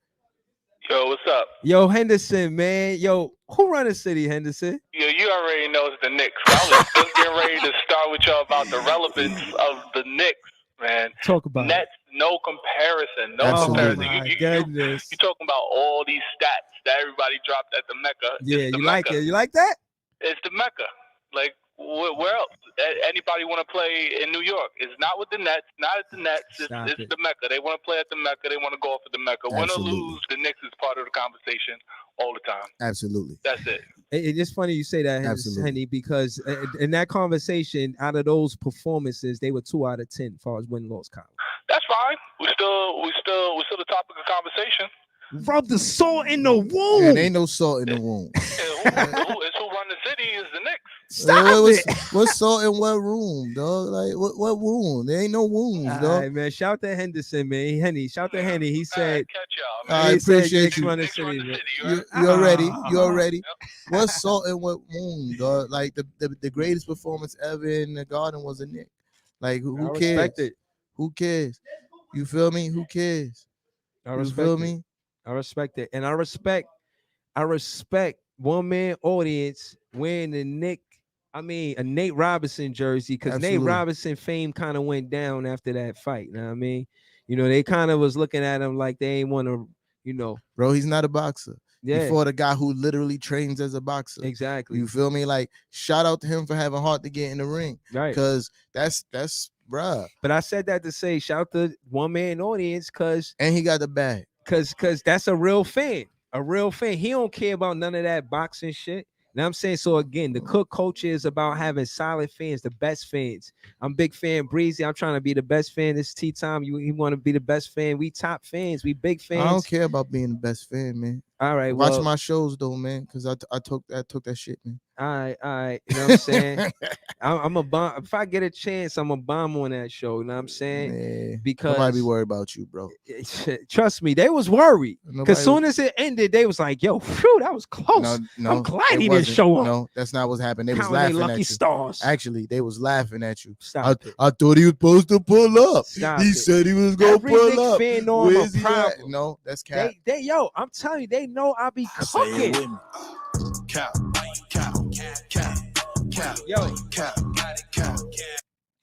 Yo, what's up? Yo, Henderson, man. Yo, who run the city, Henderson? Yo, you already know it's the Knicks. I was just getting ready to start with y'all about the relevance of the Knicks, man. Talk about Nets, no comparison. Absolutely. You're talking about all these stats that everybody dropped at the Mecca. Yeah, you like it? You like that? It's the Mecca. Like, where else? Anybody want to play in New York? It's not with the Nets. Not at the Nets. It's the Mecca. They want to play at the Mecca. They want to go off at the Mecca. Win or lose, the Knicks is part of the conversation all the time. Absolutely. That's it. It's funny you say that, Henny, because in that conversation, out of those performances, they were 2 out of 10 as far as win-loss column. That's fine. We're still the topic of conversation. Rub the salt in the wound. There ain't no salt in the wound. It's who run the city is the Knicks. What's salt in what room, dog? Like what wound? There ain't no wounds, dog. All right, man. Shout to Henderson, man. Henny. Shout to Henny. He said, catch y'all, I appreciate you. Run the city, You already. What's salt in what wound, dog? Like the greatest performance ever in the Garden was a Knick. Like who cares? Who cares? You feel me? Who cares? You feel me? I respect it. And I respect one-man audience wearing a Nate Robinson jersey, because Nate Robinson fame kind of went down after that fight. You know what I mean? You know, they kind of was looking at him like they ain't want to, you know. Bro, he's not a boxer. Yeah. He fought a guy who literally trains as a boxer. Exactly. You feel me? Like, shout out to him for having heart to get in the ring. Right. Because that's bruh. But I said that to say shout to one-man audience, and he got the bag. Because that's a real fan. A real fan. He don't care about none of that boxing shit. Now I'm saying, so again, the Cook culture is about having solid fans, the best fans. I'm big fan Breezy. I'm trying to be the best fan. This tea time. You want to be the best fan. We top fans. We big fans. I don't care about being the best fan, man. All right. Watch my shows though, man, because I took that shit, man. All right. You know what I'm saying? I'm a bomb. If I get a chance, I'm a bomb on that show. You know what I'm saying? Man, because nobody be worried about you, bro. Trust me, they was worried. Because soon as it ended, they was like, "Yo, phew, that was close." No, I'm glad he didn't show up. No, that's not what's happened. They was laughing laughing at you. Stars. Actually, they was laughing at you. Stop it. I thought he was supposed to pull up. He said he was gonna pull up. Fan know I'm a problem. No, that's cap. Yo, I'm telling you, they know I be cooking. Yo,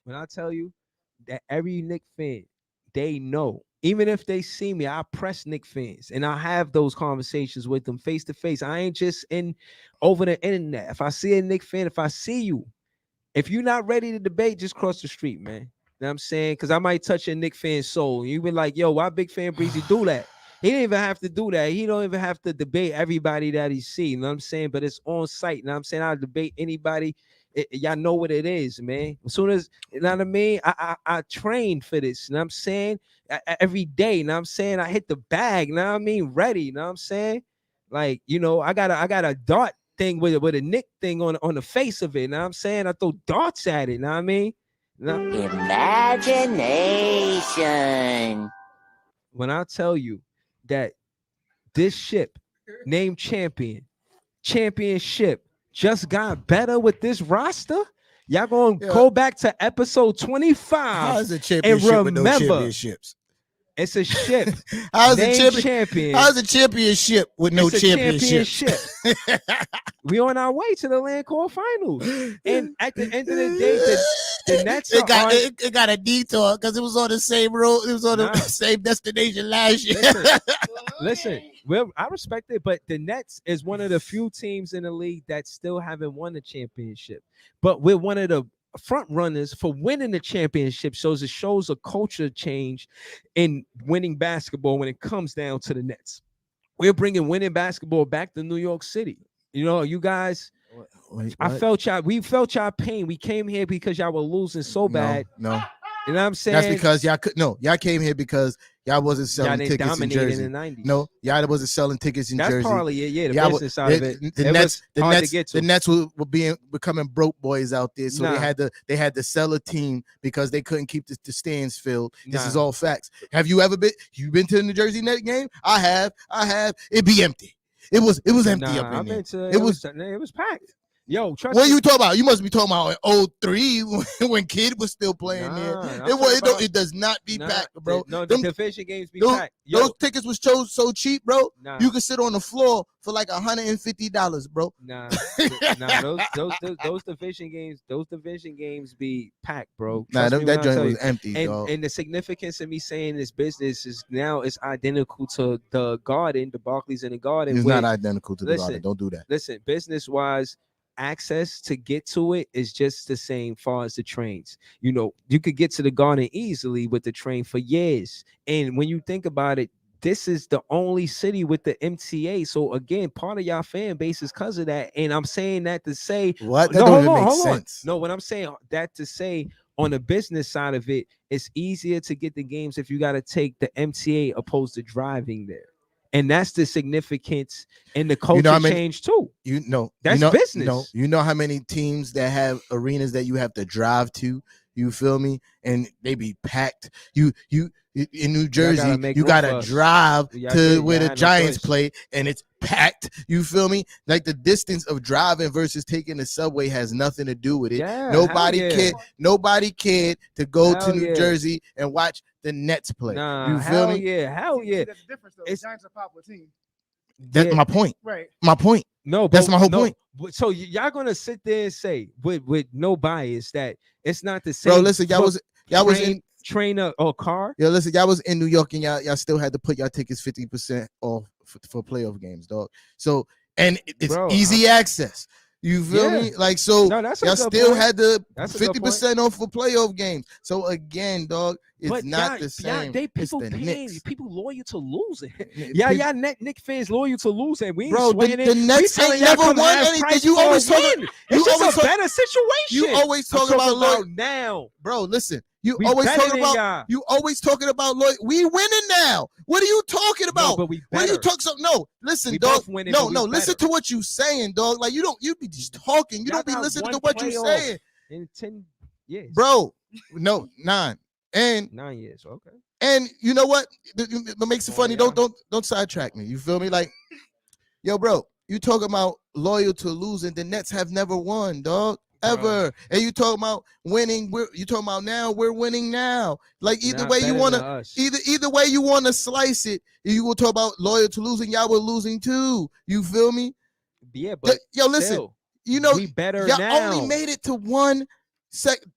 when I tell you, that every Knicks fan, they know. Even if they see me, I press Knicks fans and I have those conversations with them face to face. I ain't just over the internet. If I see a Knicks fan, if I see you, if you're not ready to debate, just cross the street, man. You know what I'm saying? Because I might touch a Knicks fan soul. You be like, yo, why Big Fan Breezy do that? He didn't even have to do that. He don't even have to debate everybody that he see. You know what I'm saying? But it's on site. You know what I'm saying? I'll debate anybody. Y'all know what it is, man. As soon as, you know what I mean? I trained for this. You know what I'm saying? Every day. You know what I'm saying? I hit the bag. You know what I mean? Ready. You know what I'm saying? Like, you know, I got a dart thing with a Nick thing on the face of it. You know what I'm saying? I throw darts at it. You know what I mean? Imagination. When I tell you that this ship named championship just got better with this roster, y'all gonna go back to episode 25. How is a championship and with no championships? It's a ship. How's a champion? How's a championship with no championship? We on our way to the Land Call Finals, and at the end of the day, the Nets it got a detour because it was on the same road. It was on the same destination last year. Listen, well, I respect it, but the Nets is one of the few teams in the league that still haven't won a championship. But we're one of the front runners for winning the championship. So it shows a culture change in winning basketball when it comes down to the Nets. We're bringing winning basketball back to New York City. You know, you guys, Wait, I felt y'all. We felt y'all pain. We came here because y'all were losing so bad. No. You know what I'm saying? That's because y'all could y'all came here because y'all wasn't selling tickets in Jersey. In the 90s. No, y'all wasn't selling tickets in Jersey. That's partly the business side of it. The Nets were becoming broke boys out there, so they had to sell a team because they couldn't keep the stands filled. This is all facts. Have you ever been? You been to the New Jersey Net game? I have. It'd be empty. It was empty up in there. It was packed. Yo, trust what me. you talking about? You must be talking about in 03 when Kid was still playing there. It does not be packed, bro. The division games be packed. Those tickets was so cheap, bro. You could sit on the floor for like $150, bro. Those division games be packed, bro. That joint was empty, dog. And the significance of me saying this business is now it's identical to the Garden, the Barclays in the Garden. It's not identical to the Garden. Don't do that. Listen, business wise, access to get to it is just the same far as the trains. You know, you could get to the Garden easily with the train for years. And when you think about it, this is the only city with the MTA. So again, part of y'all fan base is because of that. And I'm saying that to say what? That don't even make sense. No, what I'm saying that to say on the business side of it, it's easier to get the games if you got to take the MTA opposed to driving there. And that's the significance and the culture change too. That's business. No, you know how many teams that have arenas that you have to drive to? You feel me? And they be packed. You in New Jersey, you gotta drive to where the Giants play, and it's packed. You feel me? Like the distance of driving versus taking the subway has nothing to do with it. Nobody cared to go to New Jersey and watch the Nets play. You feel me? Hell yeah. That's the difference though. The Giants are a popular team. That's my point. Right. My point. No, that's my whole point. So y'all gonna sit there and say with no bias that it's not the same. Bro, listen, y'all was in trainer or car. Yo, listen, y'all was in New York and y'all still had to put y'all tickets 50% off for playoff games, dog. So and it's easy access. You feel me? Like so, y'all still had the 50% off for playoff games. So again, dog, it's not the same. People loyal to losing. Y'all Knicks fans loyal to losing. We ain't bro, the Nets ain't never won anything. You always talking. It's just a better situation. You always talking about now, bro. Listen. You always talking about loyal. We winning now. What are you talking about? No, but when you talk something, no, listen, dog. No, listen to what you saying, dog. Like you be just talking. You don't be listening to what you saying. In 10 years, bro. No, 9 and 9 years. Okay. And you know what? What makes it funny? Don't sidetrack me. You feel me? Like, yo, bro, you talking about loyal to losing? The Nets have never won, dog. Ever. And you talking about winning, you talking about now we're winning now. Like either way you want to either way you want to slice it, you will talk about loyal to losing. Y'all were losing too. You feel me? Yeah, but yo, listen, still, you know we better y'all now. only made it to one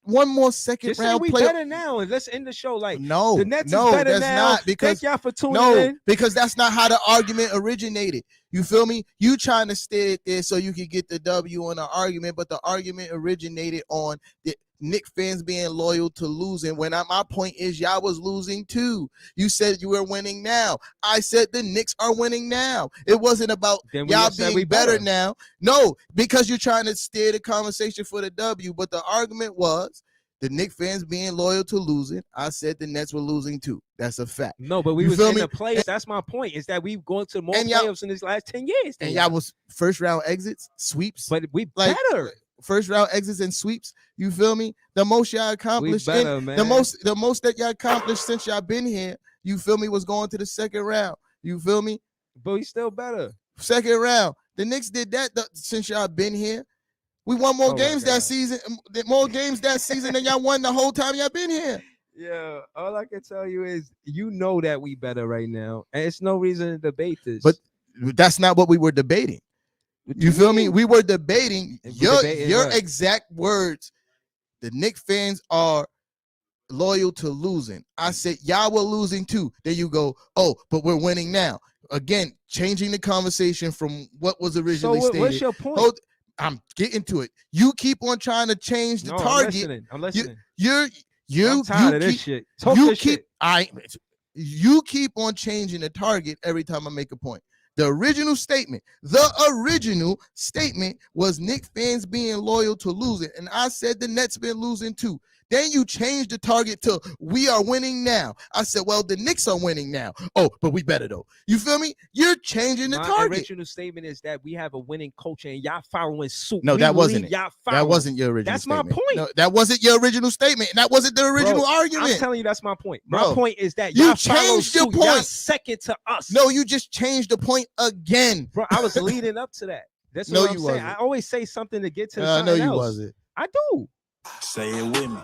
one more second Just round say we play. better now, and let's end the show. Like, no, the Nets no, is better that's now. not, because thank y'all for tuning in. because that's not how the argument originated. You feel me? You trying to stay it there so you can get the W on the argument, but the argument originated on the Knicks fans being loyal to losing. When my point is, y'all was losing too. You said you were winning now. I said the Knicks are winning now. It wasn't about y'all being better now. No, because you're trying to steer the conversation for the W. But the argument was the Knicks fans being loyal to losing. I said the Nets were losing too. That's a fact. No, but we was in the playoffs. That's my point. Is that we've gone to more playoffs in these last 10 years. And y'all was first round exits, sweeps. But we better. First round exits and sweeps. You feel me? The most y'all accomplished, better, man. the most that y'all accomplished since y'all been here. You feel me? Was going to the second round. You feel me? But we still better. Second round. The Knicks did that since y'all been here. We won more games that season. More games that season than y'all won the whole time y'all been here. Yeah, all I can tell you is you know that we better right now, and it's no reason to debate this. But that's not what we were debating. You feel me? We were debating your exact words. The Knicks fans are loyal to losing. I said y'all were losing too. There you go. Oh, but we're winning now. Again, changing the conversation from what was originally stated. What's your point? I'm getting to it. You keep on trying to change the target. I'm listening. I'm tired of this shit. You keep on changing the target every time I make a point. The original statement was Knicks fans being loyal to losing. And I said the Nets been losing too. Then you changed the target to we are winning now. I said, well, the Knicks are winning now. Oh, but we better though. You feel me? You're changing the target. My original statement is that we have a winning culture and y'all following suit. No, that wasn't it. That wasn't your original statement. That's my point. No, that wasn't your original statement. And that wasn't the original argument. I'm telling you, that's my point. My point is that y'all changed your point. Y'all second to us. No, you just changed the point again. Bro, I was leading up to that. That's what I'm saying. Wasn't. I always say something to get to something else. No, you wasn't. I do. Say it with me.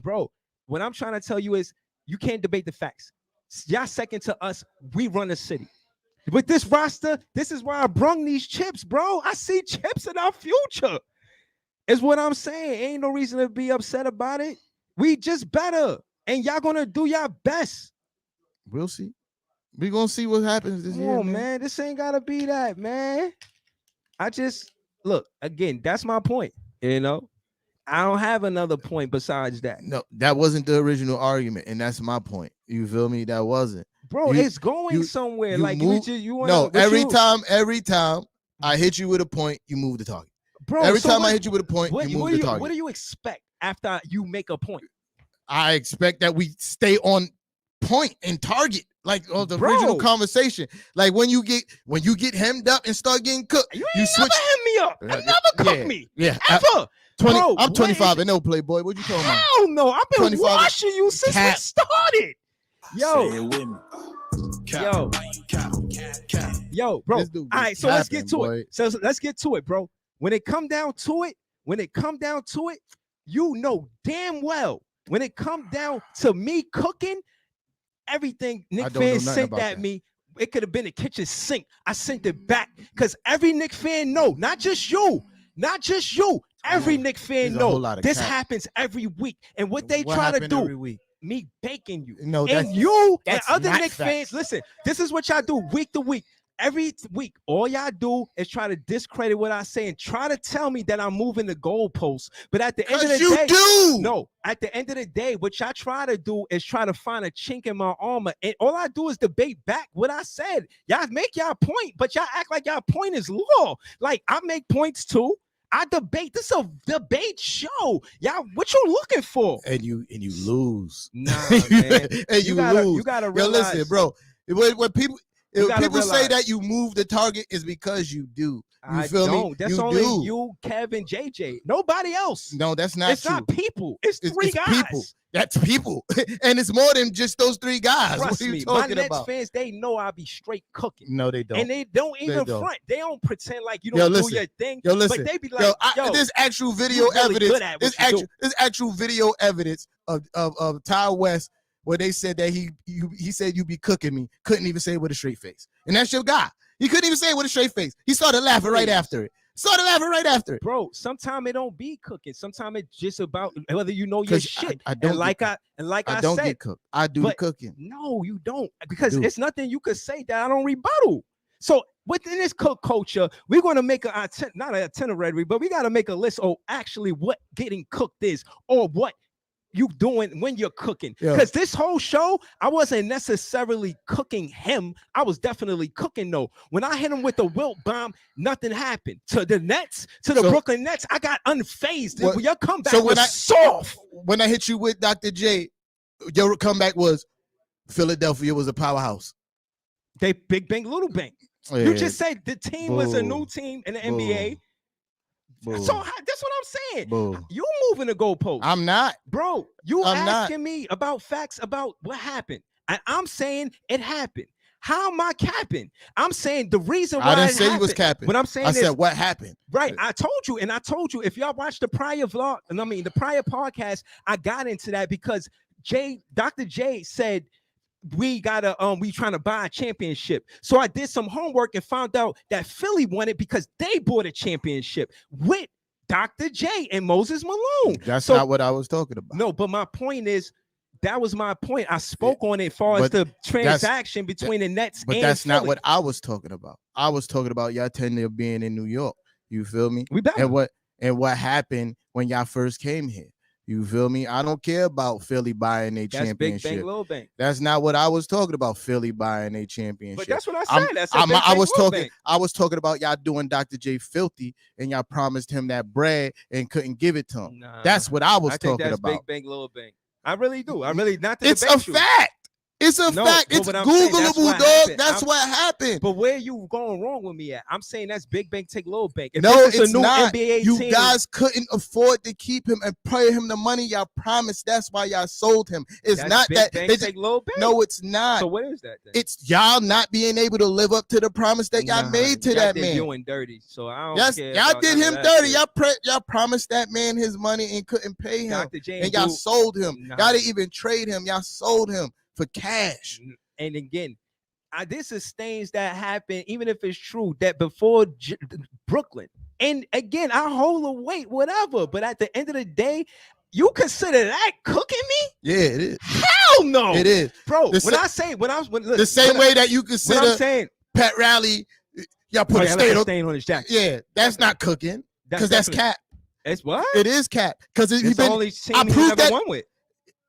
Bro, what I'm trying to tell you is you can't debate the facts. Y'all second to us. We run the city. With this roster, this is why I brung these chips, bro. I see chips in our future. Is what I'm saying. Ain't no reason to be upset about it. We just better. And y'all gonna do y'all best. We'll see. We gonna see what happens this year. Oh, man. This ain't gotta be that, man. I just look again. That's my point. You know, I don't have another point besides that. No, that wasn't the original argument, and that's my point. You feel me? That wasn't. Bro, it's going somewhere. Like you want. No, every time I hit you with a point, you move the target. Bro, every time I hit you with a point, you move the target. What do you expect after you make a point? I expect that we stay on point and target. Like the original conversation, like when you get hemmed up and start getting cooked, you switch. Never hem me up. You never cook me. Yeah, ever. I'm 25 and no Playboy. What you talking about? Hell no, I've been watching you since we started. Yo, bro. All right, so let's get to it. So let's get to it, bro. When it come down to it, you know damn well when it come down to me cooking. Everything Knicks fans sent at me, it could have been a kitchen sink. I sent it back because every Knicks fan know, not just you. Every Knicks fan know this happens every week. And what they try to do, every week? Me baking you. No, and you and other Knicks fans, listen, this is what y'all do week to week. Every week, all y'all do is try to discredit what I say and try to tell me that I'm moving the goalposts. But at the end of the day, at the end of the day, what y'all try to do is try to find a chink in my armor. And all I do is debate back what I said. Y'all make y'all point, but y'all act like y'all point is law. Like I make points too. I debate. This is a debate show. Y'all, what you looking for? And you lose. Nah, man. And you lose. You gotta realize. Yo, listen, bro. When people say that you move the target is because you do. You feel me? That's only you, Kevin, JJ. Nobody else. No, that's not true. It's not people. It's three guys. People. That's people. And it's more than just those three guys. Trust what are you me, talking my Nets about? fans, they know I'll be straight cooking. No, they don't. And they don't even front. They don't pretend like you don't do your thing. Yo, listen. But they be like, there's actual video evidence. There's actual video evidence of Ty West where they said that he said you be cooking me. Couldn't even say it with a straight face. And that's your guy. He couldn't even say it with a straight face. He started laughing right after it. Started laughing right after it. Bro, sometimes it don't be cooking. Sometimes it's just about whether you know your shit. I don't I don't said, get cooked. I do the cooking. No, you don't. Because it's nothing you could say that I don't rebuttal. So within this cook culture, we're going to make not an itinerary, but we got to make a list of actually what getting cooked is, or what you doing when you're cooking. Because this whole show, I wasn't necessarily cooking him. I was definitely cooking though. When I hit him with the Wilt bomb, nothing happened. To the Nets, to the Brooklyn Nets, I got unfazed. Your comeback was soft. When I hit you with Dr. J, your comeback was Philadelphia was a powerhouse. They big bang, little bang. Yeah. You just said the team was a new team in the NBA. So that's what I'm saying. You moving the goalpost. I'm not, bro. I'm asking me about facts about what happened, and I'm saying it happened. How am I capping? I'm saying the reason why I didn't say you was capping. What I'm saying I said what happened. Right. I told you if y'all watched the prior vlog, the prior podcast, I got into that because Dr. J said we gotta we trying to buy a championship. So I did some homework and found out that Philly won it because they bought a championship with Dr. J and Moses Malone. That's not what I was talking about. No, but my point is, that was my point. I spoke on it as far as the transaction between the Nets and that's Philly. not what I was talking about. I was talking about y'all tenure being in New York. You feel me? We better. And what happened when y'all first came here. You feel me? I don't care about Philly buying a championship. Big bang, little bang. That's not what I was talking about. Philly buying a championship. But that's what I said. I was talking about y'all doing Dr. J filthy, and y'all promised him that bread and couldn't give it to him. Nah, that's what I was talking that's about. Big bang, little bang. I really do. I really not. It's a fact. It's a fact. It's Googleable, dog. That's what happened. But where you going wrong with me at? I'm saying that's big bang, take little bang. If no, it's a new not. NBA you team, guys couldn't afford to keep him and pay him the money y'all promised. That's why y'all sold him. It's that's not big that bang, they take little bang. No, it's not. So what is that then? It's y'all not being able to live up to the promise that y'all made to that man. You and dirty. So I don't care. Y'all did him dirty. Y'all promised that man his money and couldn't pay him. And y'all sold him. Y'all didn't even trade him. Y'all sold him for cash. And again, this is things that happen, even if it's true, that before Brooklyn. And again, I hold the weight, whatever. But at the end of the day, you consider that cooking me? Yeah, it is. Hell no. It is. Bro, the same way that you consider I'm saying, Pat Riley, y'all put a stain on his jacket. Yeah, that's not cooking. Because that's cap. It's what? It is cap. Because it's the only team he ever won with.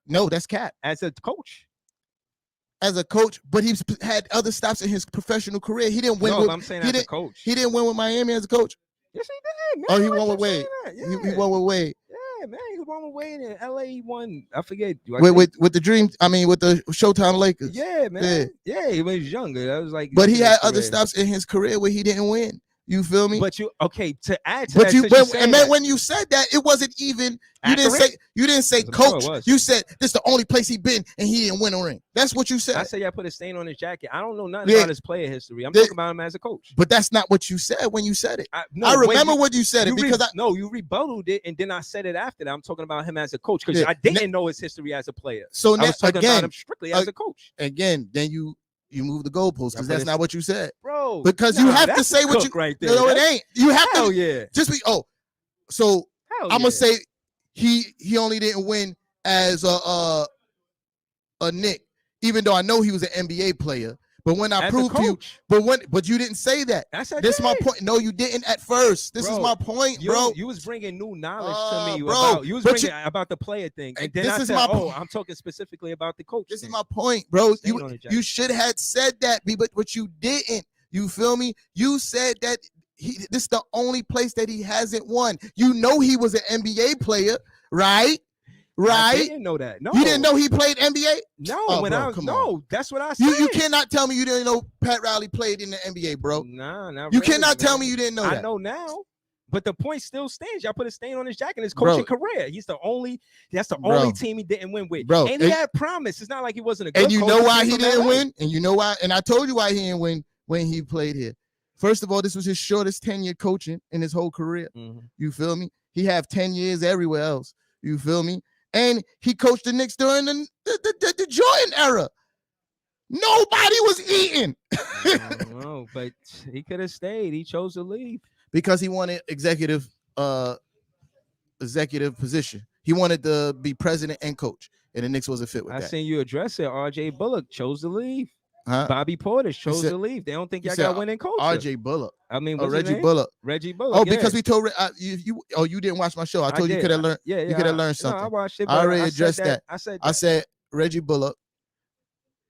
No, that's cap. As a coach. As a coach, but he's had other stops in his professional career. He didn't win. No, I'm saying as a coach. He didn't win with Miami as a coach. Yes, he did. Man. Oh, he won with Wade. Yeah. He won with Wade. Yeah, man, he won with Wade in LA. He won. I forget. With the Dream. I mean, with the Showtime Lakers. Yeah, man. Yeah, he was younger. That was like. But he had other stops in his career where he didn't win. You feel me? But to add to that, when you said that, it wasn't even. You didn't say coach. You said this is the only place he been and he didn't win a ring. That's what you said. I said I put a stain on his jacket. I don't know nothing about his player history. I'm talking about him as a coach. But that's not what you said when you said it. I remember what you said it because you rebutted it and then I said it after that. I'm talking about him as a coach because I didn't know his history as a player. So I was talking about him strictly as a coach. Again, then you move the goalposts because that's not what you said, bro. Because you have to say what you right there. No, it ain't. You have to. Yeah. Just be. So I'm gonna say he only didn't win as a Knick, even though I know he was an NBA player. But when I proved to you, but you didn't say that. This is my point. No, you didn't at first. This is my point, bro. You was bringing new knowledge to me, bro. You was bringing about the player thing, and then I said, I'm talking specifically about the coach. This is my point, bro. You should have said that, but you didn't. You feel me? You said that this is the only place that he hasn't won. You know he was an NBA player, right? Right? I didn't know that. No, you didn't know he played NBA. No, that's what I said. You cannot tell me you didn't know Pat Riley played in the NBA, bro. Nah, not you really, cannot tell me you didn't know that. I know now, but the point still stands. Y'all put a stain on his jacket in his coaching career. That's the only team he didn't win with. Bro, and he had promise. It's not like he wasn't a good coach. And you coach. know why he didn't win? And you know why? And I told you why he didn't win when he played here. First of all, this was his shortest tenure coaching in his whole career. Mm-hmm. You feel me? He had 10 years everywhere else. You feel me? And he coached the Knicks during the Jordan era. Nobody was eating. No, but he could have stayed. He chose to leave. Because he wanted executive position. He wanted to be president and coach, and the Knicks wasn't fit with that. I seen you address it. R.J. Bullock chose to leave. Huh? Bobby Portis chose to leave. They don't think y'all got winning culture. R.J. Bullock. I mean, Reggie Bullock. Reggie Bullock. Oh, because we told you didn't watch my show. I told you could have learned. You could have learned something. No, I watched it. I already addressed that. I said Reggie Bullock.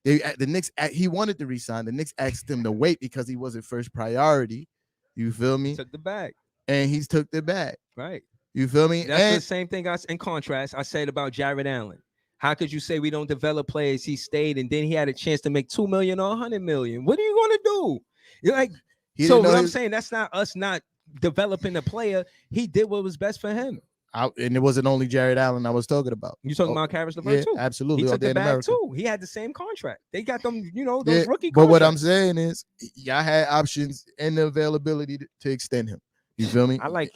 The Knicks. He wanted to resign. The Knicks asked him to wait because he wasn't first priority. You feel me? Took the bag. And he's took the bag. Right. You feel me? That's the same thing. In contrast, I said about Jared Allen. How could you say we don't develop players? He stayed, and then he had a chance to make $2 million or $100 million. What are you gonna do? You're like, so what I'm saying, that's not us not developing a player. He did what was best for him. And it wasn't only Jared Allen I was talking about. You talking about Karis LeVert too? Absolutely. He took the bag too. He had the same contract. They got them, those rookie contracts. But what I'm saying is, y'all had options and the availability to extend him. You feel me? I like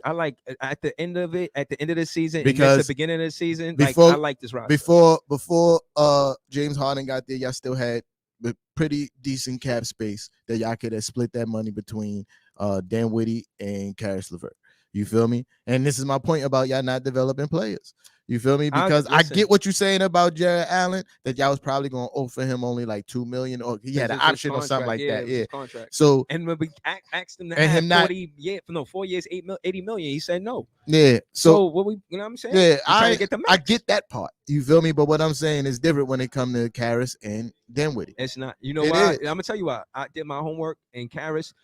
at the end of the season, because at the beginning of the season, I like this roster. Before James Harden got there, y'all still had a pretty decent cap space that y'all could have split that money between Dinwiddie and Karis LeVert. You feel me? And this is my point about y'all not developing players. You feel me? Because I get what you're saying about Jared Allen, that y'all was probably going to offer him only like $2 million, or he had an option or something like that. Yeah. So, and when we asked him to have 4 years, $80 million, he said no. Yeah. So what you know what I'm saying? Yeah, I get that part. You feel me? But what I'm saying is different when it comes to Karis and Dinwiddie. It's not. You know why? I'm gonna tell you why. I did my homework, and Karis,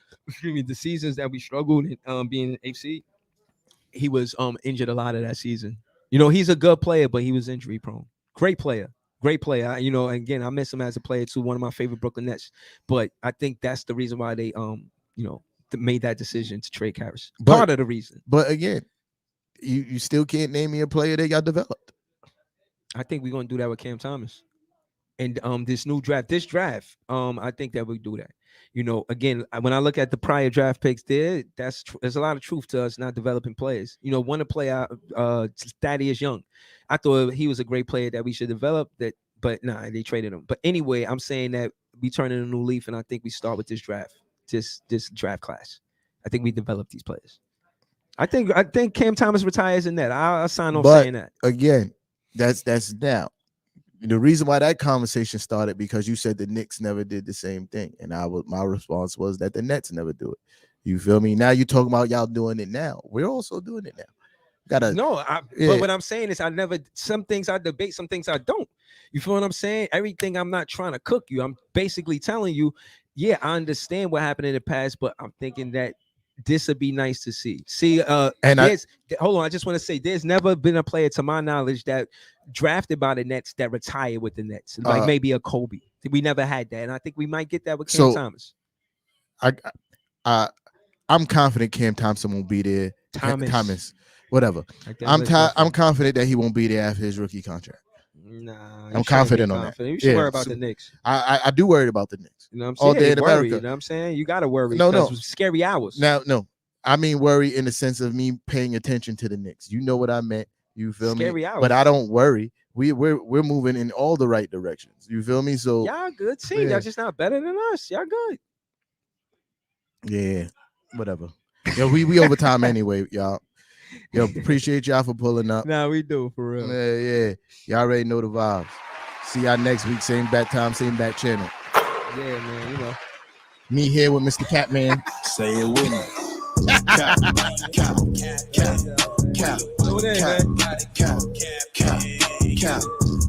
the seasons that we struggled in being AC, he was injured a lot of that season. He's a good player, but he was injury prone. Great player. Again, I miss him as a player too. One of my favorite Brooklyn Nets. But I think that's the reason why they made that decision to trade Karis. Part of the reason. But again, you still can't name me a player that y'all developed. I think we're gonna do that with Cam Thomas. And this draft, I think that we do that. Again, when I look at the prior draft picks, there's a lot of truth to us not developing players. One to play out Thaddeus Young. I thought he was a great player that we should develop. But nah, they traded him. But anyway, I'm saying that we turn in a new leaf, and I think we start with this draft, this draft class. I think we develop these players. I think Cam Thomas retires in that. I'll sign off saying that. Again, that's now. The reason why that conversation started because you said the Knicks never did the same thing, and my response was that the Nets never do it. You feel me? Now you're talking about y'all doing it now. We're also doing it now. But what I'm saying is some things I debate, some things I don't. You feel what I'm saying? Everything I'm not trying to cook you. I'm basically telling you, yeah, I understand what happened in the past, but I'm thinking that this would be nice to see. Hold on. I just want to say there's never been a player to my knowledge that drafted by the Nets that retired with the Nets. Like maybe a Kobe. We never had that. And I think we might get that with Cam Thomas. I'm confident Cam Thompson won't be there. Thomas. Whatever. I'm confident that he won't be there after his rookie contract. Nah, I'm confident on that. You should worry about the Knicks. I do worry about the Knicks. You know what I'm saying? All day in America. You know what I'm saying? You gotta worry. No. Scary hours. No. I mean worry in the sense of me paying attention to the Knicks. You know what I meant. You feel me? Scary hours. But I don't worry. We're moving in all the right directions. You feel me? So y'all good team. Yeah. Y'all just not better than us. Y'all good. Yeah. Whatever. Yo, we overtime anyway, y'all. Yo, appreciate y'all for pulling up. Nah, we do for real. Yeah. Y'all already know the vibes. See y'all next week, same bat time, same bat channel. Yeah, man. Me here with Mr. Catman. Say it with me.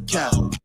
Count.